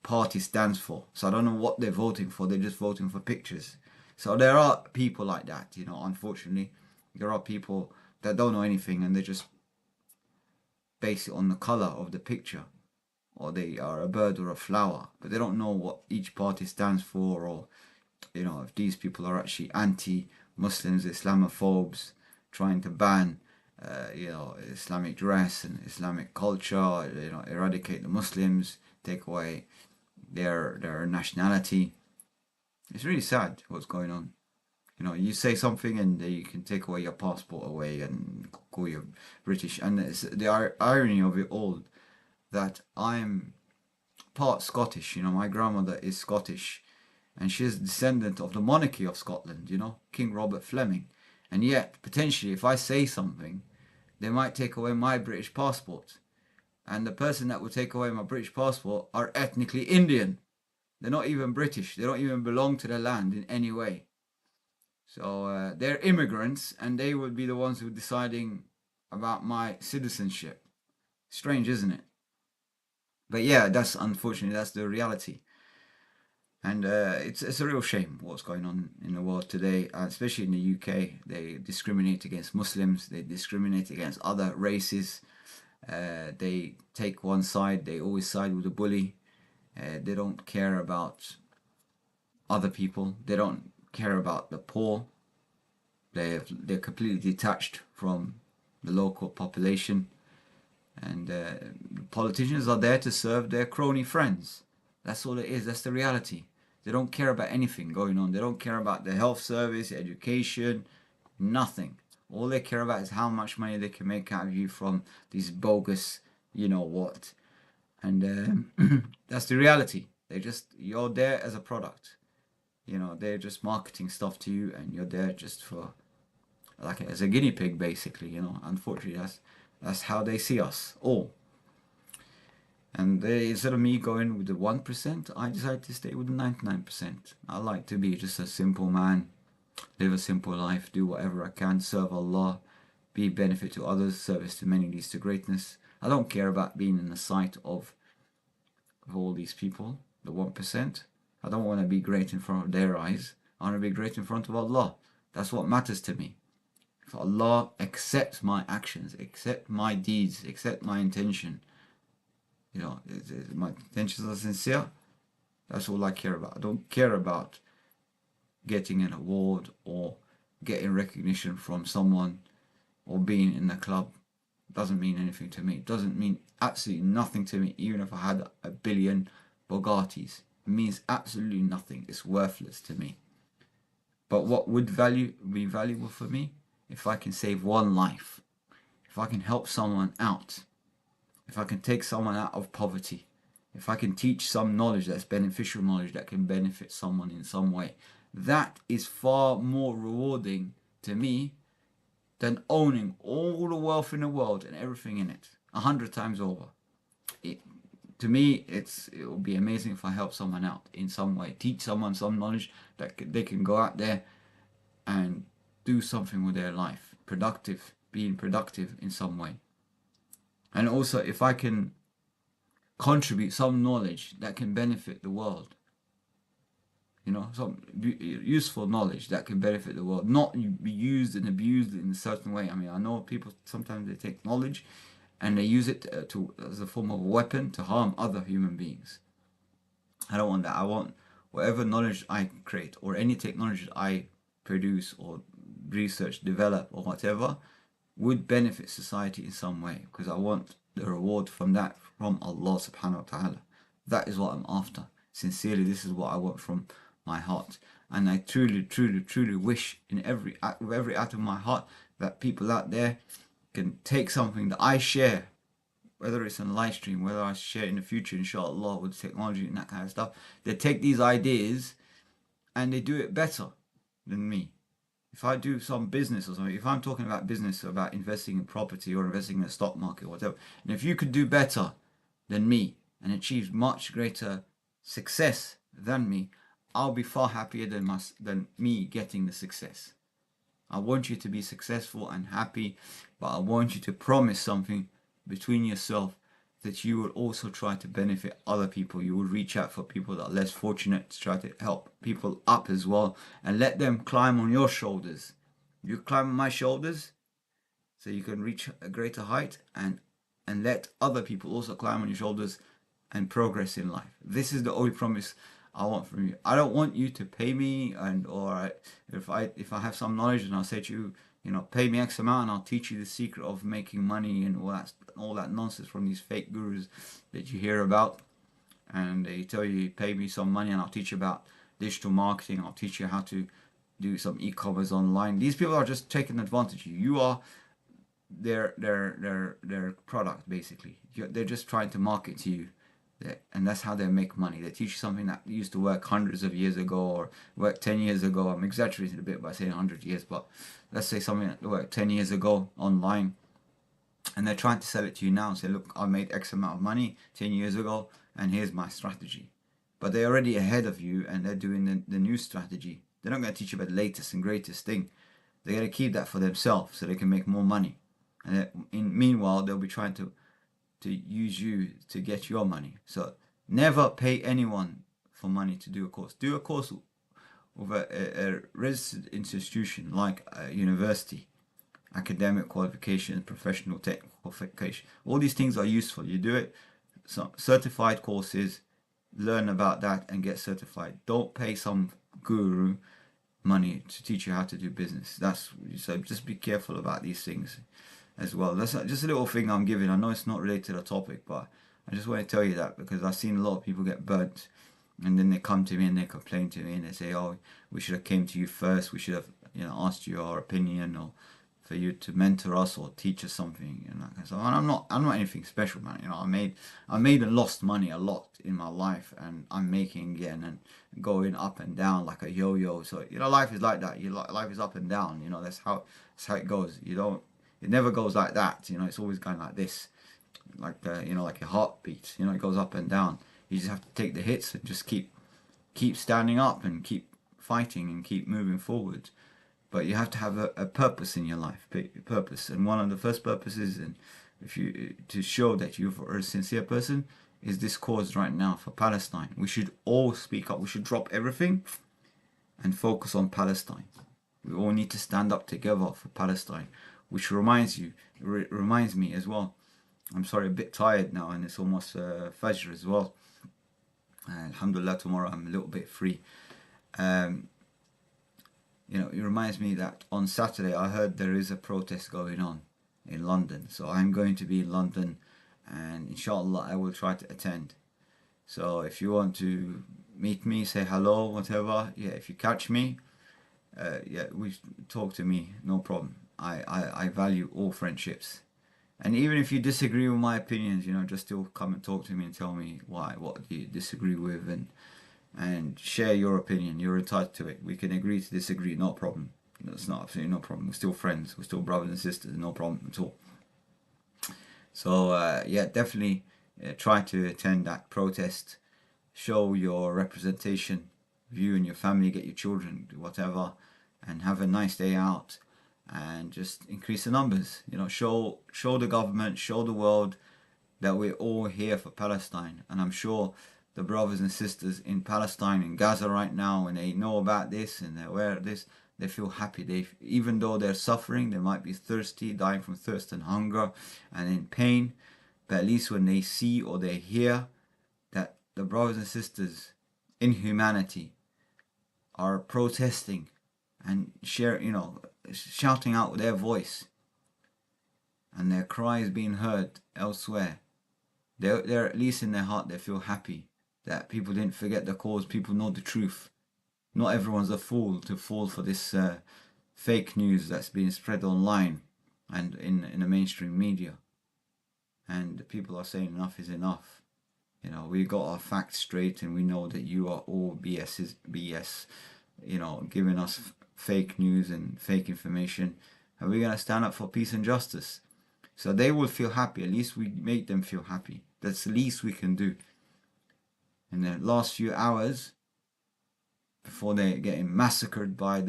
party stands for. So I don't know what they're voting for. They're just voting for pictures. So there are people like that, you know. Unfortunately, there are people that don't know anything and they just base it on the color of the picture, or they are a bird or a flower, but they don't know what each party stands for, or you know, if these people are actually anti-Muslims, Islamophobes, trying to ban you know, Islamic dress and Islamic culture, you know, eradicate the Muslims, take away their nationality. It's really sad what's going on. You know, you say something and you can take away your passport away and call you British. And it's the irony of it all that I'm part Scottish. You know, my grandmother is Scottish and she's a descendant of the monarchy of Scotland, you know, King Robert Fleming. And yet, potentially, if I say something, they might take away my British passport. And the person that will take away my British passport are ethnically Indian. They're not even British. They don't even belong to the land in any way. So they're immigrants and they would be the ones who are deciding about my citizenship. Strange, isn't it? But yeah, that's unfortunately, that's the reality. And it's a real shame what's going on in the world today, especially in the UK. They discriminate against Muslims. They discriminate against other races. They take one side. They always side with the bully. They don't care about other people. They don't care about the poor. They're completely detached from the local population. And politicians are there to serve their crony friends. That's all it is. That's the reality. They don't care about anything going on. They don't care about the health service, education, nothing. All they care about is how much money they can make out of you from these bogus, you know what. And that's the reality. You're there as a product. You know, they're just marketing stuff to you and you're there just for, like, as a guinea pig, basically, you know. Unfortunately, that's how they see us all. And instead of me going with the 1%, I decided to stay with the 99%. I like to be just a simple man, live a simple life, do whatever I can, serve Allah, be benefit to others, service to many leads to greatness. I don't care about being in the sight of all these people, the 1%. I don't want to be great in front of their eyes. I want to be great in front of Allah. That's what matters to me. If Allah accepts my actions, accept my deeds, accept my intention, you know, my intentions are sincere, that's all I care about. I don't care about getting an award or getting recognition from someone or being in a club. It doesn't mean anything to me. It doesn't mean absolutely nothing to me, even if I had 1 billion Bugattis. It means absolutely nothing. It's worthless to me. But what would be valuable for me? If I can save one life, if I can help someone out, if I can take someone out of poverty, if I can teach some knowledge that's beneficial knowledge that can benefit someone in some way, that is far more rewarding to me than owning all the wealth in the world and everything in it 100 times over. To me, it will be amazing if I help someone out in some way, teach someone some knowledge that they can go out there and do something with their life, being productive in some way. And also, if I can contribute some knowledge that can benefit the world, you know, some useful knowledge that can benefit the world, not be used and abused in a certain way. I mean, I know people, sometimes they take knowledge and they use it as a form of a weapon to harm other human beings. I don't want that. I want whatever knowledge I create or any technology that I produce or research, develop or whatever would benefit society in some way, because I want the reward from that from Allah subhanahu wa ta'ala. That is what I'm after. Sincerely, this is what I want from my heart. And I truly, truly, truly wish with every atom of my heart that people out there can take something that I share, whether it's on a live stream, whether I share in the future, inshallah, with technology and that kind of stuff. They take these ideas and they do it better than me. If I do some business or something, if I'm talking about business, about investing in property or investing in the stock market or whatever, and if you could do better than me and achieve much greater success than me, I'll be far happier than me getting the success. I want you to be successful and happy, but I want you to promise something between yourself that you will also try to benefit other people. You will reach out for people that are less fortunate to try to help people up as well and let them climb on your shoulders. You climb on my shoulders so you can reach a greater height, and let other people also climb on your shoulders and progress in life. This is the only promise I want from you. I don't want you to pay me, or if I have some knowledge and I'll say to you, pay me X amount and I'll teach you the secret of making money and all that nonsense from these fake gurus that you hear about. And they tell you, pay me some money and I'll teach you about digital marketing. I'll teach you how to do some e-commerce online. These people are just taking advantage of you. You are their product, basically. They're just trying to market to you. And that's how they make money. They teach you something that used to work hundreds of years ago or worked 10 years ago. I'm exaggerating a bit by saying 100 years, but let's say something that worked 10 years ago online. And they're trying to sell it to you now and say, look, I made X amount of money 10 years ago and here's my strategy. But they're already ahead of you and they're doing the new strategy. They're not going to teach you about the latest and greatest thing. They're going to keep that for themselves so they can make more money. And meanwhile, they'll be trying to use you to get your money. So never pay anyone for money to do a course. Do a course with a registered institution like a university, academic qualification, professional technical qualification. All these things are useful. You do it, some certified courses, learn about that and get certified. Don't pay some guru money to teach you how to do business. So just be careful about these things as well. That's just a little thing I'm giving. I know it's not related to the topic, but I just want to tell you that because I've seen a lot of people get burnt and then they come to me and they complain to me and they say, oh, we should have came to you first, we should have asked you our opinion, or for you to mentor us or teach us something. So I'm not anything special, man. I made and lost money a lot in my life, and I'm making again and going up and down like a yo-yo. So life is like that. Life is up and down. That's how it goes. It never goes like that, it's always going like this, like like a heartbeat, it goes up and down. You just have to take the hits and just keep standing up and keep fighting and keep moving forward. But you have to have a purpose in your life, purpose. And one of the first purposes, and to show that you're a sincere person, is this cause right now for Palestine. We should all speak up. We should drop everything and focus on Palestine. We all need to stand up together for Palestine. Which reminds me as well. I'm sorry, a bit tired now, and it's almost Fajr as well. Alhamdulillah, tomorrow I'm a little bit free. It reminds me that on Saturday I heard there is a protest going on in London. So I'm going to be in London, and inshallah I will try to attend. So if you want to meet me, say hello, whatever. Yeah, if you catch me, we talk to me, no problem. I value all friendships, and even if you disagree with my opinions, just still come and talk to me and tell me what do you disagree with, and share your opinion. You're entitled to it. We can agree to disagree, no problem. That's not absolutely no problem. We're still friends. We're still brothers and sisters. No problem at all. So definitely try to attend that protest. Show your representation. You and your family, get your children, do whatever, and have a nice day out. And just increase the numbers, show the government, show the world that we're all here for Palestine. And I'm sure the brothers and sisters in Palestine, in Gaza right now, when they know about this and they're aware of this, they feel happy. Even though they're suffering, they might be thirsty, dying from thirst and hunger and in pain, but at least when they see or they hear that the brothers and sisters in humanity are protesting and shouting out with their voice, and their cries being heard elsewhere, they're at least in their heart they feel happy that people didn't forget the cause. People know the truth. Not everyone's a fool to fall for this fake news that's being spread online and in the mainstream media. And people are saying enough is enough. We got our facts straight, and we know that you are all BS, giving us fake news and fake information, and we're going to stand up for peace and justice. So they will feel happy. At least we make them feel happy. That's the least we can do. In the last few hours, before they're getting massacred by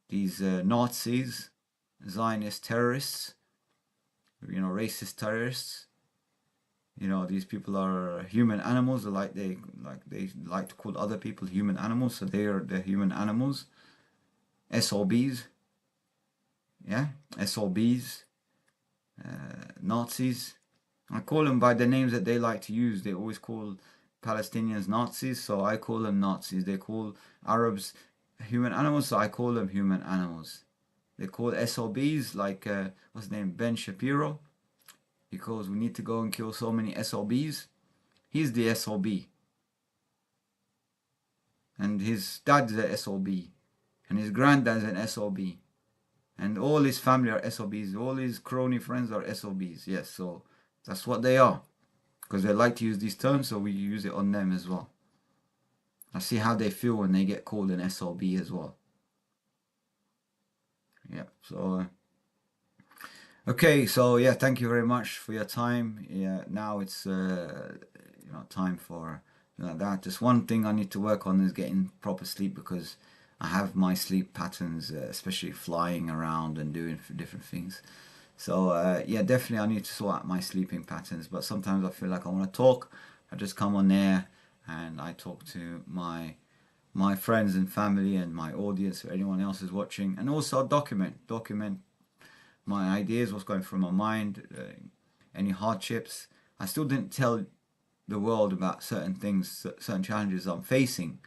these Nazis, Zionist terrorists, racist terrorists, You know, these people are human animals. They like to call other people human animals, so they're human animals. SOBs, yeah, SOBs, Nazis. I call them by the names that they like to use. They always call Palestinians Nazis, so I call them Nazis. They call Arabs human animals, so I call them human animals. They call SOBs, like, what's his name, Ben Shapiro, because we need to go and kill so many SOBs. He's the SOB. And his dad's a SOB. And his granddad's an SOB. And all his family are SOBs. All his crony friends are SOBs. Yes, so that's what they are. Because they like to use these terms, so we use it on them as well. I see how they feel when they get called an SOB as well. Yeah, so... okay, so yeah, thank you very much for your time. Yeah, now it's time for that. Just one thing I need to work on is getting proper sleep, because I have my sleep patterns, especially flying around and doing different things. So yeah, definitely I need to sort out my sleeping patterns. But sometimes I feel like I want to talk. I just come on there and I talk to my friends and family and my audience, or anyone else is watching, and also document my ideas, what's going through my mind, any hardships. I still didn't tell the world about certain things, certain challenges I'm facing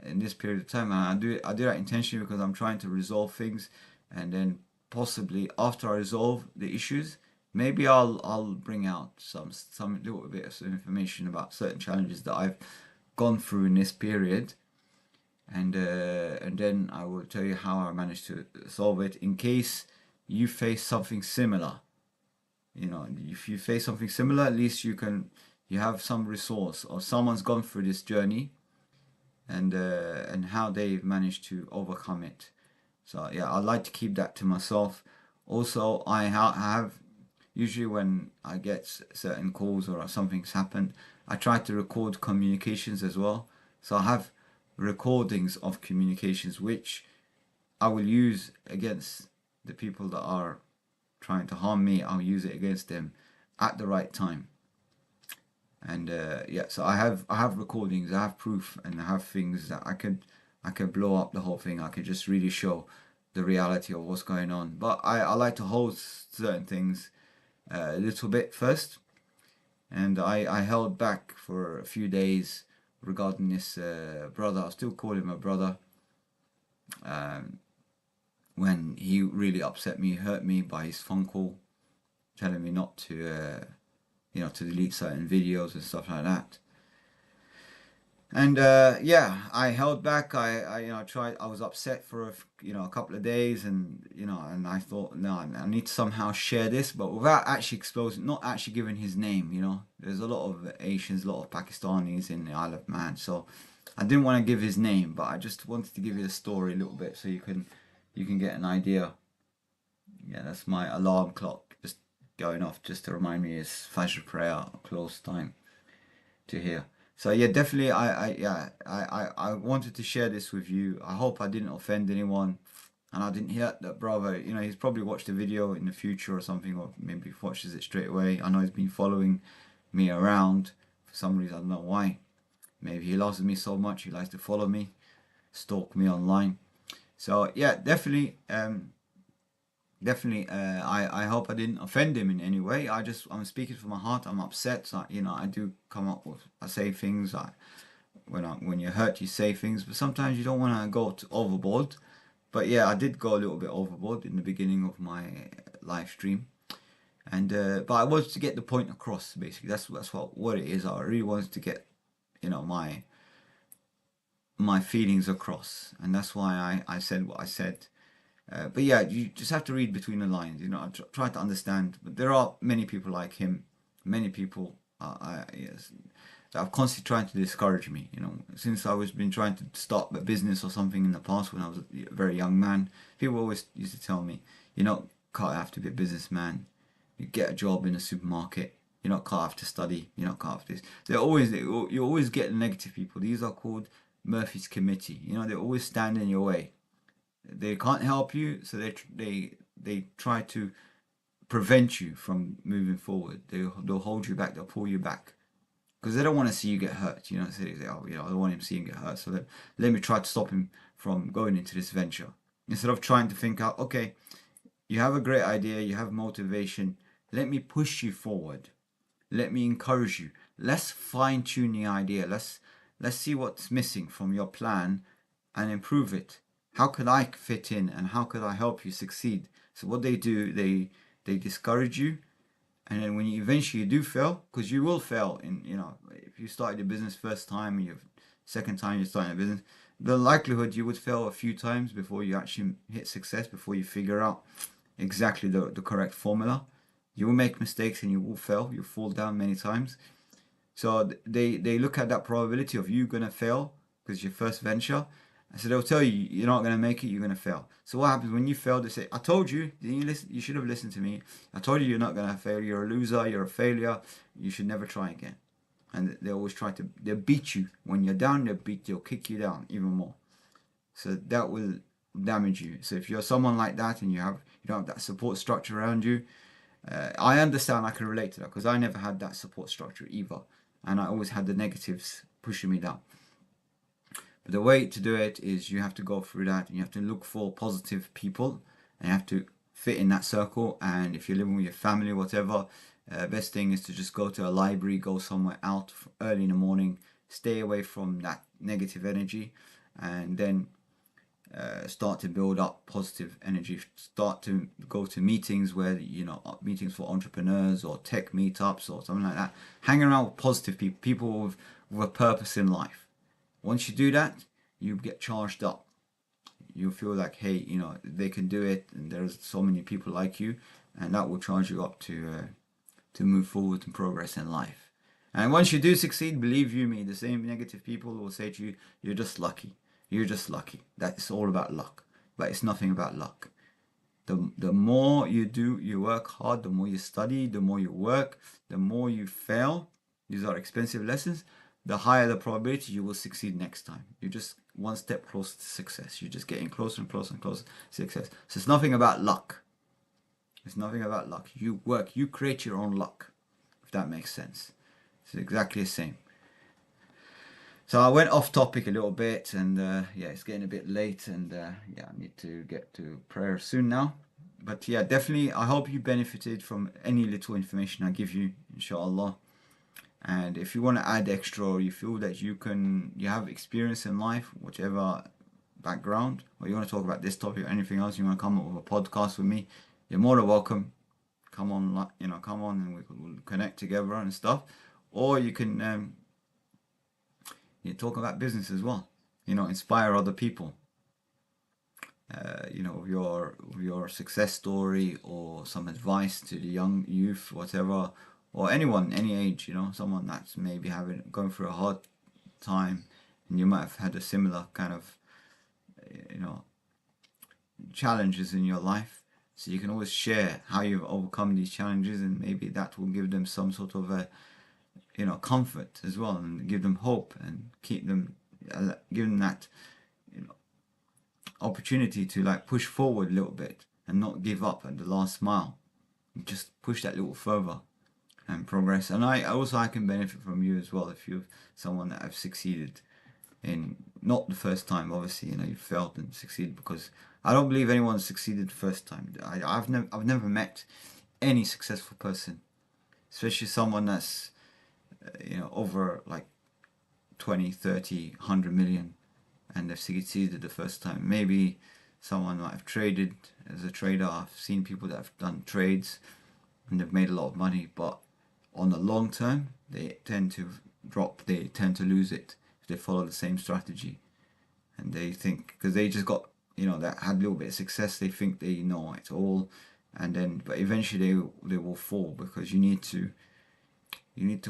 in this period of time, and I do that intentionally, because I'm trying to resolve things, and then possibly after I resolve the issues, maybe I'll bring out some little bit of information about certain challenges that I've gone through in this period, and then I will tell you how I managed to solve it, in case you face something similar. You know, if you face something similar, at least you have some resource, or someone's gone through this journey, and how they've managed to overcome it. So yeah, I like to keep that to myself. Also, I have usually, when I get certain calls or something's happened, I try to record communications as well. So I have recordings of communications which I will use against the people that are trying to harm me. I'll use it against them at the right time. And yeah, so I have recordings, I have proof, and I have things that I could blow up the whole thing. I could just really show the reality of what's going on. But I like to hold certain things a little bit first, and I held back for a few days regarding this brother. I'll still call him a brother. When he really upset me, hurt me by his phone call, telling me not to to delete certain videos and stuff like that. And yeah, I held back. I tried. I was upset for a couple of days, and and I thought, no, I need to somehow share this, but without actually exposing, not actually giving his name. There's a lot of Asians, a lot of Pakistanis in the Isle of Man, so I didn't want to give his name, but I just wanted to give you the story a little bit, so you can get an idea. Yeah, that's my alarm clock just going off, just to remind me it's Fajr prayer, close time to hear. So yeah, definitely I wanted to share this with you. I hope I didn't offend anyone, and I didn't hurt that brother. He's probably watched the video in the future or something, or maybe watches it straight away. I know he's been following me around for some reason. I don't know why. Maybe he loves me so much he likes to follow me, stalk me online. So yeah, definitely I hope I didn't offend him in any way. I'm speaking from my heart. I'm upset. So, I do come up with, I say things. When you're hurt, you say things, but sometimes you don't want to go overboard. But yeah, I did go a little bit overboard in the beginning of my live stream, and but I wanted to get the point across. Basically, that's what it is. I really wanted to get my feelings across, and that's why I said what I said. But yeah, you just have to read between the lines. I try to understand. But there are many people like him, many people yes, that are constantly trying to discourage me. Since I was been trying to start a business or something in the past when I was a very young man, people always used to tell me, can't have to be a businessman. You get a job in a supermarket. Can't have to study. Can't have this. You always get negative people. These are called Murphy's Committee. They always stand in your way. They can't help you, so they try to prevent you from moving forward. They'll hold you back. They'll pull you back because they don't want to see you get hurt. You know, so they say, oh, you know, I don't want him to see him get hurt. So let me try to stop him from going into this venture. Instead of trying to think out, okay, you have a great idea, you have motivation. Let me push you forward. Let me encourage you. Let's fine tune the idea. Let's see what's missing from your plan and improve it. How could I fit in and how could I help you succeed? So what they do, they discourage you, and then when you eventually do fail, because you will fail in, you know, if you started a business first time and you're second time you're starting a business, the likelihood you would fail a few times before you actually hit success, before you figure out exactly the correct formula. You will make mistakes and you will fail. You'll fall down many times. So they look at that probability of you gonna fail because it's your first venture. So they'll tell you you're not gonna make it. You're gonna fail. So what happens when you fail? They say, "I told you. Didn't you listen? You should have listened to me. I told you you're not gonna fail. You're a loser. You're a failure. You should never try again." And they always try to. They'll beat you when you're down. They'll kick you down even more. So that will damage you. So if you're someone like that and you don't have that support structure around you, I understand. I can relate to that because I never had that support structure either, and I always had the negatives pushing me down. But the way to do it is you have to go through that and you have to look for positive people and you have to fit in that circle. And if you're living with your family or whatever, best thing is to just go to a library, go somewhere out early in the morning, stay away from that negative energy, and then start to build up positive energy. Start to go to meetings where, you know, meetings for entrepreneurs or tech meetups or something like that. Hang around with positive people, people with a purpose in life. Once you do that, you get charged up. You feel like, hey, you know, they can do it, and there's so many people like you, and that will charge you up to move forward and progress in life. And once you do succeed, believe you me, the same negative people will say to you, "You're just lucky. You're just lucky." That's all about luck, but it's nothing about luck. The more you do, you work hard, the more you study, the more you work, the more you fail. These are expensive lessons. The higher the probability you will succeed next time. You're just one step closer to success. You're just getting closer and closer and closer to success. So it's nothing about luck. It's nothing about luck. You work, you create your own luck, if that makes sense. It's exactly the same. So I went off topic a little bit, and yeah, it's getting a bit late, and yeah, I need to get to prayer soon now. But yeah, definitely, I hope you benefited from any little information I give you, inshallah. And if you want to add extra, or you feel that you have experience in life, whichever background, or you want to talk about this topic or anything else, you want to come up with a podcast with me, you're more than welcome. Come on, you know, come on, and we'll connect together and stuff. Or you can talk about business as well. You know, inspire other people. You know, with your success story or some advice to the young youth, whatever. Or anyone, any age, you know, someone that's maybe going through a hard time, and you might have had a similar kind of, you know, challenges in your life. So you can always share how you've overcome these challenges, and maybe that will give them some sort of a, you know, comfort as well, and give them hope and give them that, you know, opportunity to like push forward a little bit and not give up at the last mile. Just push that little further and progress. And I can benefit from you as well if you're someone that have succeeded in, not the first time, obviously, you know, you failed and succeeded, because I don't believe anyone succeeded the first time. I've never met any successful person, especially someone that's you know, over like 20, 30, 100 million, and they've succeeded the first time. Maybe someone might have traded as a trader. I've seen people that have done trades and they've made a lot of money, but on the long term, they tend to drop, they tend to lose it if they follow the same strategy. And they think, because they just got, you know, that had a little bit of success, they think they know it all, and then, but eventually they will fall, because you need to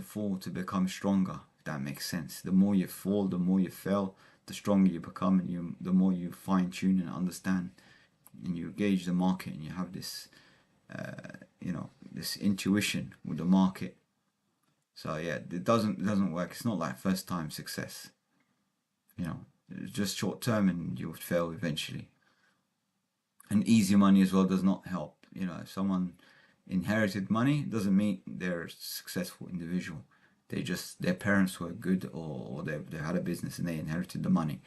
fall to become stronger, if that makes sense. The more you fall, the more you fail, the stronger you become, and the more you fine tune and understand, and you gauge the market, and you have this you know, this intuition with the market. So yeah, it doesn't work. It's not like first time success, you know. It's just short term, and you'll fail eventually. And easy money as well does not help. You know, if someone inherited money doesn't mean they're a successful individual. Their parents were good, or they had a business and they inherited the money.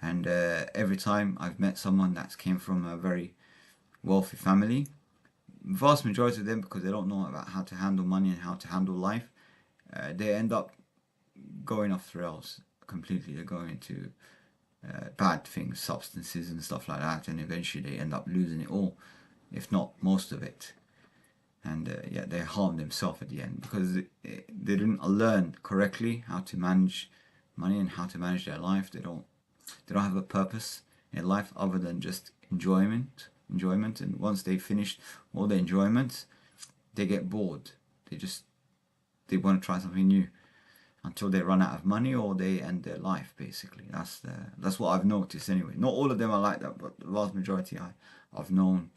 And every time I've met someone that came from a very wealthy family, vast majority of them, because they don't know about how to handle money and how to handle life, they end up going off the rails completely. They're going into bad things, substances and stuff like that, and eventually they end up losing it all, if not most of it. And they harm themselves at the end because they didn't learn correctly how to manage money and how to manage their life. They don't have a purpose in life other than just enjoyment. And once they finish all the enjoyment, they get bored. They want to try something new until they run out of money or they end their life. Basically, that's what I've noticed anyway. Not all of them are like that, but the vast majority I've known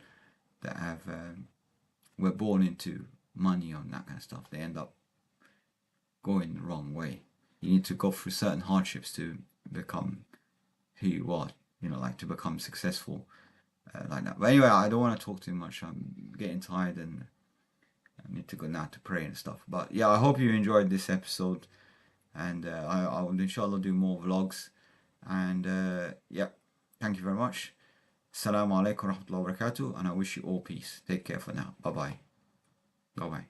that were born into money and that kind of stuff, they end up going the wrong way. You need to go through certain hardships to become who you are, like to become successful like that. But anyway, I don't want to talk too much. I'm getting tired and I need to go now to pray and stuff. But yeah, I hope you enjoyed this episode, and I will inshallah do more vlogs. And thank you very much. Assalamu alaikum wa rahmatullahi wa barakatuh, and I wish you all peace. Take care for now. Bye bye.